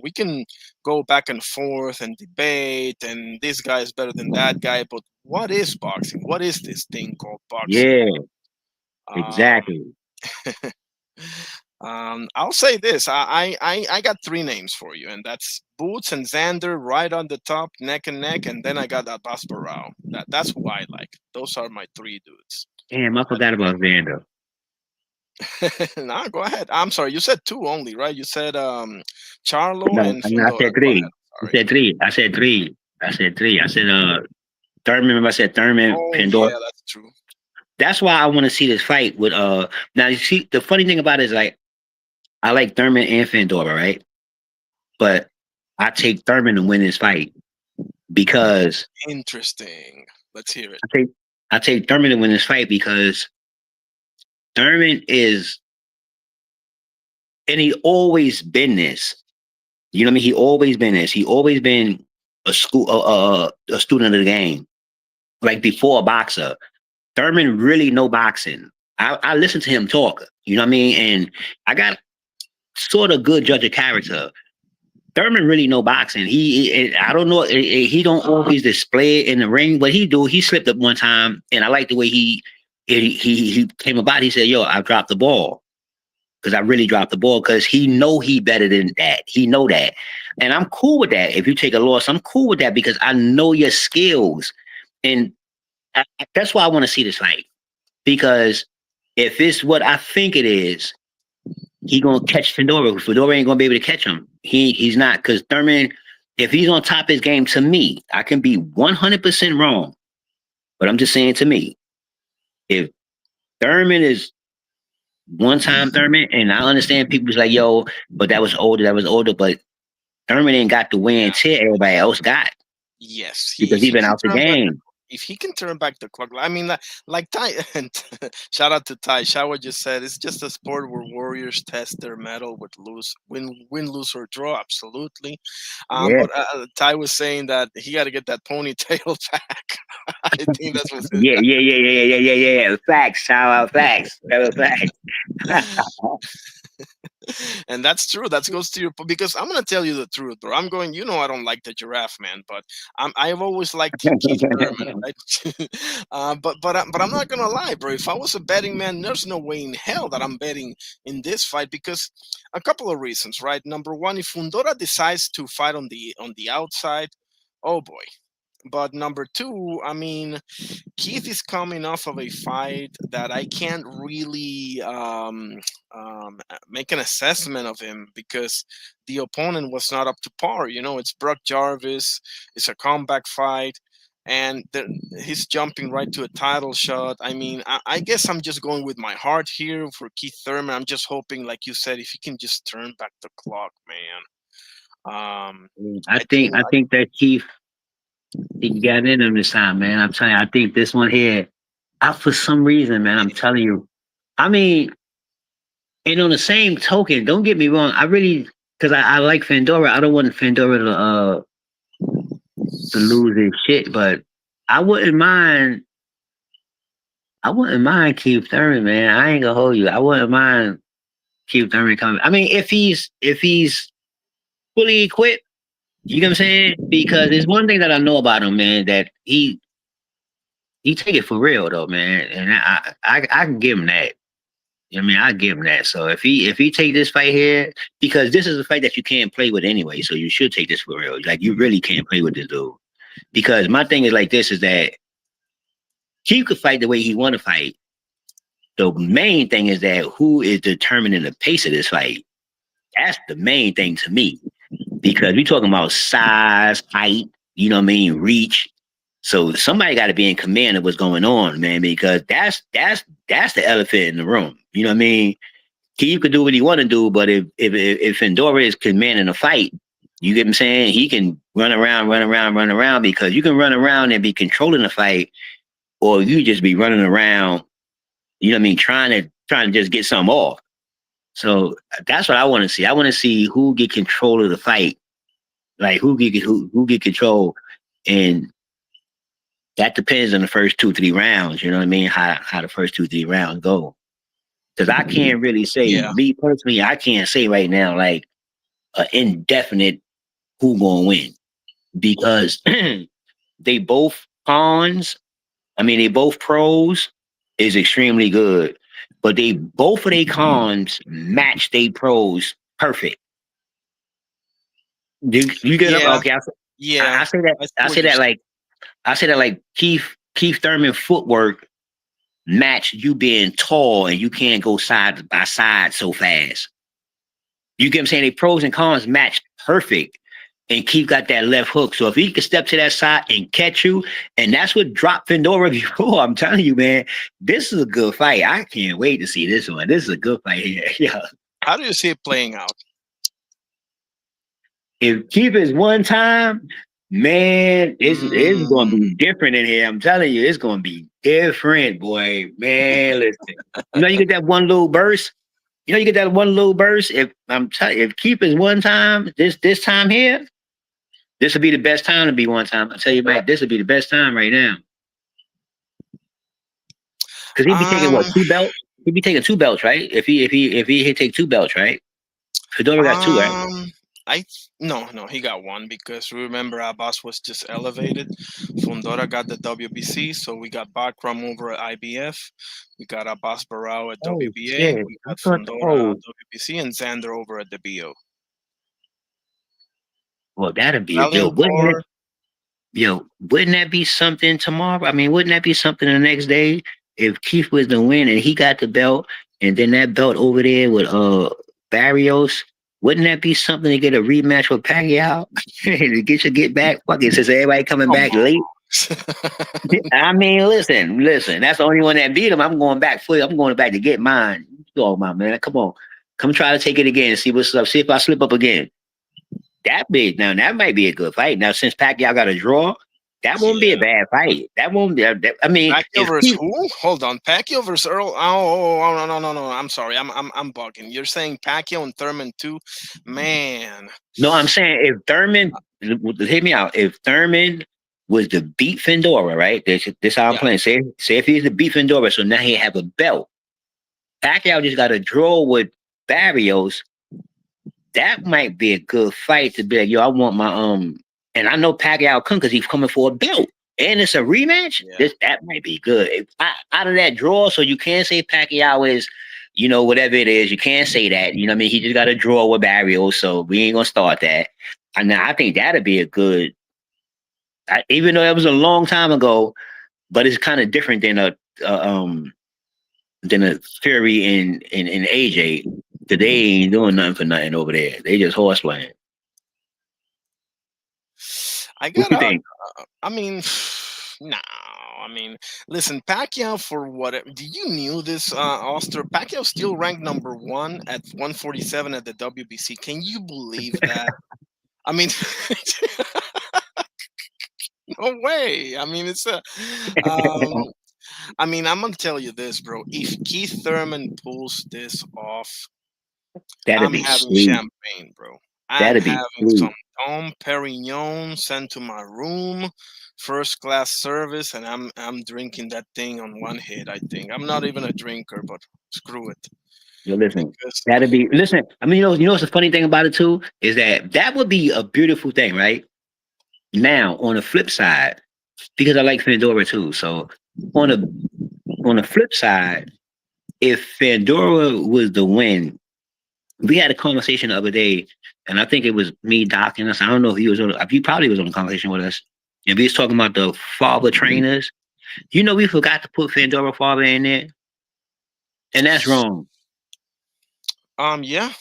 S1: We can go back and forth and debate, and this guy is better than that guy. But what is boxing? What is this thing called boxing?
S2: Yeah,
S1: Um,
S2: exactly.
S1: I'll say this: I got three names for you, and that's Boots and Xander right on the top, neck and neck, and then I got Abbas Barao. That's who I like. Those are my three dudes.
S2: Damn, I forgot about Vander.
S1: Nah, go ahead. I'm sorry. You said two only, right? You said Charlo
S2: No,
S1: and
S2: I
S1: Fundora.
S2: said
S1: Go ahead.
S2: three. I
S1: Sorry.
S2: said three. I said three. I said three. I said Thurman. Remember I said Thurman,
S1: Oh
S2: Pandora.
S1: yeah, that's true.
S2: That's why I want to see this fight with now you see the funny thing about it is like I like Thurman and Fandora, right? But I take Thurman to win this fight because
S1: Interesting. Let's hear it.
S2: I take I take Thurman to win this fight because Thurman is and he always been this. You know what I mean? He always been this. He always been a student of the game. Like before a boxer, Thurman really know boxing. I listen to him talk. You know what I mean? And I got sort of good judge of character. Thurman really know boxing. I don't know. He don't always display it in the ring, but he do. He slipped up one time, and I like the way he came about. He said, "Yo, I dropped the ball because I really dropped the ball because he know he better than that. He know that, and I'm cool with that. If you take a loss, I'm cool with that because I know your skills, and that's why I want to see this fight because if it's what I think it is, he gonna catch Fedora. Fedora ain't gonna be able to catch him. He's not because Thurman, if he's on top of his game, to me, I can be 100% wrong, but I'm just saying to me, if Thurman is one time Thurman, and I understand people's like, yo, but that was older, but Thurman ain't got the wear and tear everybody else got
S1: Yes,
S2: because
S1: if
S2: he
S1: he
S2: been
S1: can
S2: out the
S1: turn back
S2: game.
S1: if he can turn back the clock, I mean, like Ty, and shout out to Ty. Shawa just said it's just a sport where warriors test their mettle with win, lose or draw. Absolutely,
S2: Yeah,
S1: but Ty was saying that he got to get that ponytail back. I think that's what
S2: yeah. Facts, shout out facts. That was facts.
S1: and that's true. That goes to your because I'm gonna tell you the truth, bro. I'm going. You know, I don't like the giraffe man, but I've always liked Keith Thurman, right? But I'm not gonna lie, bro. If I was a betting man, there's no way in hell that I'm betting in this fight because a couple of reasons, right? Number one, if Fundora decides to fight on the outside, oh boy. But number two, I mean, Keith is coming off of a fight that I can't really make an assessment of him because the opponent was not up to par. You know, it's Brock Jarvis. It's a comeback fight. And he's jumping right to a title shot. I mean, I guess I'm just going with my heart here for Keith Thurman. I'm just hoping, like you said, if he can just turn back the clock, man.
S2: I
S1: I think,
S2: think I think that Keith he got in him this time, man. I'm telling you, I think this one here, I for some reason, man, I'm telling you. I mean, and on the same token, don't get me wrong, I really because I like Fandora. I don't want Fandora to lose his shit, but I wouldn't mind I wouldn't mind Keith Thurman, man. I ain't gonna hold you. I wouldn't mind Keith Thurman coming. I mean, if he's fully equipped, you know what I'm saying? Because there's one thing that I know about him, man, that he take it for real though, man. And I can give him that. You know what I mean, I give him that. So if he take this fight here, because this is a fight that you can't play with anyway, so you should take this for real. Like you really can't play with this dude. Because my thing is like this is that he could fight the way he want to fight. The main thing is that who is determining the pace of this fight. That's the main thing to me. Because we talking about size, height, you know what I mean, reach. So somebody got to be in command of what's going on, man, because that's the elephant in the room. You know what I mean? He could do what he want to do, but if Endora is commanding a fight, you get what I'm saying? He can run around because you can run around and be controlling the fight, or you just be running around, you know what I mean, trying to just get something off. So that's what I want to see. I want to see who get control of the fight, like who get control, and that depends on the first 2 3 rounds. You know what I mean? How the first 2 3 rounds go. Because I can't really say
S1: yeah,
S2: me personally. I can't say right now like an indefinite who gonna win because they both cons. I mean, they both pros is extremely good, but they both of their cons match they pros perfect. You get up?
S1: yeah,
S2: Okay,
S1: yeah.
S2: I say that.
S1: I see
S2: I
S1: what
S2: say
S1: you're
S2: that
S1: saying.
S2: like Keith Thurman footwork match you being tall and you can't go side by side so fast. You get what I'm saying? They pros and cons match perfect. and Keith got that left hook. So if he can step to that side and catch you, and that's what dropped Fedora before. I'm telling you, man, this is a good fight. I can't wait to see this one. This is a good fight here. Yeah.
S1: How do you see it playing out?
S2: If Keith is one time, man, it's gonna
S1: Mm,
S2: be different in here. I'm telling you, it's gonna be different, boy. Man, listen. You know, you get that one little burst. You know, you get that one little burst. If I'm telling you, if Keith is one time, this time here, this would be the best time to be one time. I tell you, man, this would be the best time right now. Because he'd be taking what,
S1: um,
S2: 2 belts? He'd be taking 2 belts, right? If he take 2 belts, right? Fedora got two, right?
S1: um, I no, he got one because remember Abbas was just elevated. Fundora got the WBC, so we got Bakram over at IBF. We got Abbas Barao at
S2: Oh
S1: WBA.
S2: shit!
S1: We
S2: I
S1: got
S2: thought.
S1: Fundora at
S2: Oh,
S1: WBC and Xander over at the BO.
S2: well, that'd be a yo.
S1: Valinor,
S2: Wouldn't that be something tomorrow? I mean, wouldn't that be something the next day if Keith was to win and he got the belt, and then that belt over there with Barrios? Wouldn't that be something to get a rematch with Pacquiao to get your get back? Fuck it, since everybody coming
S1: come
S2: back late.
S1: on.
S2: I mean, listen. That's the only one that beat him. I'm going back for you. I'm going back to get mine. Oh my man, come on, come try to take it again. See what's up. See if I slip up again. That big now. That might be a good fight. Now since Pacquiao got a draw, that won't be a
S1: Yeah.
S2: bad fight. That won't be. I mean,
S1: Pacquiao
S2: if
S1: versus
S2: he,
S1: who? Hold on. Pacquiao versus Earl. Oh, no. I'm sorry. I'm bugging. You're saying Pacquiao and Thurman too? Man.
S2: no, I'm saying if Thurman, hit me out. If Thurman was to beat Fedora, right? This how I'm
S1: Yeah.
S2: playing. Say if he's to beat Fedora, so now he have a belt. Pacquiao just got a draw with Barrios. That might be a good fight to be like, yo, I want my and I know Pacquiao come because he's coming for a belt. And it's a rematch.
S1: Yeah.
S2: That might be good. Out of that draw, so you can't say Pacquiao is, whatever it is, you can't say that. You know what I mean? He just got a draw with Barrios, so we ain't gonna start that. And I think that'd be a good even though that was a long time ago, but it's kind of different than a Fury and AJ. Today ain't doing nothing for nothing over there. They just horseplaying.
S1: I
S2: What you
S1: gotta.
S2: think?
S1: I mean, no. I mean, listen, Pacquiao for what? Do you knew this, Oster? Pacquiao still ranked number one at 147 at the WBC. Can you believe that? I mean, no way. I mean, it's a. Um, I mean, I'm gonna tell you this, bro. If Keith Thurman pulls this off,
S2: That'd
S1: I'm
S2: be
S1: having
S2: sweet.
S1: champagne, bro. I'm
S2: That'd be
S1: having some
S2: sweet.
S1: Dom Perignon sent to my room, first class service, and I'm drinking that thing on one hit. I think I'm not even a drinker, but screw it
S2: Yo, listen.
S1: because
S2: That'd be listen. I mean, what's the funny thing about it too is that would be a beautiful thing, right? Now, on the flip side, because I like Fedora too. So on the on the flip side, if Fedora was the win, we had a conversation the other day, and I think it was me, Doc, and us. I don't know if he was on. He probably was on the conversation with us, and we was talking about the father trainers. We forgot to put Fedora father in there, and that's wrong.
S1: yeah,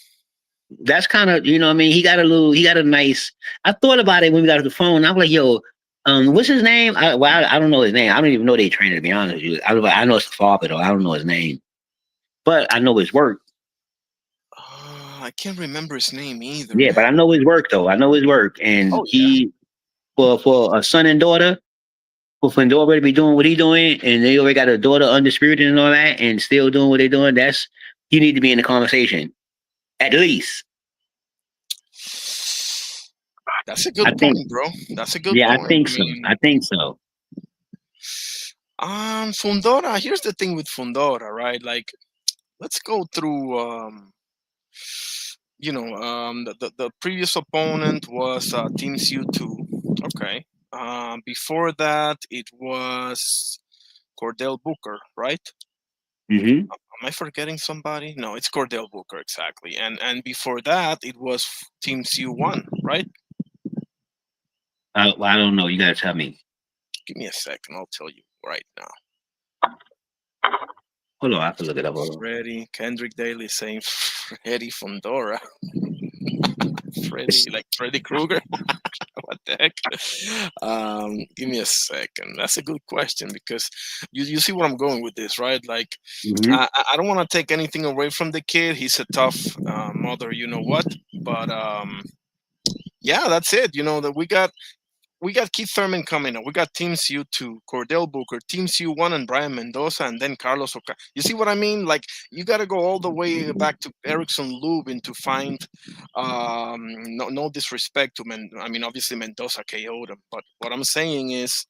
S2: That's kind of, what I mean. He got a nice. I thought about it when we got off the phone. I was like, yo, what's his name? I don't know his name. I don't even know they trainer, to be honest with you. I know it's the father though. I don't know his name, but I know his work.
S1: I can't remember his name either,
S2: Yeah, but
S1: man.
S2: I know his work though. I know his work,
S1: Oh
S2: and
S1: yeah.
S2: he for a son and daughter, for Fendora to be doing what he doing, and they already got a daughter undisputed and all that, and still doing what they doing. That's you need to be in the conversation at least.
S1: That's a
S2: I
S1: good
S2: think.
S1: point, bro. That's a good
S2: Yeah, I
S1: point.
S2: think
S1: I
S2: so.
S1: mean,
S2: I think so.
S1: Fundora. Here's the thing with Fundora, right? Like, let's go through. The previous opponent was Team Siu 2. Okay. Before that, it was Cordell Booker, right?
S2: Hmm.
S1: Am I forgetting somebody? No, it's Cordell Booker exactly. And before that, it was Team Siu 1, right?
S2: I don't know. You gotta tell me.
S1: Give me a second. I'll tell you right now.
S2: Hold on, I have to look it up. Hold on.
S1: Freddie Kendrick Daly saying Freddie Fundora. Freddy, like Freddy Krueger. What the heck? Give me a second. That's a good question because you see where I'm going with this, right? Like,
S2: Hmm.
S1: I don't want to take anything away from the kid. He's a tough mother, you know what? But yeah, that's it. You know that we got Keith Thurman coming up. We got Team CU2, Cordell Booker, Team CU1, and Brian Mendoza, and then Carlos Oca. You see what I mean? Like, you got to go all the way back to Erickson Lubin to find. No disrespect to I mean, obviously Mendoza KO'd him, but what I'm saying is,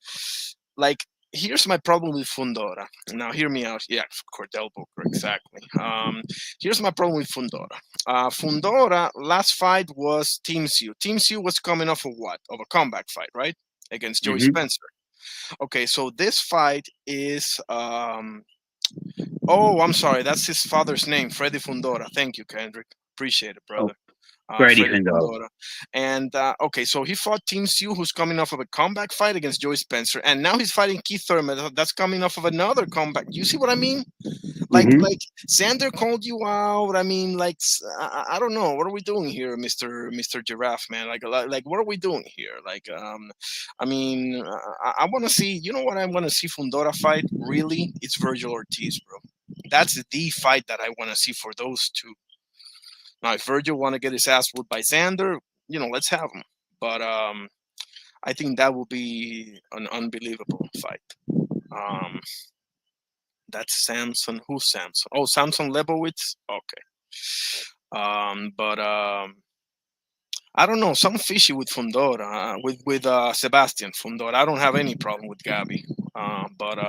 S1: like, here's my problem with Fundora. Now, hear me out. Yeah, Cordell Booker, exactly. Here's my problem with Fundora. Fundora last fight was Team Siu. Team Siu was coming off of what? Of a comeback fight, right? Against Joey
S2: Hmm.
S1: Spencer. Okay, so this fight is oh, I'm sorry, that's his father's name, Freddy Fundora. Thank you, Kendrick. Appreciate it,
S2: Oh,
S1: brother.
S2: Freddie
S1: Freddy
S2: Findor.
S1: Fundora. And okay, so he fought Team Siu, who's coming off of a comeback fight against Joey Spencer, and now he's fighting Keith Thurman. That's coming off of another comeback. You see what I mean? like
S2: Hmm.
S1: like Xander called you out. I mean, like, I don't know, what are we doing here, Mr. Giraffe, man? Like what are we doing here? Like, I mean, I want to see, you know what, I want to see Fundora fight, really, it's Virgil Ortiz, bro. That's the fight that I want to see for those two. Now, if Virgil want to get his ass whooped by Xander, let's have him. But I think that will be an unbelievable fight. um that's Samson. Who's Samson? Oh, Samson Lebowitz. Okay. But I don't know. Some fishy with Fundora, with Sebastian Fundora. I don't have any problem with Gabi. But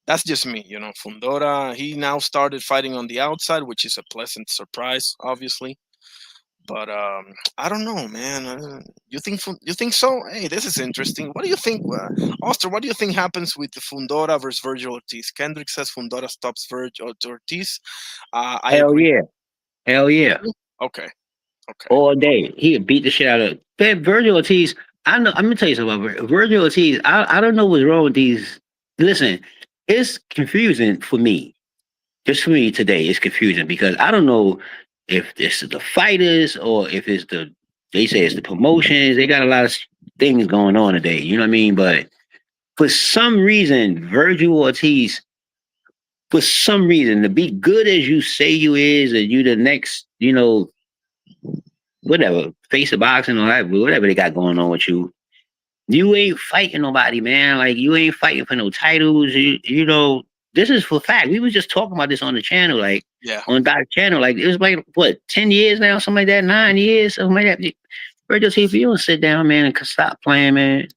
S1: that's just me. Fundora. He now started fighting on the outside, which is a pleasant surprise, obviously. But I don't know, man. You think so? Hey, this is interesting. What do you think, Oster? What do you think happens with Fundora versus Virgil Ortiz? Kendrick says Fundora stops Virgil Ortiz. I
S2: Hell
S1: agree.
S2: yeah. Hell
S1: You
S2: yeah.
S1: do? Okay, okay.
S2: All day. He would beat the shit out of man, Virgil Ortiz. I know. I'm gonna tell you something about Virgil Ortiz. I don't know what's wrong with these. Listen, it's confusing for me. Just for me today, it's confusing because I don't know if it's the fighters or if it's the. They say it's the promotions. They got a lot of things going on today. You know what I mean? But for some reason, Virgil Ortiz, for some reason, to be good as you say you is, and you the next, whatever, face of boxing or whatever they got going on with you. You ain't fighting nobody, man. Like you ain't fighting for no titles. This is for fact. We was just talking about this on the channel, like
S1: Yeah.
S2: on Doc's channel. Like it was like what, 10 years now, something like that, 9 years, something like that. Radio TV, you don't sit down, man, and stop playing, man.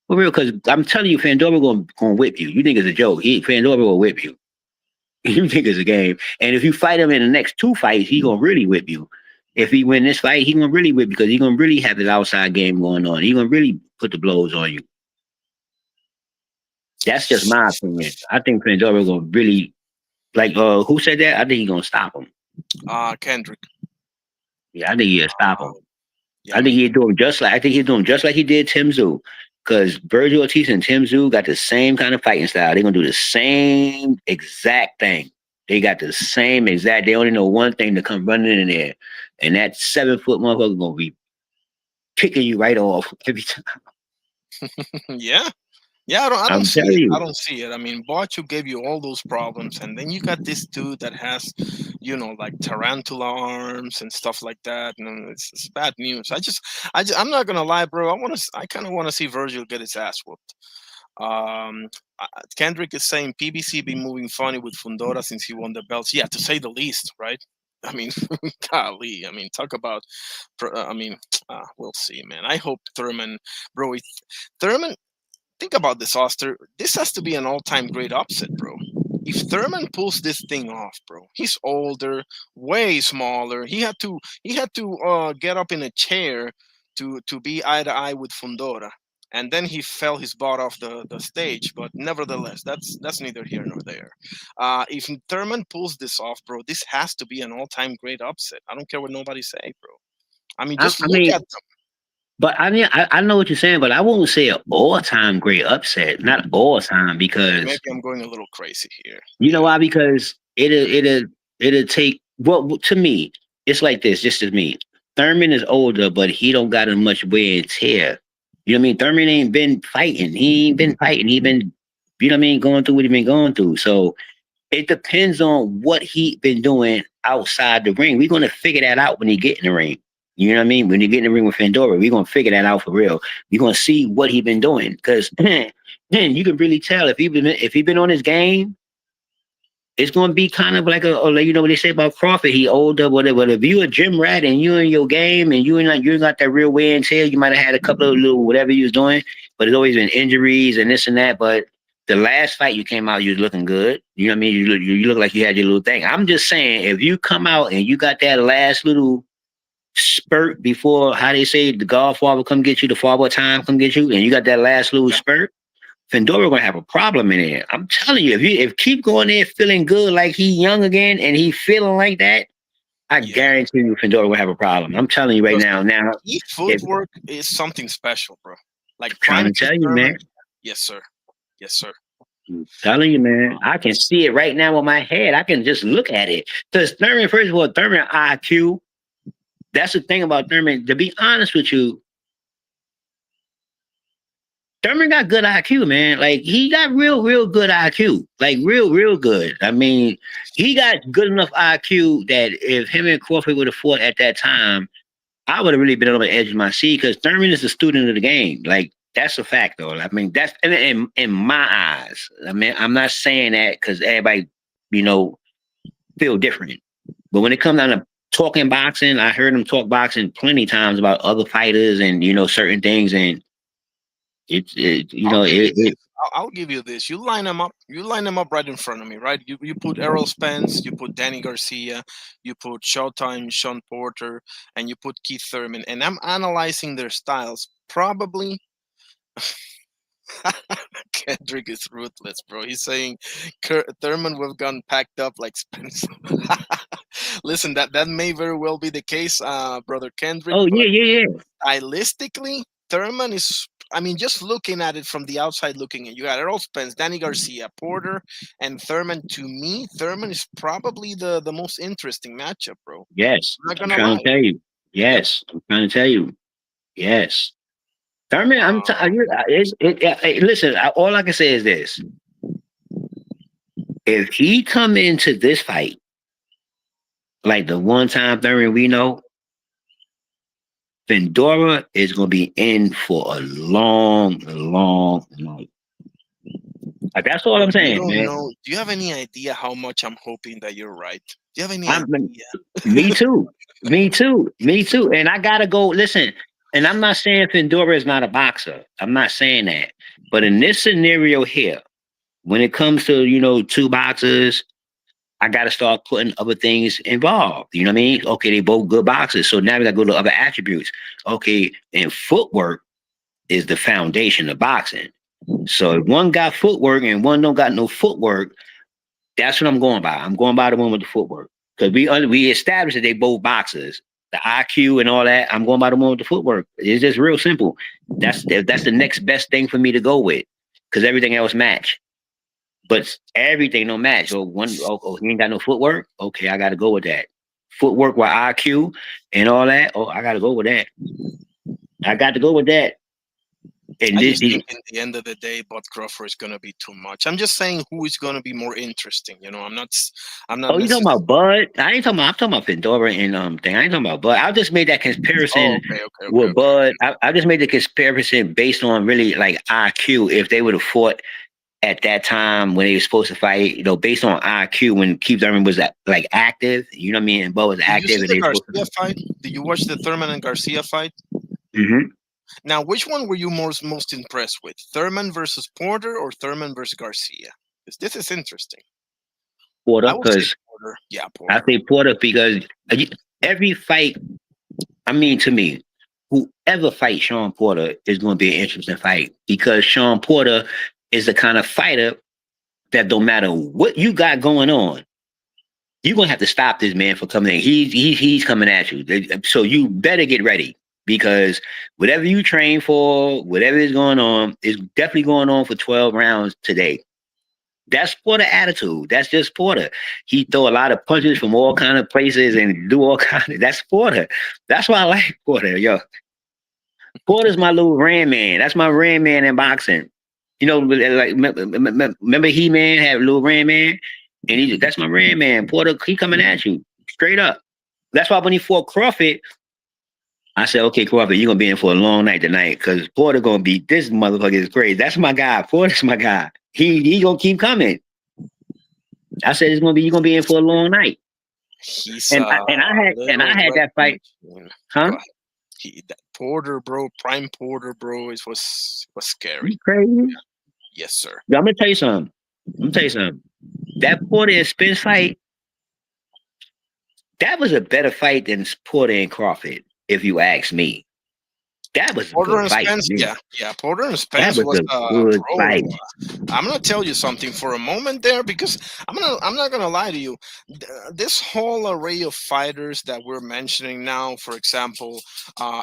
S2: For real, because I'm telling you, Fandora gonna whip you. You think it's a joke? Fandora will whip you. You think it's a game. And if you fight him in the next two fights, he gonna really whip you. If he win this fight, he gonna really whip because he gonna really have his outside game going on. He gonna really put the blows on you. That's just my opinion. I think Pandora gonna really like who said that? I think he gonna stop him.
S1: Kendrick.
S2: Yeah, I think he'll stop him.
S1: Yeah,
S2: I think he'll do him just like he did Tim Zoo. Because Virgil Ortiz and Tim Zoo got the same kind of fighting style. They're gonna do the same exact thing. They got the same exact. They only know one thing to come running in there, and that 7 foot motherfucker gonna be kicking you right off every time.
S1: yeah. Yeah, I don't
S2: I'm
S1: see
S2: telling
S1: it. I
S2: you.
S1: don't see it. I mean, Bachu gave you all those problems, and then you got this dude that has, like tarantula arms and stuff like that, and it's bad news. I'm not gonna lie, bro. I kind of want to see Virgil get his ass whooped. Kendrick is saying PBC been moving funny with Fundora since he won the belts. Yeah, to say the least, right? I mean, golly. I mean, talk about. I mean, we'll see, man. I hope Thurman, bro. Thurman, think about this, Oster. This has to be an all-time great upset, bro. If Thurman pulls this thing off, bro, he's older, way smaller. He had to get up in a chair to be eye to eye with Fundora, and then he fell his butt off the stage. But nevertheless, that's neither here nor there. If Thurman pulls this off, bro, this has to be an all-time great upset. I don't care what nobody say, bro. I mean,
S2: I,
S1: just
S2: I
S1: look
S2: mean,
S1: at
S2: but I mean, I know what you're saying, but I won't say an all time great upset. Not all time
S1: them. Maybe
S2: because
S1: I'm going a little crazy here.
S2: you know
S1: Yeah.
S2: why? Because it'll take well to me. It's like this. Just to me. Thurman is older, but he don't got as much wear and tear. You know what I mean? Thurman ain't been fighting. He ain't been fighting. He been, you know what I mean, going through what he been going through. So it depends on what he been doing outside the ring. We're gonna figure that out when he get in the ring. You know what I mean? When you get in the ring with Fandora, we're gonna figure that out for real. We're gonna see what he been doing. Cause then you can really tell if he been on his game, it's going to be kind of like like, you know what they say about Crawford. He older, whatever. But if you a gym rat and you in your game and you ain't got that real wear and tear, you might have had a couple of little whatever you was doing, but it's always been injuries and this and that. But the last fight you came out, you was looking good. You know what I mean? You look like you had your little thing. I'm just saying, if you come out and you got that last little spurt before, how they say, the Godfather come get you, the father time come get you, and you got that last little
S1: Yeah.
S2: spurt, Fandora gonna have a problem in there. I'm telling you, if keep going there feeling good like he young again and he feeling like that, I
S1: Yeah.
S2: guarantee you Fandora will have a problem. I'm telling you right
S1: Because
S2: now. Now,
S1: key
S2: if
S1: footwork is something special, bro. Like
S2: trying
S1: prime
S2: to
S1: key
S2: tell you,
S1: Thurman.
S2: man.
S1: Yes, sir. Yes, sir.
S2: I'm telling you, man. I can see it right now with my head. I can just look at it. Because Thurman, first of all, Thurman IQ. That's the thing about Thurman. To be honest with you, Thurman got good IQ, man. Like he got real good IQ. Like real good. I mean, he got good enough IQ that if him and Crawford would have fought at that time, I would have really been on the edge of my seat because Thurman is a student of the game. Like that's a fact, though. I mean, that's in my eyes. I mean, I'm not saying that because everybody, you know, feel different. But when it comes down to talking boxing, I heard him talk boxing plenty times about other fighters and certain things, and you
S1: I'll
S2: know
S1: give you this.
S2: it.
S1: I'll give you this. You line them up. You line them up right in front of me, right? You put Errol Spence, you put Danny Garcia, you put Showtime, Sean Porter, and you put Keith Thurman, and I'm analyzing their styles. Probably Kendrick is ruthless, bro. He's saying Thurman would have gotten packed up like Spence. Listen, that may very well be the case, brother Kendrick,
S2: Oh
S1: but
S2: yeah.
S1: stylistically, Thurman is. I mean, just looking at it from the outside looking in, you got Errol Spence, Danny Garcia, Porter, and Thurman. To me, Thurman is probably the most interesting matchup, bro.
S2: Yes,
S1: I'm not
S2: I'm
S1: gonna
S2: trying
S1: lie.
S2: to tell you.
S1: Yep.
S2: Yes, I'm trying to tell you. Yes, Thurman. Listen, all I can say is this: if he come into this fight like the one time Thurman we know, Fendora is going to be in for a long night. Like, that's all
S1: Bro,
S2: I'm
S1: you
S2: saying,
S1: don't
S2: man.
S1: know. Do you have any idea how much I'm hoping that you're right? Do you have any
S2: I'm
S1: idea?
S2: Me too. Me too. And I gotta go. Listen, and I'm not saying Fendora is not a boxer. I'm not saying that. But in this scenario here, when it comes to two boxers, I gotta start putting other things involved. You know what I mean? Okay, they both good boxers. So now we gotta go to other attributes. Okay, and footwork is the foundation of boxing. So if one got footwork and one don't got no footwork, that's what I'm going by. I'm going by the one with the footwork because we established that they both boxers, the IQ and all that. I'm going by the one with the footwork. It's just real simple. That's the next best thing for me to go with because everything else match. But everything don't match. He ain't got no footwork. Okay, I got to go with that. Footwork with IQ and all that. Oh, I got to go with that. I got to go with that. And
S1: I
S2: this,
S1: just think in the end of the day, Bud Crawford is gonna be too much. I'm just saying who is gonna be more interesting. I'm not
S2: oh, you talking
S1: necessarily.
S2: about Bud? I ain't talking about. I'm talking about Fedora and thing. I ain't talking about Bud. I just made that
S1: Oh,
S2: comparison with
S1: okay.
S2: Bud. I just made the comparison based on really like IQ. If they would have fought at that time when they were supposed to fight, based on IQ when Keith Thurman was like active, you know what I mean, and Bud was
S1: Did you
S2: active,
S1: see
S2: and
S1: the
S2: they were supposed
S1: Garcia fight? Did you watch the Thurman and Garcia fight?
S2: to.
S1: Now, which one were you most impressed with? Thurman versus Porter or Thurman versus Garcia? Because this is interesting.
S2: Porter,
S1: I would say
S2: because
S1: Porter. Yeah,
S2: I
S1: Porter.
S2: say Porter because every fight. I mean, to me, whoever fights Sean Porter is going to be an interesting fight because Sean Porter is the kind of fighter that no matter what you got going on, you're gonna have to stop this man from coming in. He's coming at you. So you better get ready because whatever you train for, whatever is going on, is definitely going on for 12 rounds today. That's Porter attitude. That's just Porter. He throw a lot of punches from all kind of places and do all kind of. That's Porter. That's why I like Porter. Yo, Porter's my little Ram Man. That's my Ram Man in boxing. You know, like remember He Man had little Ram Man, and that's my Ram Man. Porter, he coming at you straight up. That's why when he fought Crawford, I said, okay, Crawford, you're gonna be in for a long night tonight because Porter gonna be this motherfucker is crazy. That's my guy. Porter's my guy. He gonna keep coming. I said you're gonna be in for a long night.
S1: He's
S2: And I
S1: little
S2: had that
S1: wrestling
S2: fight,
S1: machine.
S2: huh?
S1: Go ahead. That Porter, bro, Prime Porter, bro, it was
S2: You
S1: scary.
S2: crazy?
S1: Yes, sir.
S2: Yo, I'm gonna tell you something. That Porter and Spence fight, that was a better fight than Porter and Crawford, if you ask me. That was a
S1: Porter
S2: good
S1: and
S2: fight to
S1: Spence,
S2: me.
S1: yeah. Porter and
S2: That
S1: Spence
S2: was
S1: was
S2: a good
S1: bro.
S2: fight.
S1: I'm gonna tell you something for a moment there because I'm not gonna lie to you. This whole array of fighters that we're mentioning now, for example,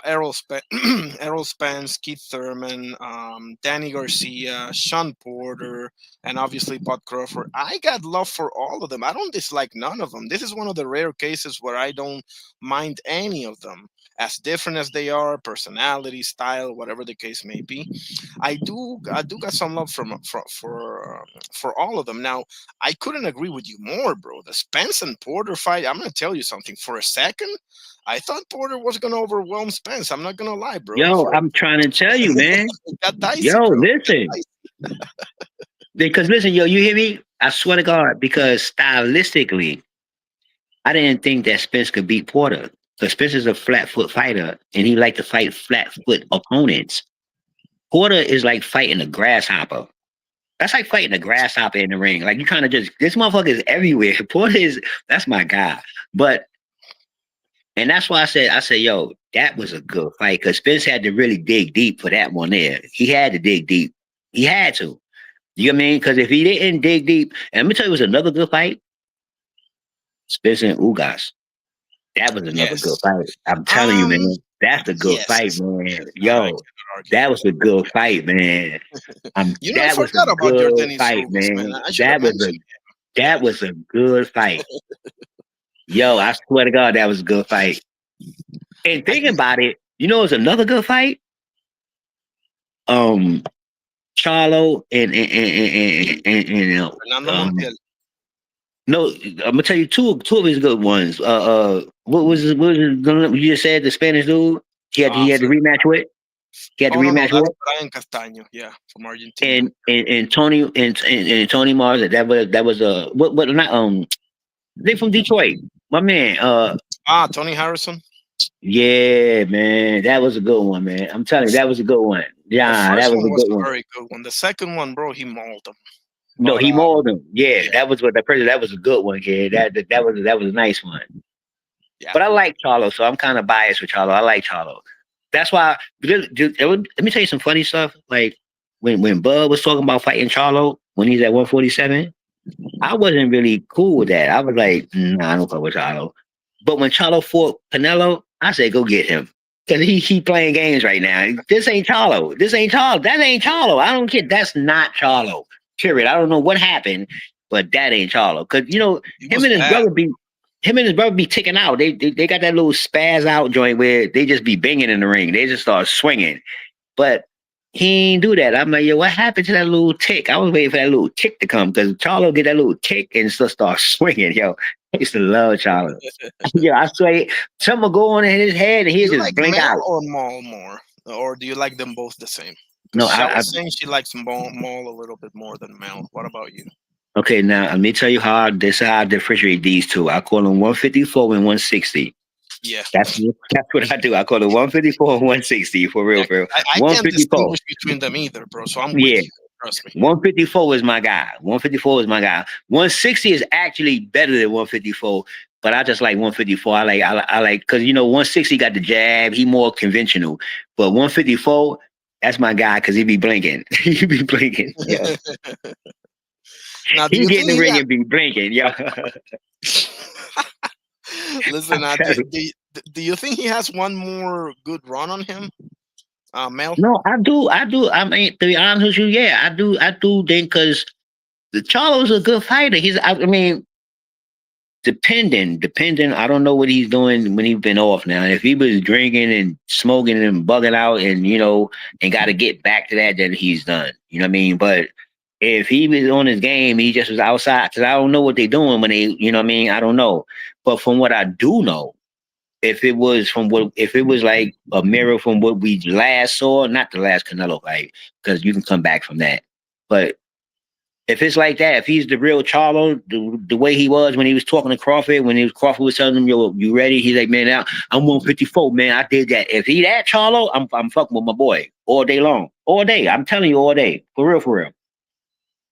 S1: Errol Spence, Keith Thurman, Danny Garcia, Sean Porter, and obviously Bud Crawford. I got love for all of them. I don't dislike none of them. This is one of the rare cases where I don't mind any of them, as different as they are, personality, style, whatever the case may be. I do got some love for all of them. Now, I couldn't agree with you more, bro. The Spence and Porter fight. I'm gonna tell you something. For a second, I thought Porter was gonna overwhelm Spence. I'm not gonna lie, bro.
S2: Yo, I'm trying to tell you, man.
S1: It got dicey,
S2: Yo,
S1: bro. It got
S2: listen.
S1: dicey.
S2: Because listen, yo, you hear me? I swear to God, because stylistically, I didn't think that Spence could beat Porter. Because Spence is a flat foot fighter and he like to fight flat foot opponents. Porter is like fighting a grasshopper. That's like fighting a grasshopper in the ring. Like you kind of just this motherfucker is everywhere. Porter is that's my guy. But and that's why I said, yo, that was a good fight because Spence had to really dig deep for that one there. He had to dig deep. He had to. You know what I mean? Because if he didn't dig deep, and let me tell you, it was another good fight. Spence and Ugas. That was another good
S1: Yes.
S2: fight. I'm telling you,
S1: Um.
S2: man. That's a good fight,
S1: Yes.
S2: man.
S1: I
S2: Yo,
S1: cannot argue
S2: that
S1: with
S2: was a good fight, man.
S1: you. I
S2: That was a
S1: forgot about your
S2: good
S1: Dennis
S2: fight,
S1: Ugas, man.
S2: man.
S1: I should have mentioned. Yeah.
S2: That was a good fight. Yo, I swear to God, that was a good fight. And
S1: I
S2: thinking about it, you know, it's another good fight. Um, Charlo and
S1: Fernando Montiel.
S2: no, I'm gonna tell you two of his good ones. You just said the Spanish dude. He had to rematch with. He had to
S1: Oh no,
S2: rematch
S1: that's
S2: with.
S1: Brian Castaño. Yeah, from Argentina.
S2: And Tony and Tony Mars. That was a what not they from Detroit. My man.
S1: Tony Harrison.
S2: Yeah, man, that was a good one, man. I'm telling you, that was a good one.
S1: The
S2: Yeah, that
S1: first
S2: was
S1: one
S2: a
S1: was
S2: good
S1: a
S2: one.
S1: very good one. The second one, bro, he mauled him.
S2: No,
S1: But
S2: he mauled him. Yeah,
S1: yeah,
S2: that was what that person. That was a good one, kid. That was a nice one.
S1: yeah,
S2: But I like Charlo, so I'm kind of biased with Charlo. I like Charlo. That's why. Let me tell you some funny stuff. Like when Bud was talking about fighting Charlo when he's at 147, I wasn't really cool with that. I was like, nah, I don't fuck with Charlo. But when Charlo fought Canelo, I said, go get him. Because he playing games right now. This ain't Charlo. This ain't Charlo. That ain't Charlo. I don't get that's not Charlo. Period. I don't know what happened, but that ain't Charlo. Because you know,
S1: it
S2: him
S1: was
S2: and his
S1: bad.
S2: brother be him and his brother be ticking out. They got that little spaz out joint where they just be banging in the ring. They just start swinging. But he ain't do that. I'm like, yo, what happened to that little tick? I was waiting for that little tick to come because Charlo get that little tick and just start swinging. Yo, I used to love Charlo. Yo, I swear, something will go on in his head and
S1: Do
S2: he'll
S1: you
S2: just
S1: like
S2: blink
S1: Mel
S2: out.
S1: or Maul more, or do you like them both the same? Because
S2: No,
S1: Shell was saying she likes Maul a little bit more than Mel. What about you?
S2: okay, now let me tell you how I differentiate these two. I call them 154 and 160.
S1: Yeah,
S2: That's what I do. I call it 154 and 160
S1: yeah.
S2: for real.
S1: I can't
S2: 154.
S1: distinguish between them either, bro. So I'm with
S2: Yeah.
S1: you. Trust me.
S2: 154 is my guy. 154 is my guy. 160 is actually better than 154, but I just like 154. I like because you know 160 got the jab. He more conventional, but 154 that's my guy because he be blinking. He be blinking. Yeah,
S1: Now, do
S2: he
S1: you
S2: get in
S1: think
S2: the
S1: he
S2: ring
S1: had?
S2: and be blinking. Yeah,
S1: Listen,
S2: I'm telling you.
S1: do you think he has one more good run on him, Mel?
S2: No, I do. I mean, to be honest with you, yeah, I do. I do think because the Charlo's a good fighter. I mean, depending. I don't know what he's doing when he's been off now. If he was drinking and smoking and bugging out, and and got to get back to that, then he's done. You know what I mean? But if he was on his game, he just was outside. Because I don't know what they're doing when they, you know what I mean? I don't know. But from what I do know, if it was like a mirror from what we last saw, not the last Canelo fight, because you can come back from that. But if it's like that, if he's the real Charlo, the way he was when he was talking to Crawford, when Crawford was telling him, "Yo, you ready?" He's like, "Man, now I'm 154, man. I did that." If he that Charlo, I'm fucking with my boy all day long, all day. I'm telling you, all day, for real,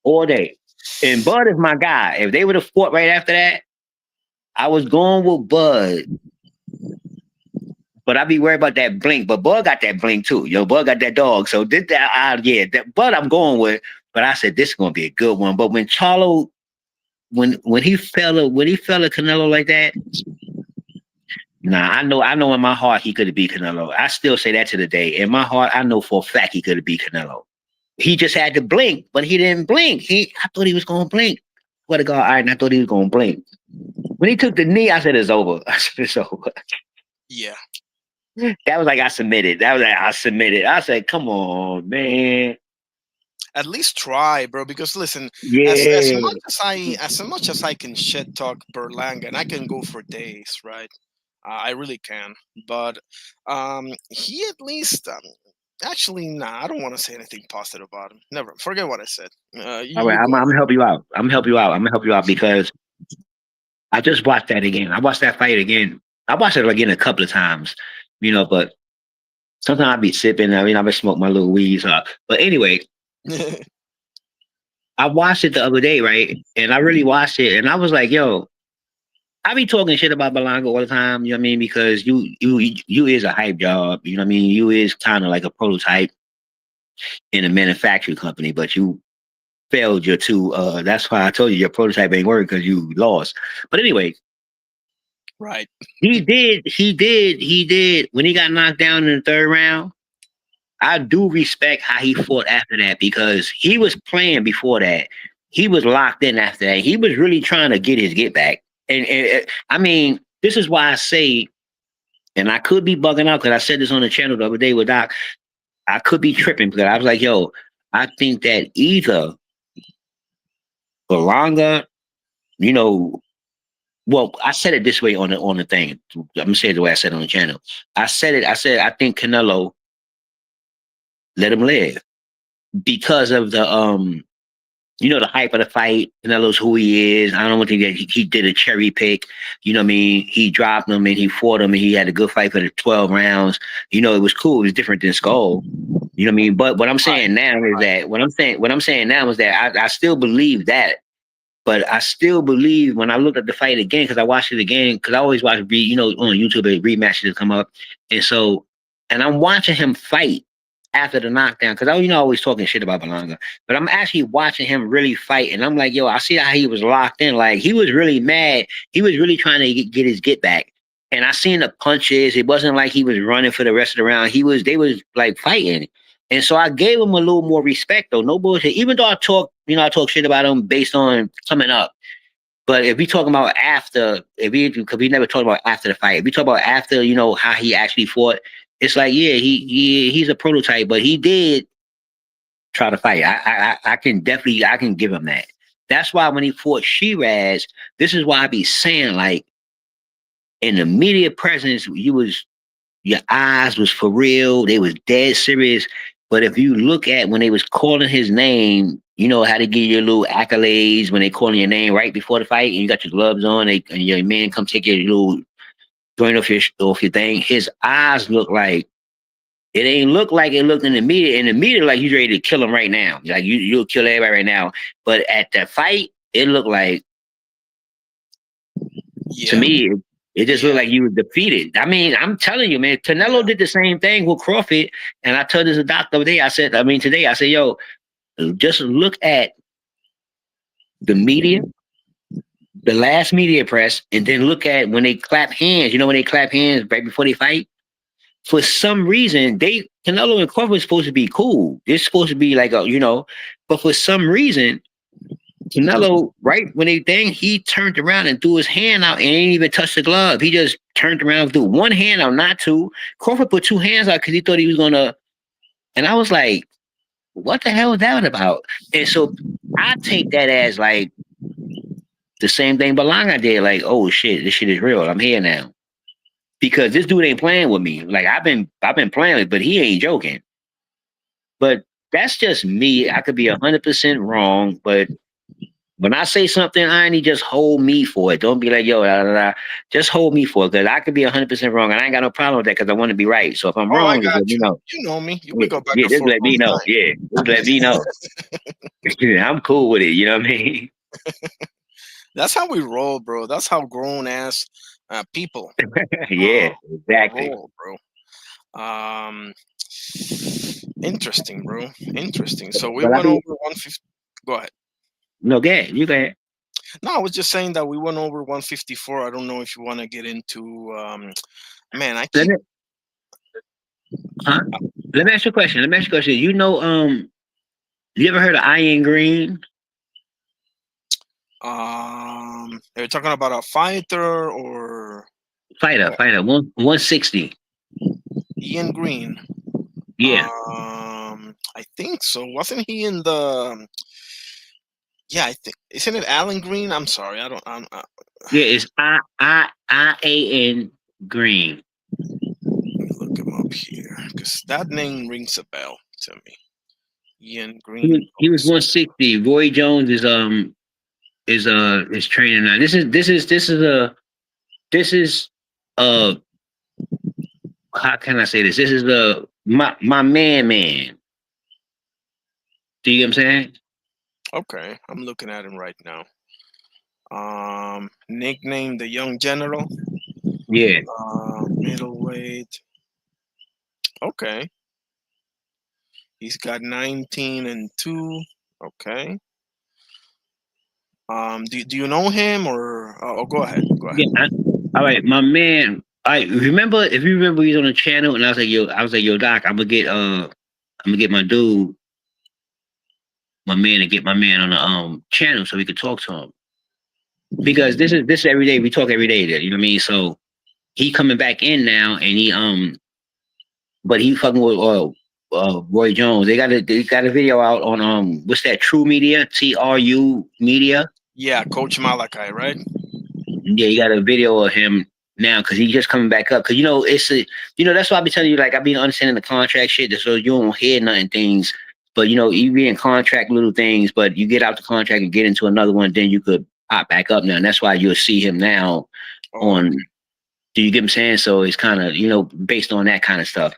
S2: all day. And Bud is my guy. If they would have fought right after that, I was going with Bud. But I'd be worried about that blink. But Bud got that blink too. Yo, Bud got that dog. So did that. Yeah, that Bud I'm going with. But I said this is gonna be a good one. But when Charlo, when he fell a Canelo like that, nah, I know in my heart he could have beat Canelo. I still say that to the day. In my heart, I know for a fact he could have beat Canelo. He just had to blink, but he didn't blink. I thought he was gonna blink. What a God, all right, and I thought he was gonna blink. When he took the knee, I said it's over. I said it's over.
S1: Yeah.
S2: That was like I submitted. That was like I submitted. I said, come on, man.
S1: At least try, bro. Because listen, as
S2: Yeah.
S1: much as I can shit talk Berlanga, and I can go for days, right? I really can. But he at least actually, nah. I don't want to say anything positive about him. Never. Forget what I said.
S2: All
S1: You
S2: right, I'm
S1: go
S2: gonna
S1: ahead.
S2: help you out. I'm gonna help you out. I'm gonna help you out because I just watched that again. I watched that fight again. I watched it again a couple of times, but sometimes I be sipping. I mean, I be smoke my little weeds up. But anyway, I watched it the other day, right? And I really watched it, and I was like, yo, I be talking shit about Belango all the time. You know what I mean? Because you is a hype job. You know what I mean? You is kind of like a prototype in a manufacturing company, but you failed your two. That's why I told you your prototype ain't working because you lost. But anyway,
S1: Right.
S2: he did. When he got knocked down in the third round, I do respect how he fought after that because he was playing before that. He was locked in after that. He was really trying to get his get back. And I mean, this is why I say, and I could be bugging out because I said this on the channel the other day with Doc. I could be tripping because I was like, yo, I think that either Baranga, you know, well, I said it this way on the thing. I'm gonna say it the way I said it on the channel. I said it. I said I think Canelo let him live because of the hype of the fight. Canelo's who he is. I don't think that he did a cherry pick. You know what I mean? He dropped him and he fought him and he had a good fight for the 12 rounds. It was cool. It was different than Skull. You know what I mean? But what I'm
S1: Right.
S2: saying now is
S1: Right.
S2: that what I'm saying now is that I still believe that. But I still believe when I looked at the fight again, because I watched it again, because I always watch, on YouTube, rematches come up. And so, and I'm watching him fight after the knockdown, because I always talking shit about Belonga, but I'm actually watching him really fight. And I'm like, yo, I see how he was locked in. Like, he was really mad. He was really trying to get his get back. And I seen the punches. It wasn't like he was running for the rest of the round. They was like fighting. And so I gave him a little more respect, though. No bullshit. Even though I talk shit about him based on coming up. But if we talking about after, because we never talked about after the fight. If we talk about after, how he actually fought, it's like, yeah, he's a prototype, but he did try to fight. I can give him that. That's why when he fought Shiraz, this is why I be saying, like, in the media presence, your eyes was for real. They was dead serious. But if you look at when they was calling his name, you know how to give your little accolades when they calling your name right before the fight, and you got your gloves on, and your man come take your little joint off your thing. His eyes look like it ain't look like it looked in the media. In the media, like he's ready to kill him right now. Like you'll kill everybody right now. But at the fight, it looked like to
S1: Yeah.
S2: me, it just looked
S1: Yeah.
S2: like you were defeated. I mean, I'm telling you, man,
S1: Yeah.
S2: Canelo did the same thing with Crawford. And I told this to doctor today. Today, I said, yo, just look at the media, the last media press, and then look at when they clap hands. You know, when they clap hands right before they fight? For some reason, Canelo and Crawford are supposed to be cool. They're supposed to be like but for some reason, Canelo, right when they thing, he turned around and threw his hand out and didn't even touch the glove. He just turned around and threw one hand out, not two. Crawford put two hands out because he thought he was gonna. And I was like, "What the hell is that about?" And so I take that as like the same thing Balanga did. Like, oh shit, this shit is real. I'm here now because this dude ain't playing with me. Like I've been playing with, but he ain't joking. But that's just me. I could be 100% wrong, but when I say something, I need just hold me for it. Don't be like, yo, da, da, da. Just hold me for it because I could be 100% wrong, and I ain't got no problem with that because I want to be right. So if I'm
S1: Oh, I
S2: wrong, just
S1: got
S2: let me
S1: you.
S2: know.
S1: You know me. We
S2: Yeah,
S1: go back
S2: yeah,
S1: and
S2: just
S1: forth
S2: let
S1: all
S2: me
S1: the
S2: know. Yeah, just let me know. I'm cool with it. You know what I mean?
S1: time. That's how we roll, bro. That's how grown ass people
S2: Yeah, exactly.
S1: roll, bro. Um, interesting, bro. Interesting. So we
S2: But I
S1: went over
S2: be
S1: 150. Go ahead.
S2: no, go ahead. You go ahead.
S1: No, I was just saying that we went over 154. I don't know if you want to get into. Man, I
S2: Let
S1: keep.
S2: me, huh? Let me ask you a question. Let me ask you a question. You know, you ever heard of Iron Green?
S1: Are you talking about a fighter or
S2: Fighter, 160.
S1: Ian Green?
S2: Yeah,
S1: I think so. Wasn't he in the? Yeah, I think isn't it Alan Green? I'm sorry, I don't.
S2: yeah. It's I-A-N Green.
S1: Let me look him up here because that name rings a bell to me. Ian Green.
S2: He was 160. Roy Jones is training now. This is uh how can I say this? This is the my man. Do you get what I'm saying?
S1: Okay, I'm looking at him right now. Nickname the Young General.
S2: Yeah.
S1: Middleweight. Okay, he's got 19-2. Okay. Do you know him or? Oh, go ahead. Go ahead.
S2: Yeah. All right, my man. I remember if you remember he's on the channel and I was like, yo, Doc, I'm gonna get my man and get my man on the channel so we could talk to him. Because this is every day. We talk every day there, you know what I mean? So he coming back in now and but he fucking with Roy Jones. They got a video out on what's that? True Media, TRU Media.
S1: Yeah, Coach Malachi, right?
S2: Yeah, you got a video of him now because he's just coming back up. Because that's why I be telling you like I be understanding the contract shit, so you don't hear nothing things. But you be in contract little things, but you get out the contract and get into another one, then you could pop back up now. And that's why you'll see him now
S1: Oh,
S2: on. Do you get what I'm saying? So it's kind of based on that kind of stuff.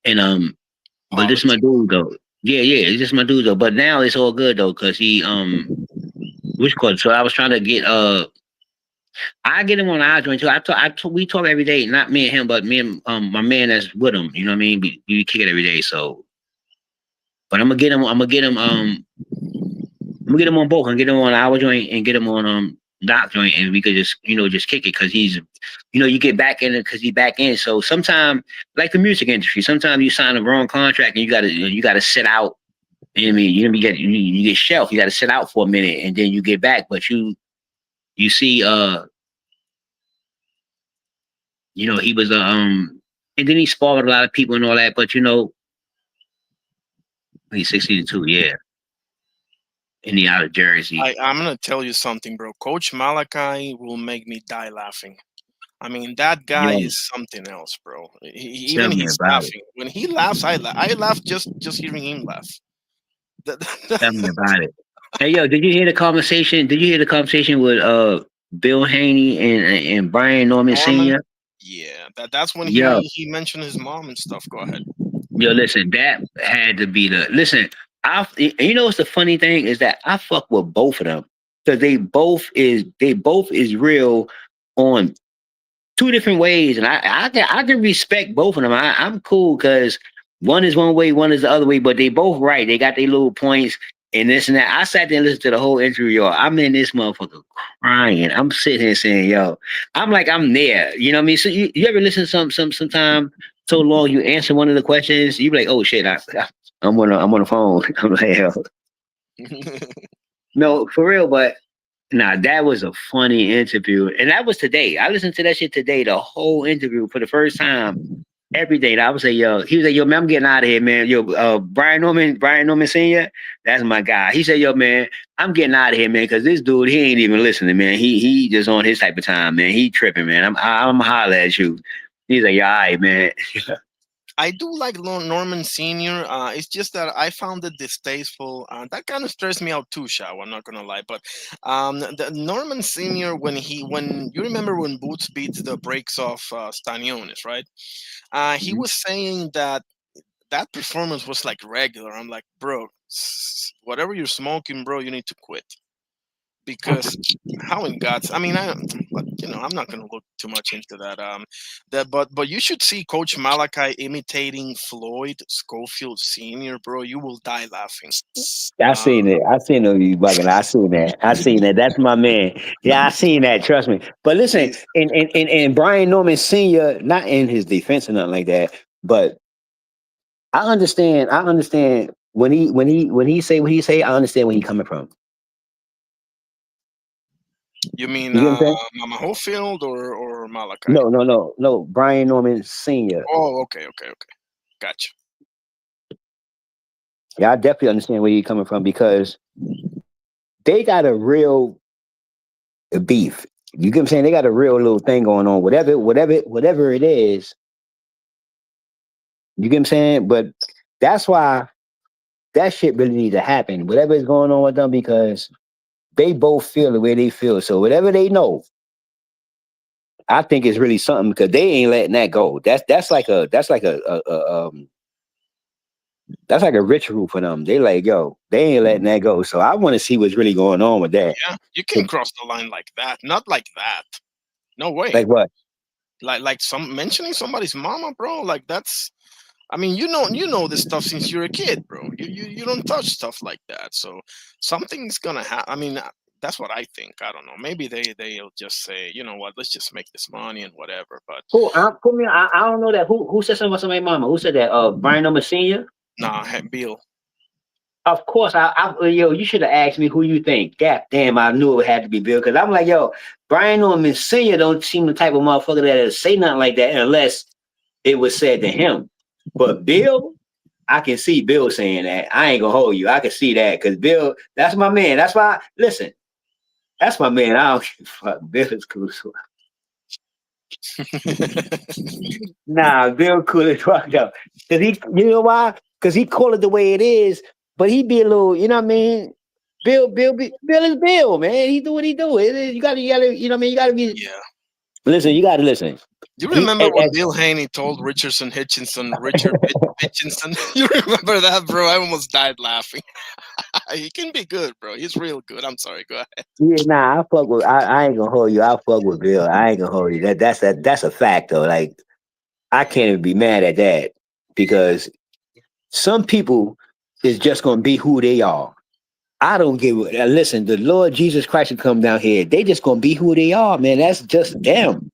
S2: And but this is my
S1: politics.
S2: dude though. Yeah, yeah, it's just my dude though. But now it's all good though, cause he which called. So I was trying to get I get him on our joint too. We talk every day, not me and him, but me and my man that's with him. You know what I mean? We kick it every day. So, but I'm gonna get him on both. I'm gonna get him on our joint and get him on Doc joint, and we could just kick it because you get back in it because he back in. So sometimes, like the music industry, sometimes you sign the wrong contract and you gotta sit out. You know what I mean? You get shelved. You gotta sit out for a minute and then you get back. But you see he was and then he sparred with a lot of people and all that. But he's 62, yeah, in the out of Jersey.
S1: I'm gonna tell you something, bro. Coach Malachi will make me die laughing. I mean, that guy
S2: Yo,
S1: is something else, bro.
S2: tell
S1: Even
S2: me
S1: he's
S2: about it.
S1: laughing. When he laughs, I laugh. I laugh just hearing him laugh.
S2: Tell me about it. Hey, yo, did you hear the conversation? Did you hear the conversation with Bill Haney and Brian Norman
S1: Norman.
S2: Sr.?
S1: Yeah, that's when
S2: Yo,
S1: he mentioned his mom and stuff. Go ahead.
S2: yo, listen, that had to be the listen. What's the funny thing is that I fuck with both of them because they both is real on two different ways, and I can respect both of them. I'm cool because one is one way, one is the other way, but they both right. They got their little points and this and that. I sat there and listened to the whole interview, y'all. I'm in this motherfucker crying. I'm sitting here saying, yo, I'm like I'm there. You know what I mean? So you ever listen to sometime so long you answer one of the questions, you be like, oh shit, I'm on the phone. I'm like, hell. No, for real, but nah, that was a funny interview. And that was today. I listened to that shit today, the whole interview for the first time. Every day. I would say, yo, he was like, yo, man, I'm getting out of here, man. Yo, Brian Norman Sr., that's my guy. He said, yo, man, I'm getting out of here, man, because this dude, he ain't even listening, man. He just on his type of time, man. He tripping, man. I'm holler at you. He's like, yeah, all right, man.
S1: I do like Norman Senior. It's just that I found it distasteful. That kind of stressed me out too, Shao. I'm not gonna lie, but the Norman Senior, when you remember when Boots beats the brakes off Stanionis, right? He
S2: Mhm.
S1: was saying that that performance was like regular. I'm like, bro, whatever you're smoking, bro, you need to quit. Because how in God's, I mean, but I'm not gonna look too much into that. But you should see Coach Malachi imitating Floyd Schofield Senior, bro. You will die laughing.
S2: I
S1: Uh,
S2: seen it. I seen it, you bugging. I seen that. I seen that. That's my man. Yeah, I seen that. Trust me. But listen,
S1: he's
S2: and Brian Norman Sr., not in his defense or nothing like that, but I understand when he say what he say, I understand where he coming from.
S1: You mean
S2: You get what I'm saying?
S1: Mama Hofield or Malachi?
S2: No. Brian Norman Sr.
S1: Oh, okay, gotcha.
S2: Yeah, I definitely understand where you coming from because they got a real beef. You get what I'm saying? They got a real little thing going on. Whatever it is, you get what I'm saying? But that's why that shit really need to happen. Whatever is going on with them, because they both feel the way they feel. So whatever they know, I think it's really something because they ain't letting that go. That's like a ritual for them. They like, yo, they ain't letting that go. So I want to see what's really going on with that.
S1: Yeah, you can cross the line like that. Not like that. No way.
S2: Like what?
S1: Like some mentioning somebody's mama, bro. Like that's. I mean, you know this stuff since you're a kid, bro. You don't touch stuff like that. So something's gonna happen. I mean, that's what I think. I don't know. Maybe they'll just say, you know what, let's just make this money and whatever. But
S2: Put me. I don't know that. Who said something about somebody's mama? Who said that? Brian Number Senior.
S1: nah, Bill.
S2: Of course, yo, you should have asked me who you think. God damn, I knew it had to be Bill because I'm like, yo, Brian Norman Senior don't seem the type of motherfucker that'll say nothing like that unless it was said to him. But Bill, I can see Bill saying that. I ain't gonna hold you. I can see that because Bill, that's my man. That's why. Listen, that's my man. I don't give a fuck. Bill is cool. Nah, Bill cool as fuck though. Cause you know why? Cause he call it the way it is, but he be a little, you know what I mean? Bill is Bill, man. He do what he do. You gotta, you know what I mean? You gotta be.
S1: Yeah.
S2: Listen, you gotta listen.
S1: You
S2: He,
S1: remember when Bill Haney told Richard Hitchinson? You remember that, bro? I almost died laughing. He can be good, bro. He's real good. I'm sorry. Go ahead.
S2: yeah, nah, I fuck with. I ain't gonna hold you. I fuck with Bill. I ain't gonna hold you. That's a fact though. Like I can't even be mad at that because some people is just gonna be who they are. I don't give a listen. The Lord Jesus Christ will come down here. They just gonna be who they are, man. That's just them.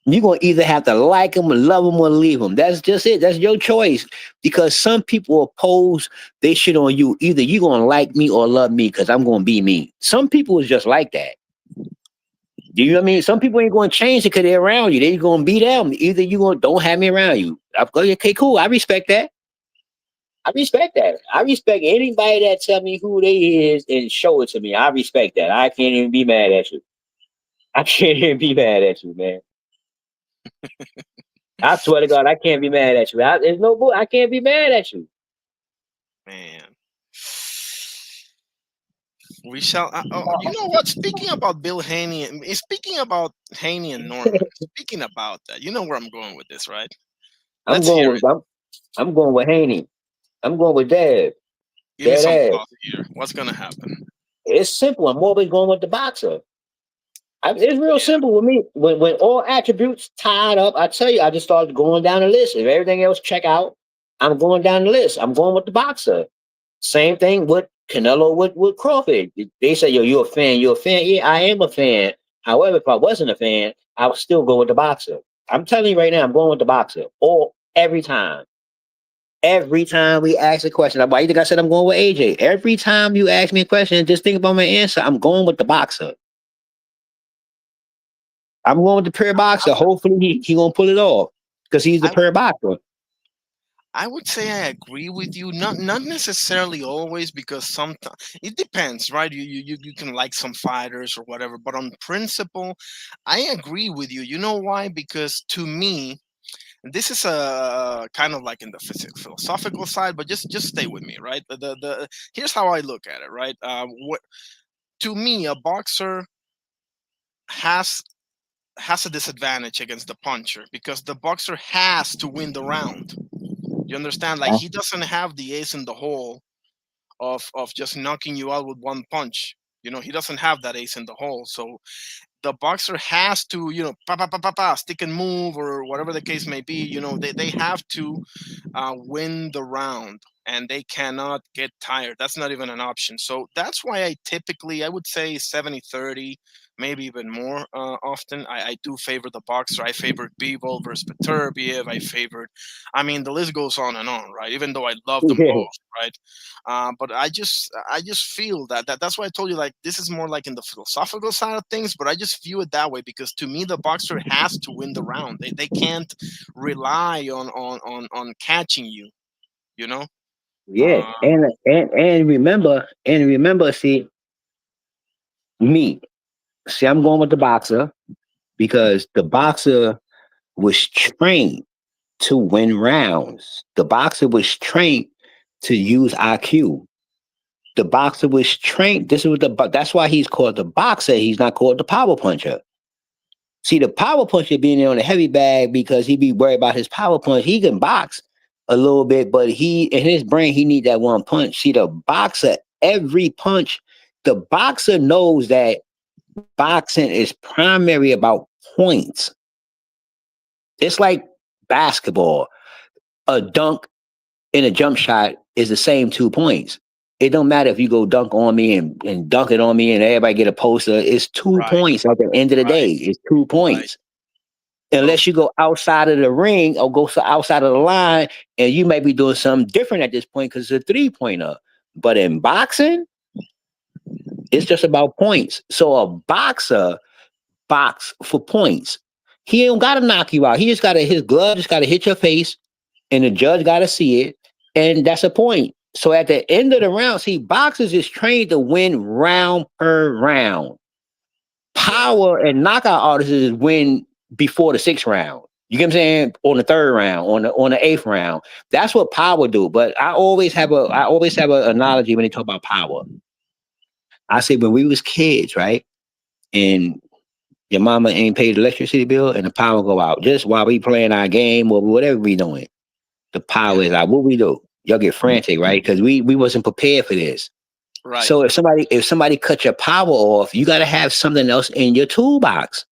S2: You're gonna either have to like them, or love them, or leave them. That's just it. That's your choice. Because some people oppose they shit on you. Either you gonna like me or love me because I'm gonna be me. Some people is just like that. Do you know what I mean? Some people ain't gonna change it because they're around you. They're gonna be them. Either you gonna don't have me around you. I go, okay, cool. I respect that. I respect that. I respect anybody that tell me who they is and show it to me. I respect that. I can't even be mad at you. I can't even be mad at you, man. I swear to God, I can't be mad at you. There's no bull. I can't be mad at you.
S1: Man. We shall. Oh, you know what? Speaking about Bill Haney, speaking about Haney and Norman, speaking about that, you know where I'm going with this, right?
S2: I'm
S1: Let's
S2: going
S1: hear
S2: with
S1: it.
S2: I'm going with Haney. I'm going with Dad.
S1: Give me
S2: Dad
S1: some
S2: ass.
S1: thought here. What's gonna happen?
S2: It's simple. I'm always going with the boxer. It's real
S1: Yeah.
S2: simple with me. When all attributes tied up, I tell you, I just started going down the list. If everything else check out, I'm going down the list. I'm going with the boxer. Same thing with Canelo with Crawford. They say, yo, you're a fan. You're a fan. Yeah, I am a fan. However, if I wasn't a fan, I would still go with the boxer. I'm telling you right now, I'm going with the boxer. All every time. Every time we ask a question, why you think I said I'm going with AJ? Every time you ask me a question, just think about my answer. I'm going with the boxer. I'm going with the pure boxer. Hopefully he gonna pull it off because he's the
S1: I
S2: pure boxer.
S1: I would say I agree with you. Not necessarily always, because sometimes it depends, right? You can like some fighters or whatever, but on principle, I agree with you. You know why? Because to me, this is a kind of like in the philosophical side, but just stay with me, right? The here's how I look at it, right? What to me, a boxer has has a disadvantage against the puncher because the boxer has to win the round. You understand? Like,
S2: Uh,
S1: he doesn't have the ace in the hole of just knocking you out with one punch. He doesn't have that ace in the hole. So the boxer has to, pa pa pa pa pa, stick and move, or whatever the case may be. They have to win the round, and they cannot get tired. That's not even an option. So that's why I would say 70-30, maybe even more often. I do favor the boxer. I favored Bivol versus Beterbiev. I mean, the list goes on and on, right? Even though I love them
S2: yeah,
S1: both, right? But I just feel that's why I told you, like, this is more like in the philosophical side of things. But I just view it that way because to me the boxer has to win the round. They can't rely on catching you. You know.
S2: yeah.
S1: Uh,
S2: And remember, see me. See, I'm going with the boxer because the boxer was trained to win rounds. The boxer was trained to use IQ. The boxer was trained. That's why he's called the boxer. He's not called the power puncher. See, the power puncher being there on the heavy bag because he be worried about his power punch. He can box a little bit, but he in his brain he need that one punch. See, the boxer, every punch, the boxer knows that boxing is primary about points. It's like basketball. A dunk and a jump shot is the same 2 points. It don't matter if you go dunk on me and dunk it on me and everybody get a poster. It's two
S1: right,
S2: points at the end of the
S1: right,
S2: day. It's two
S1: right.
S2: points.
S1: So
S2: Unless you go outside of the ring or go outside of the line, and you may be doing something different at this point because it's a 3 pointer. But in boxing, it's just about points. So a boxer box for points. He don't gotta knock you out. He just gotta his glove just gotta hit your face, and the judge gotta see it, and that's a point. So at the end of the round, see, boxers is trained to win round per round.
S1: yeah,
S2: Power and knockout artists is win before the sixth round. You get what I'm saying? On the third round, on the eighth round. That's what power do. But I always have a analogy when they talk about power. I say when we was kids, right? And your mama ain't paid the electricity bill and the power go out just while we playing our game or whatever we doing. The
S1: yeah,
S2: power is out. What we do? Y'all get frantic, right? Because we wasn't prepared for this.
S1: right.
S2: So if somebody cut your power off, you got to have something else in your toolbox.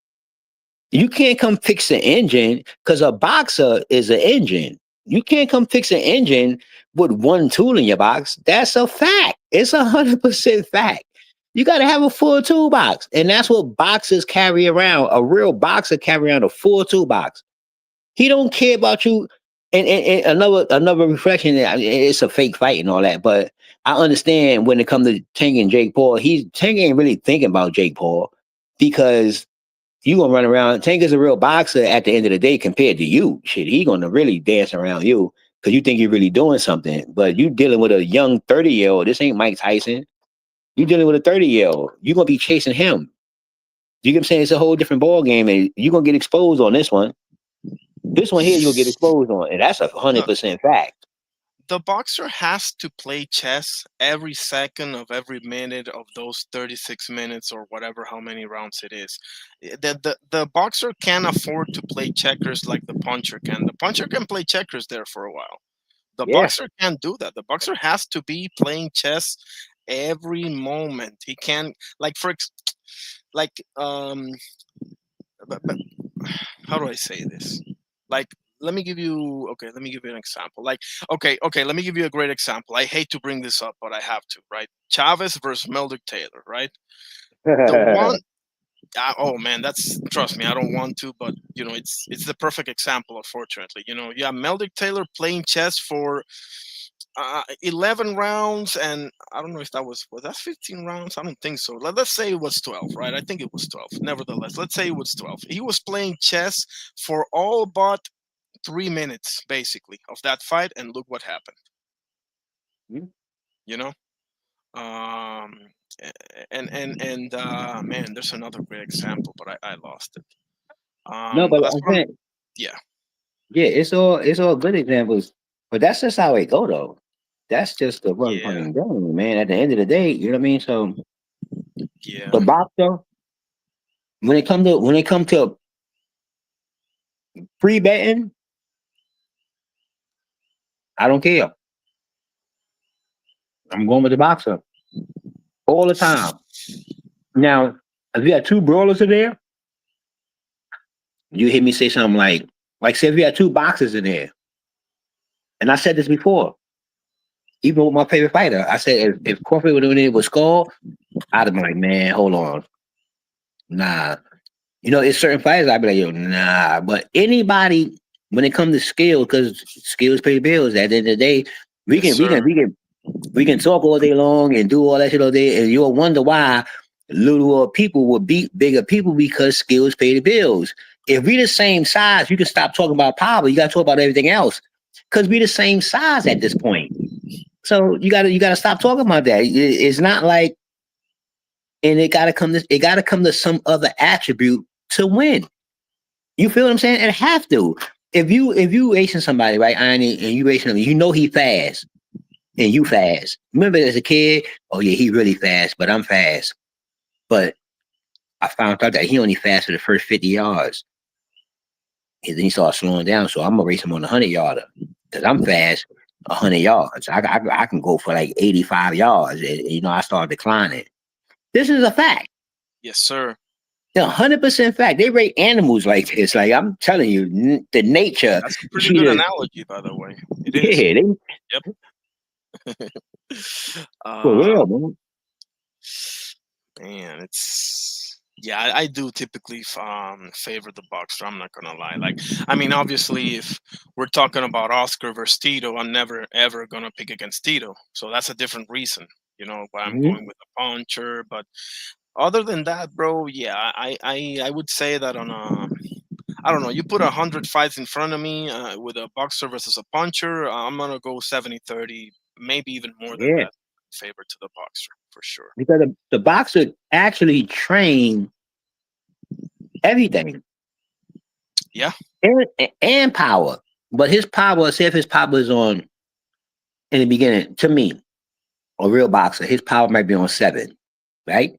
S2: You can't come fix the engine because a boxer is an engine. You can't come fix an engine with one tool in your box. That's a fact. It's 100% fact. You got to have a full toolbox, and that's what boxers carry around. A real boxer carry around a full toolbox. He don't care about you. And another reflection. It's a fake fight and all that, but I understand when it comes to Tank and Jake Paul. Tank ain't really thinking about Jake Paul because you gonna run around. Tank is a real boxer at the end of the day compared to you. Shit, he gonna really dance around you because you think you're really doing something. But you dealing with a young 30-year-old. This ain't Mike Tyson. You dealing with a 30-year-old. You gonna be chasing him. You get what I'm saying? It's a whole different ball game, and you gonna get exposed on this one. This one here, you gonna get exposed on, and that's a hundred
S1: Look,
S2: percent fact.
S1: the boxer has to play chess every second of every minute of those 36 minutes, or whatever, how many rounds it is. The boxer can't afford to play checkers like the puncher can. The puncher can play checkers there for a while. The
S2: Yeah.
S1: boxer can't do that. The boxer has to be playing chess every moment. He can't, like, like but how do I say this? Like, let me give you an example. Like, okay, let me give you a great example. I hate to bring this up, but I have to, right? Chavez versus Meldick Taylor, right? The one Oh man, that's, trust me, I don't want to, but it's the perfect example. Unfortunately, you have Meldick Taylor playing chess for 11 rounds, and I don't know if was that 15 rounds. I don't think so. Let's say it was 12, right? I think it was 12. Nevertheless, let's say it was 12. He was playing chess for all but 3 minutes, basically, of that fight, and look what happened.
S2: Mhm.
S1: You know. Um, man, there's another great example, but I lost it.
S2: No,
S1: But
S2: but
S1: that's
S2: I'm
S1: what I'm.
S2: saying,
S1: Yeah.
S2: yeah, it's all good examples. But that's just how it go though. That's just the one
S1: Yeah.
S2: fucking game, man. At the end of the day, you know what I mean. So
S1: Yeah.
S2: the boxer, when it come to free betting, I don't care. I'm going with the boxer all the time. Now, if you got two brawlers in there, you hear me say something like say if you had two boxers in there, and I said this before, even with my favorite fighter, I said if Crawford would have been able to score, I'd have been like, man, hold on, nah. It's certain fighters I'd be like, yo, nah. But anybody, when it comes to skill, because skills pay bills. At the end of the day, we
S1: Yes,
S2: can we
S1: sir.
S2: can we can we can talk all day long and do all that shit all day, and you'll wonder why little people will beat bigger people because skills pay the bills. If we the same size, you can stop talking about power. You got to talk about everything else because we the same size at this point. So you gotta stop talking about that. It's not like, and it gotta come to some other attribute to win. You feel what I'm saying? It have to. If you racing somebody, right, and you racing him, he fast and you fast. Remember as a kid, oh yeah, he really fast, but I'm fast. But I found out that he only fast for the first 50 yards. And then he started slowing down. So I'm gonna race him on a 100 yarder because I'm fast 100 yards. I can go for like 85 yards. And, I start declining. This is a fact.
S1: Yes, sir.
S2: 100% fact. They rate animals like this. Like I'm telling you, the nature.
S1: That's a
S2: You
S1: pretty
S2: see
S1: good
S2: the
S1: analogy, by the way. It is.
S2: yeah, they
S1: Yep.
S2: for
S1: um,
S2: real, man.
S1: Man, yeah. I do typically favor the boxer. I'm not gonna lie. Like, I mean, obviously, if we're talking about Oscar versus Tito, I'm never ever gonna pick against Tito. So that's a different reason, why I'm
S2: Mhm.
S1: going with a puncher. But other than that, bro, yeah, I would say that on a, I don't know, you put 100 fights in front of me with a boxer versus a puncher, I'm gonna go 70-30, maybe even more than
S2: Yeah,
S1: that, favor to the boxer for sure.
S2: because the boxer actually train everything
S1: Yeah.
S2: and power. But his power, say if his power is on in the beginning, to me, a real boxer, his power might be on 7, right?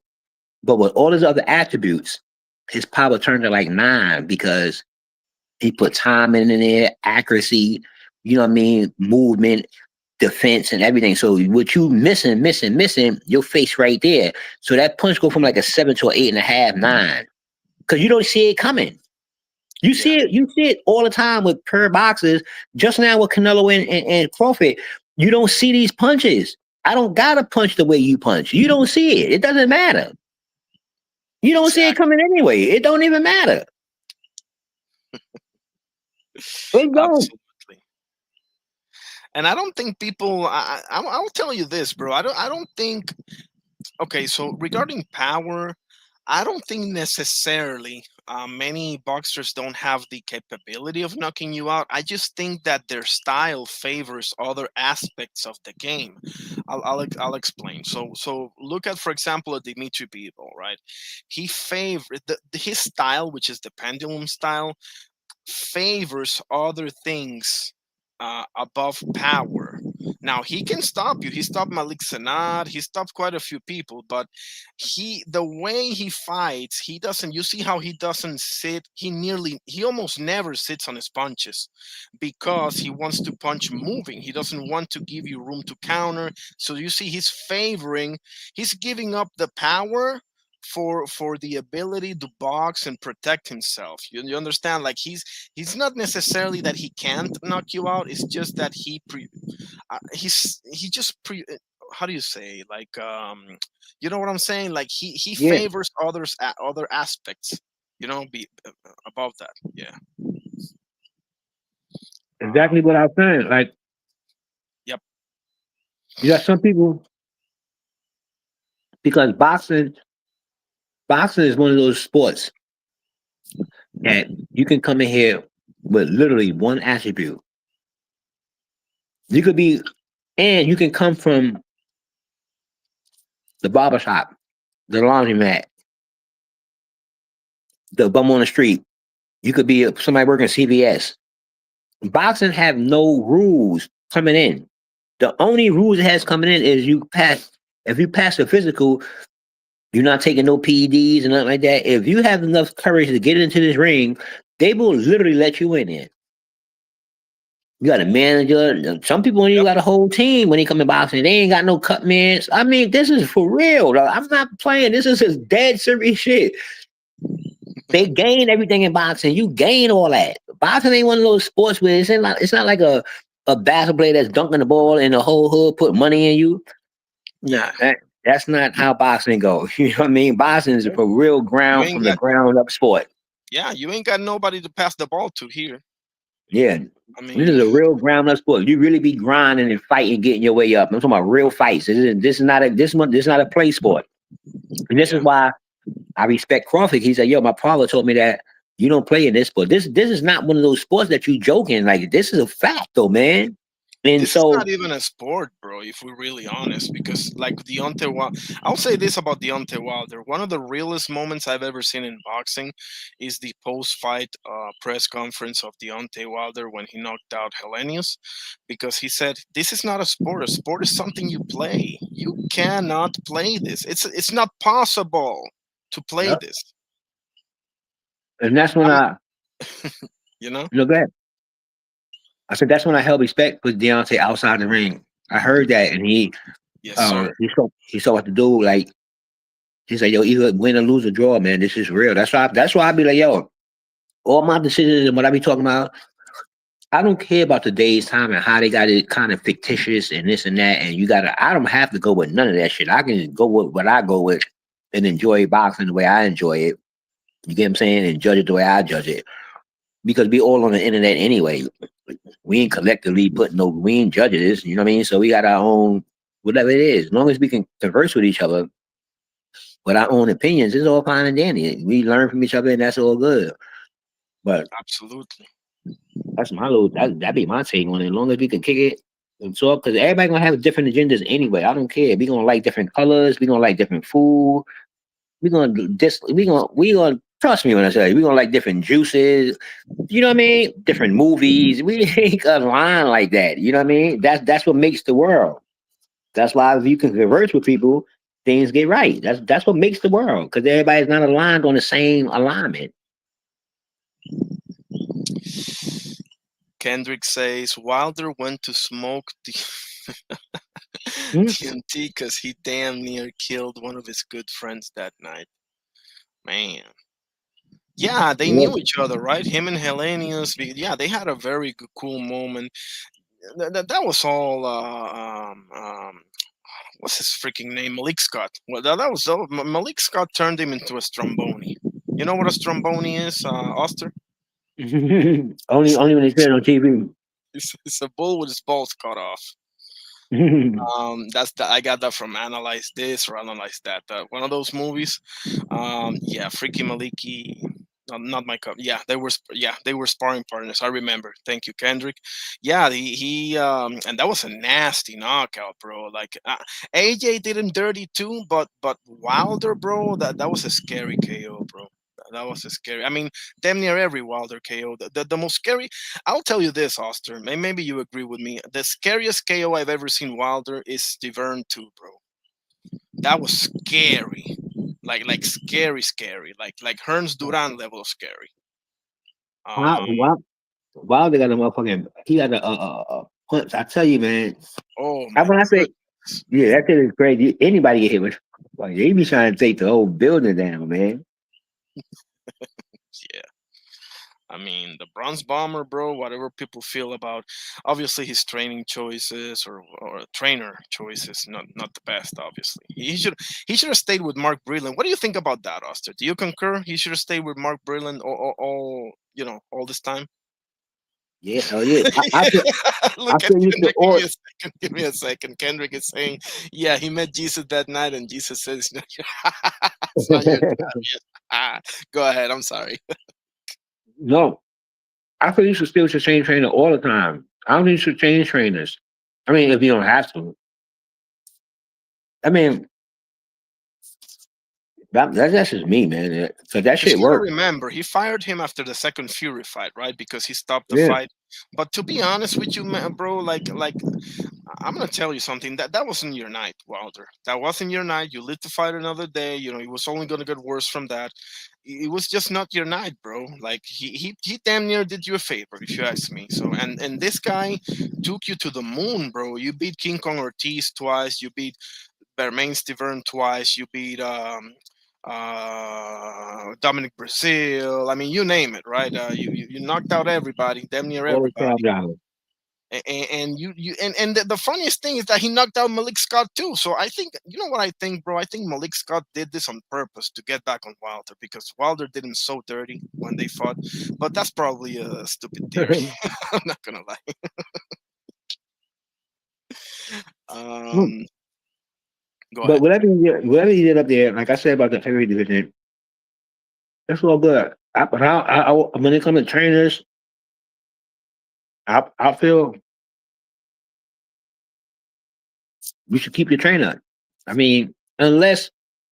S2: But with all his other attributes, his power turned to like 9 because he put time in there, accuracy, you know what I mean, movement, defense, and everything. So what you missing, your face right there. So that punch go from like a 7 to an 8.5, 9. Because you don't see it coming.
S1: Yeah.
S2: You see it all the time with per boxers. Just now with Canelo and Crawford, you don't see these punches. I don't gotta punch the way you punch. You don't see it. It doesn't matter. You don't see it
S1: Exactly.
S2: coming anyway. It don't even matter. It don't.
S1: Absolutely. And I don't think people. I'll tell you this, bro. I don't think. Okay, so regarding power, I don't think necessarily many boxers don't have the capability of knocking you out. I just think that their style favors other aspects of the game. I'll explain. So look at, for example, a Dimitri Bivol, right? He favored his style, which is the pendulum style, favors other things above power. Now he can stop you. He stopped Malik Sanad. He stopped quite a few people, but the way he fights, he doesn't. You see how he doesn't sit. He almost never sits on his punches because he wants to punch moving. He doesn't want to give you room to counter. So you see, he's giving up the power for the ability to box and protect himself. You understand? Like he's not necessarily that he can't knock you out. It's just that he just pre. How how do you say, like, you know what I'm saying? Like he
S2: Yeah,
S1: favors others at other aspects. Be above that. Yeah.
S2: exactly what I was saying. Like,
S1: Yep.
S2: you got some people because boxing is one of those sports that you can come in here with literally one attribute. You could be, and you can come from the barber shop, the laundromat, the bum on the street. You could be somebody working CVS. Boxing have no rules coming in. The only rules it has coming in is you pass. If you pass the physical, you're not taking no PEDs and nothing like that. If you have enough courage to get into this ring, they will literally let you in there. You got a manager. Some people ain't even
S1: Yep.
S2: got a whole team when they come in boxing. They ain't got no cut mans. I mean, this is for real. Though. I'm not playing. This is just dead serious shit. They gain everything in boxing. You gain all that. Boxing ain't one of those sports where it's not like a basketball player that's dunking the ball and the whole hood put money in you. Nah,
S1: Yeah.
S2: that's not how boxing goes. You know what I mean? Boxing is
S1: Yep.
S2: for real
S1: You
S2: ground
S1: ain't
S2: from the
S1: got
S2: ground up sport.
S1: Yeah, you ain't got nobody to pass the ball to here.
S2: Yeah.
S1: I
S2: This
S1: mean,
S2: is a real ground up sport. You really be grinding and fighting, getting your way up. I'm talking about real fights. This is not a play sport. And this is
S1: yeah.
S2: why I respect Crawford. He said, "Yo, my father told me that you don't play in this sport. This is not one of those sports that you joking. Like this is a fact, though, man." And
S1: This is
S2: so,
S1: not even a sport, bro, if we're really honest. Because, like, Deontay Wilder, I'll say this about Deontay Wilder. One of the realest moments I've ever seen in boxing is the post fight press conference of Deontay Wilder when he knocked out Hellenius. Because he said, "This is not a sport. A sport is something you play. You cannot play this. It's not possible to play
S2: yep.
S1: this."
S2: And that's when
S1: I'm,
S2: I,
S1: you know?
S2: go ahead. I said that's when I held respect for Deontay outside the ring. I heard that, and
S1: Yes, sir.
S2: he saw what to do. Like he said, "Yo, either win or lose or draw, man. This is real." That's why I be like, "Yo, all my decisions and what I be talking about, I don't care about today's time and how they got it kind of fictitious and this and that. And I don't have to go with none of that shit. I can just go with what I go with and enjoy boxing the way I enjoy it. You get what I'm saying? And judge it the way I judge it. Because we all on the internet anyway. We ain't collectively we ain't judges, you know what I mean? So we got our own, whatever it is. As long as we can converse with each other with our own opinions, it's all fine and dandy. We learn from each other and that's all good. But
S1: Absolutely.
S2: that's that be my take on it. As long as we can kick it and talk, because everybody gonna have different agendas anyway. I don't care. We gonna like different colors. We gonna like different food. We gonna do this. We gonna trust me when I say we gonna like different juices. You know what I mean? Different movies. We ain't aligned like that. You know what I mean? That's what makes the world. That's why if you can converse with people, things get right. That's what makes the world because everybody's not aligned on the same alignment.
S1: Kendrick says Wilder went to smoke the
S2: Hmm?
S1: DMT because he damn near killed one of his good friends that night. Man. Yeah, they
S2: Yeah.
S1: knew each other, right? Him and Hellenius. Yeah, they had a very good, cool moment. That was all. What's his freaking name? Malik Scott. Well, that was Malik Scott turned him into a Stromboni. You know what a Stromboni is, Oster?
S2: only when they said it on TV.
S1: It's a bull with his balls cut off. I got that from Analyze This or Analyze That. One of those movies. Yeah, Freaky Maliki. Not my cup. Yeah, they were sparring partners. I remember. Thank you, Kendrick. Yeah, he and that was a nasty knockout, bro. Like AJ did him dirty too, but Wilder, bro, that was a scary KO, bro. That was a scary. I mean, damn near every Wilder KO. The most scary. I'll tell you this, Oster. Maybe you agree with me. The scariest KO I've ever seen Wilder is Stiverne 2, bro. That was scary. Like scary, scary. Like Hearns Duran level of scary.
S2: Wow,
S1: Um.
S2: wow, wow! They got a motherfucking. He got a punch. I tell you, man.
S1: Oh
S2: I
S1: my
S2: when I say,
S1: goodness.
S2: yeah, that shit is crazy. Anybody get hit with, like, they be trying to take the whole building down, man.
S1: Yeah. I mean, the Bronze Bomber, bro. Whatever people feel about, obviously his training choices or trainer choices, not the best. Obviously, he should have stayed with Mark Breland. What do you think about that, Oster? Do you concur? He should have stayed with Mark Breland all this time.
S2: Yeah, hell yeah. I
S1: Look at
S2: feel you should
S1: Kendrick. Give
S2: or
S1: me a second. Give me a second. Kendrick is saying, "Yeah, he met Jesus that night, and Jesus says, it's not your time yet." Go ahead. I'm sorry.
S2: no. I feel you should still should change trainer all the time. I don't think you should change trainers. I mean, if you don't have to. I mean, that's just me, man. Cause that
S1: Because
S2: shit
S1: you gotta
S2: worked.
S1: remember, he fired him after the second Fury fight, right? Because he stopped the
S2: Yeah.
S1: fight. But to be honest with you, man, bro, like I'm gonna tell you something. That wasn't your night, Wilder. That wasn't your night. You lived to fight another day. You know, it was only gonna get worse from that. It was just not your night, bro. Like he damn near did you a favor, if you ask me. So and this guy took you to the moon, bro. You beat King Kong Ortiz twice. You beat Bermain Stiverne twice. You beat Dominic Brazil. I mean, you name it, right? You knocked out everybody, damn near
S2: All the
S1: everybody.
S2: crowd down.
S1: And the funniest thing is that he knocked out Malik Scott too. So I think, you know what I think, bro. I think Malik Scott did this on purpose to get back on Wilder because Wilder did him so dirty when they fought. But that's probably a stupid theory. I'm not gonna lie. Um, Go
S2: But
S1: ahead.
S2: whatever he did up there, like I said about the heavyweight division, that's all good. When it comes to trainers, I feel you should keep your trainer. I mean, unless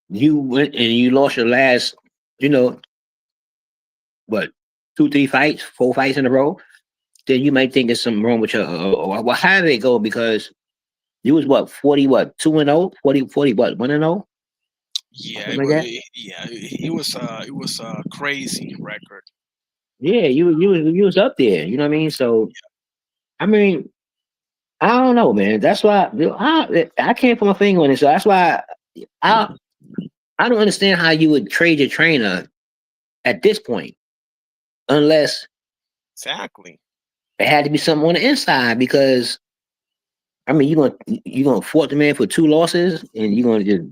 S2: you went and you lost your last, you know, what, 2, 3 fights, 4 fights in a row, then you might think there's something wrong with your. Well, how did it go? Because you was what 40, what 2-0, 40, what 1-0,
S1: Yeah,
S2: something like that.
S1: yeah, it was a crazy record.
S2: Yeah, you was up there. You know what I mean? So I mean, I don't know, man. That's why I can't put my finger on it. So that's why I I don't understand how you would trade your trainer at this point, unless
S1: Exactly.
S2: it had to be something on the inside. Because I mean, you gonna fault the man for 2 losses, and you're gonna just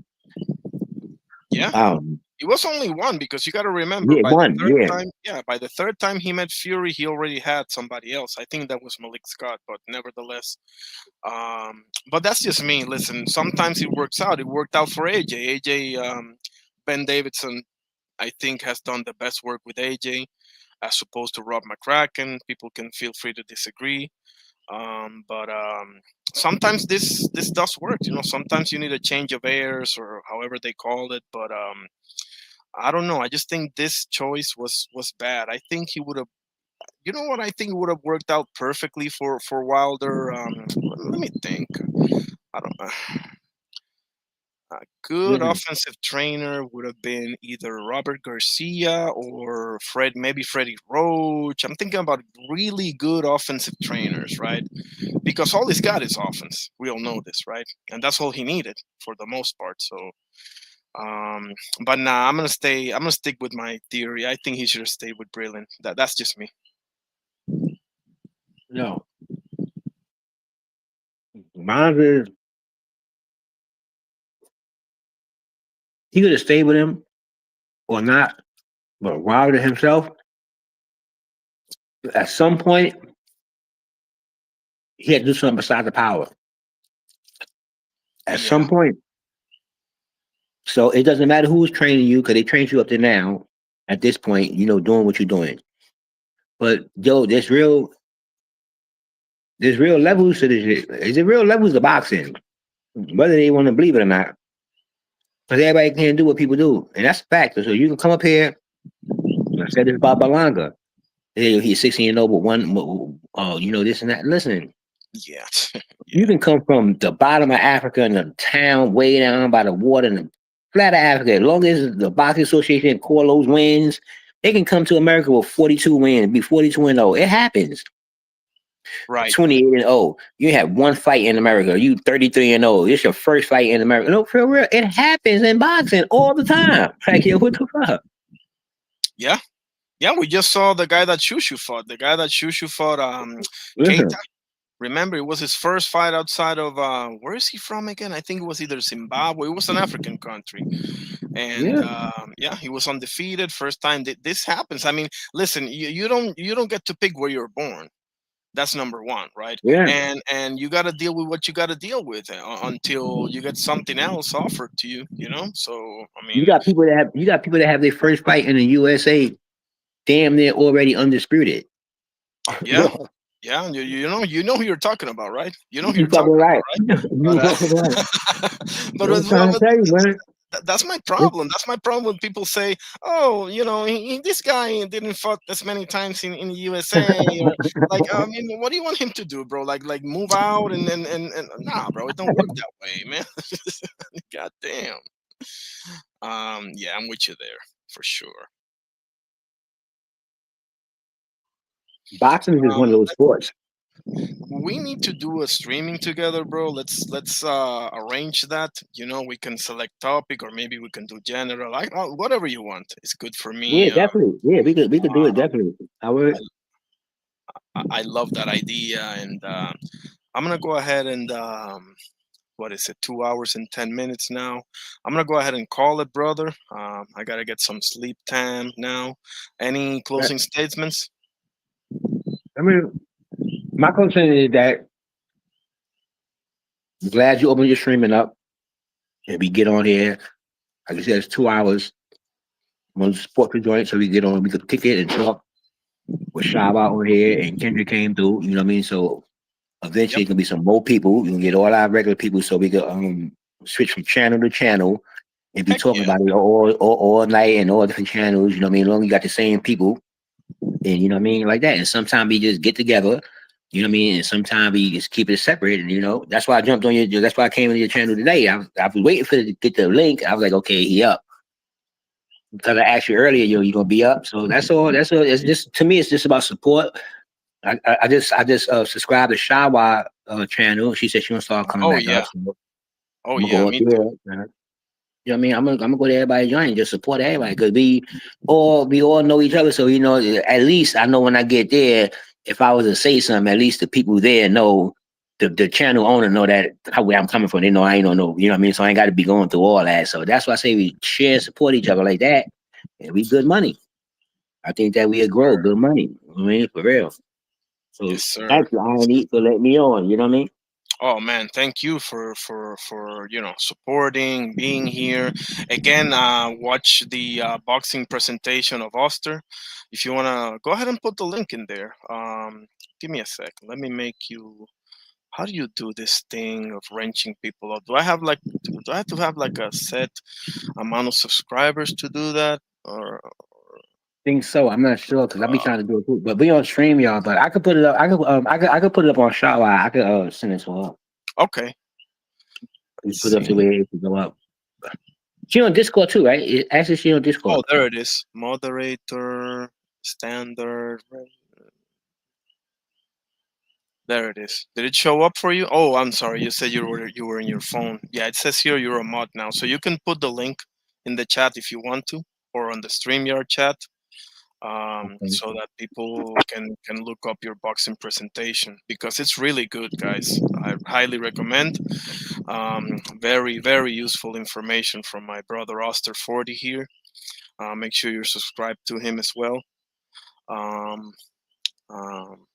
S1: Yeah.
S2: um
S1: It was only one because you got to remember
S2: yeah,
S1: by the
S2: one,
S1: third
S2: yeah.
S1: time, yeah, by the third time he met Fury, he already had somebody else. I think that was Malik Scott, but nevertheless, but that's just me. Listen, sometimes it works out. It worked out for AJ. Ben Davidson, I think, has done the best work with AJ as opposed to Rob McCracken. People can feel free to disagree, but sometimes this does work. You know, sometimes you need a change of airs or however they called it, but I don't know. I just think this choice was bad. I think he would have. You know what? I think it would have worked out perfectly for Wilder. Let me think. I don't know. A good
S2: Mhm.
S1: offensive trainer would have been either Robert Garcia or maybe Freddie Roach. I'm thinking about really good offensive trainers, right? Because all he's got is offense. We all know this, right? And that's all he needed for the most part. So, um, but nah, I'm gonna stay. I'm gonna stick with my theory. I think he should have stayed with Brilliant. That's just me.
S2: No, mine is he could have stayed with him or not, but Wilder himself, at some point, he had to do something beside the power. At
S1: Yeah,
S2: some point, so it doesn't matter who's training you because they trained you up to now. At this point, doing what you're doing. But yo, there's real levels to this shit. There's real levels to boxing, whether they want to believe it or not. Because everybody can't do what people do, and that's a fact. So you can come up here. I said this about Balanga. Hey, he's 16 and over one. This and that. Listen,
S1: yeah,
S2: you
S1: yeah.
S2: can come from the bottom of Africa in a town way down by the water in the flat of Africa. As long as the boxing association call those wins, they can come to America with 42 wins, be 42 and 0. It happens.
S1: Right.
S2: 28 and 0. You have one fight in America. You 33 and 0. It's your first fight in America. No, for real. It happens in boxing all the time. Like, yo, what the fuck?
S1: Yeah, Yeah, we just saw the guy that Shushu fought. The guy that Shushu fought,
S2: Yeah,
S1: Keita. Remember, it was his first fight outside of where is he from again? I think it was either Zimbabwe. It was an African country, and
S2: yeah,
S1: yeah, he was undefeated. First time that this happens. I mean, listen, you don't get to pick where you're born. That's number one, right?
S2: yeah.
S1: And you got to deal with what you got to deal with until you get something else offered to you. So I
S2: You
S1: mean,
S2: got people that have their first fight in the USA damn near already undisputed.
S1: yeah, yeah, you know who you're talking about, right? You know who
S2: You
S1: you're
S2: fucking
S1: talking
S2: right.
S1: about,
S2: You
S1: right?
S2: fucking right.
S1: But
S2: I'm trying to tell you, man.
S1: that's my
S2: It's,
S1: problem. That's my problem when people say, "Oh, this guy didn't fought as many times in the USA." Or like, I mean, what do you want him to do, bro? Like move out and nah, bro, it don't work that way, man. God damn. Yeah, I'm with you there for sure.
S2: Boxing is just one of those sports.
S1: We need to do a streaming together, bro. Let's arrange that. We can select topic, or maybe we can do general. Whatever you want. It's good for
S2: Yeah,
S1: me.
S2: definitely. Yeah, we could do it definitely. I would.
S1: I love that idea, and I'm gonna go ahead and what is it? 2 hours and 10 minutes now. I'm gonna go ahead and call it, brother. I gotta get some sleep time now. Any closing statements?
S2: I mean, my concern is that I'm glad you opened your streaming up and we get on here. Like I said, it's 2 hours. I'm gonna support the joint so we get on. We could kick it and talk with Shaba on here and Kendrick came through. You know what I mean? So
S1: Yep.
S2: eventually, it can be some more people. You can get all our regular people, so we could switch from channel to channel and be
S1: Heck
S2: talking
S1: yeah.
S2: about it all night and all different channels. You know what I mean? As long as you got the same people, and you know what I mean, like that. And sometimes we just get together. You know what I mean? And sometimes we just keep it separate. And that's why I jumped on your. That's why I came on your channel today. I was waiting for it to get the link. I was like, okay, he up. Because I asked you earlier, you gonna be up. So that's all. That's all. It's just to me, it's just about support. I just subscribed to Shawa channel. She said she gonna start coming
S1: Oh
S2: back up.
S1: yeah.
S2: So
S1: Oh
S2: I'm gonna
S1: yeah.
S2: go up
S1: Me too.
S2: there. You know what I mean? I'm gonna go to everybody's joint and just support everybody because we all know each other. So at least I know when I get there, if I was to say something, at least the people there know the channel owner know that where I'm coming from. They know I ain't no, you know what I mean? So I ain't gotta be going through all that. So that's why I say we share and support each other like that. And we good money. I think that we'll grow good money. You know what I mean, for real. So
S1: Yes, sir.
S2: thank you, Irony, for letting me on. You know what I mean?
S1: Oh man, thank you for supporting, being here. Again, watch the boxing presentation of Oster. If you wanna go ahead and put the link in there. Give me a sec. Let me make you. How do you do this thing of wrenching people up? Do I have to have like a set amount of subscribers to do that? Or
S2: Think so. I'm not sure because I be
S1: uh,
S2: trying to do it too. But we on stream, y'all. But I could put it up. I could put it up on Shotwire. I could send it to her.
S1: okay,
S2: You
S1: let's
S2: put it up the
S1: see.
S2: way it can go up. She on Discord too, right? Actually, she on
S1: Oh,
S2: Discord.
S1: there it is. Moderator, standard. There it is. Did it show up for you? Oh, I'm sorry. You said you were in your phone. Yeah, it says here you're a mod now, so you can put the link in the chat if you want to, or on the Streamyard chat,
S2: Okay.
S1: so that people can look up your boxing presentation because it's really good, guys. I highly recommend. Very very useful information from my brother Oster 40 here. Make sure you're subscribed to him as well. Um, um,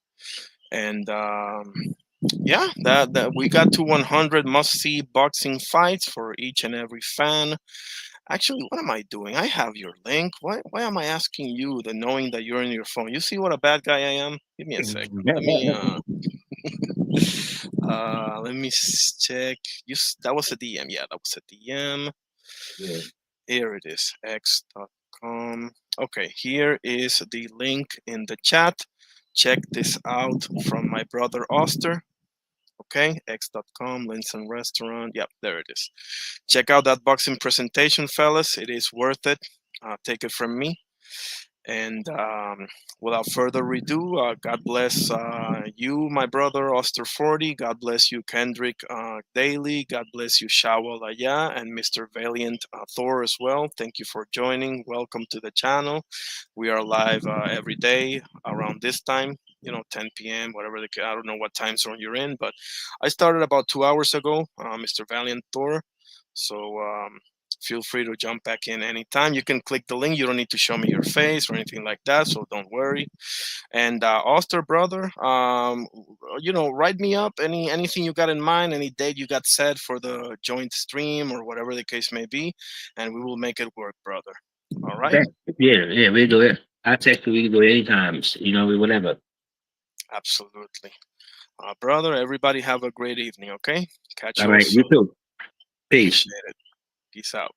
S1: and yeah, that we got to 100 must-see boxing fights for each and every fan. Actually, what am I doing? I have your link. Why am I asking you, the knowing that you're in your phone? You see what a bad guy I am? Give me a sec. Let me check. That was a DM. Yeah, that was a DM.
S2: Yeah.
S1: Here it is. X.com. Okay, here is the link in the chat. Check this out from my brother Oster. Okay, x.com, Linson Restaurant. Yep, there it is. Check out that boxing presentation, fellas. It is worth it. Take it from me. And without further ado, God bless you, my brother, Oster 40. God bless you, Kendrick Daly. God bless you, Shawal Aya, and Mr. Valiant Thor as well. Thank you for joining. Welcome to the channel. We are live every day around this time, 10 p.m., whatever I don't know what time zone you're in, but I started about 2 hours ago, Mr. Valiant Thor. So feel free to jump back in anytime. You can click the link. You don't need to show me your face or anything like that, so don't worry. And Oster, brother, write me up anything you got in mind, any date you got set for the joint stream or whatever the case may be, and we will make it work, brother. All right?
S2: Okay. Yeah, yeah, we do it. I text you. We can do it anytime. Whatever.
S1: Absolutely. Brother, everybody have a great evening, okay? Catch
S2: All
S1: you all
S2: right. You
S1: soon.
S2: too. Peace.
S1: Appreciate it. Peace out.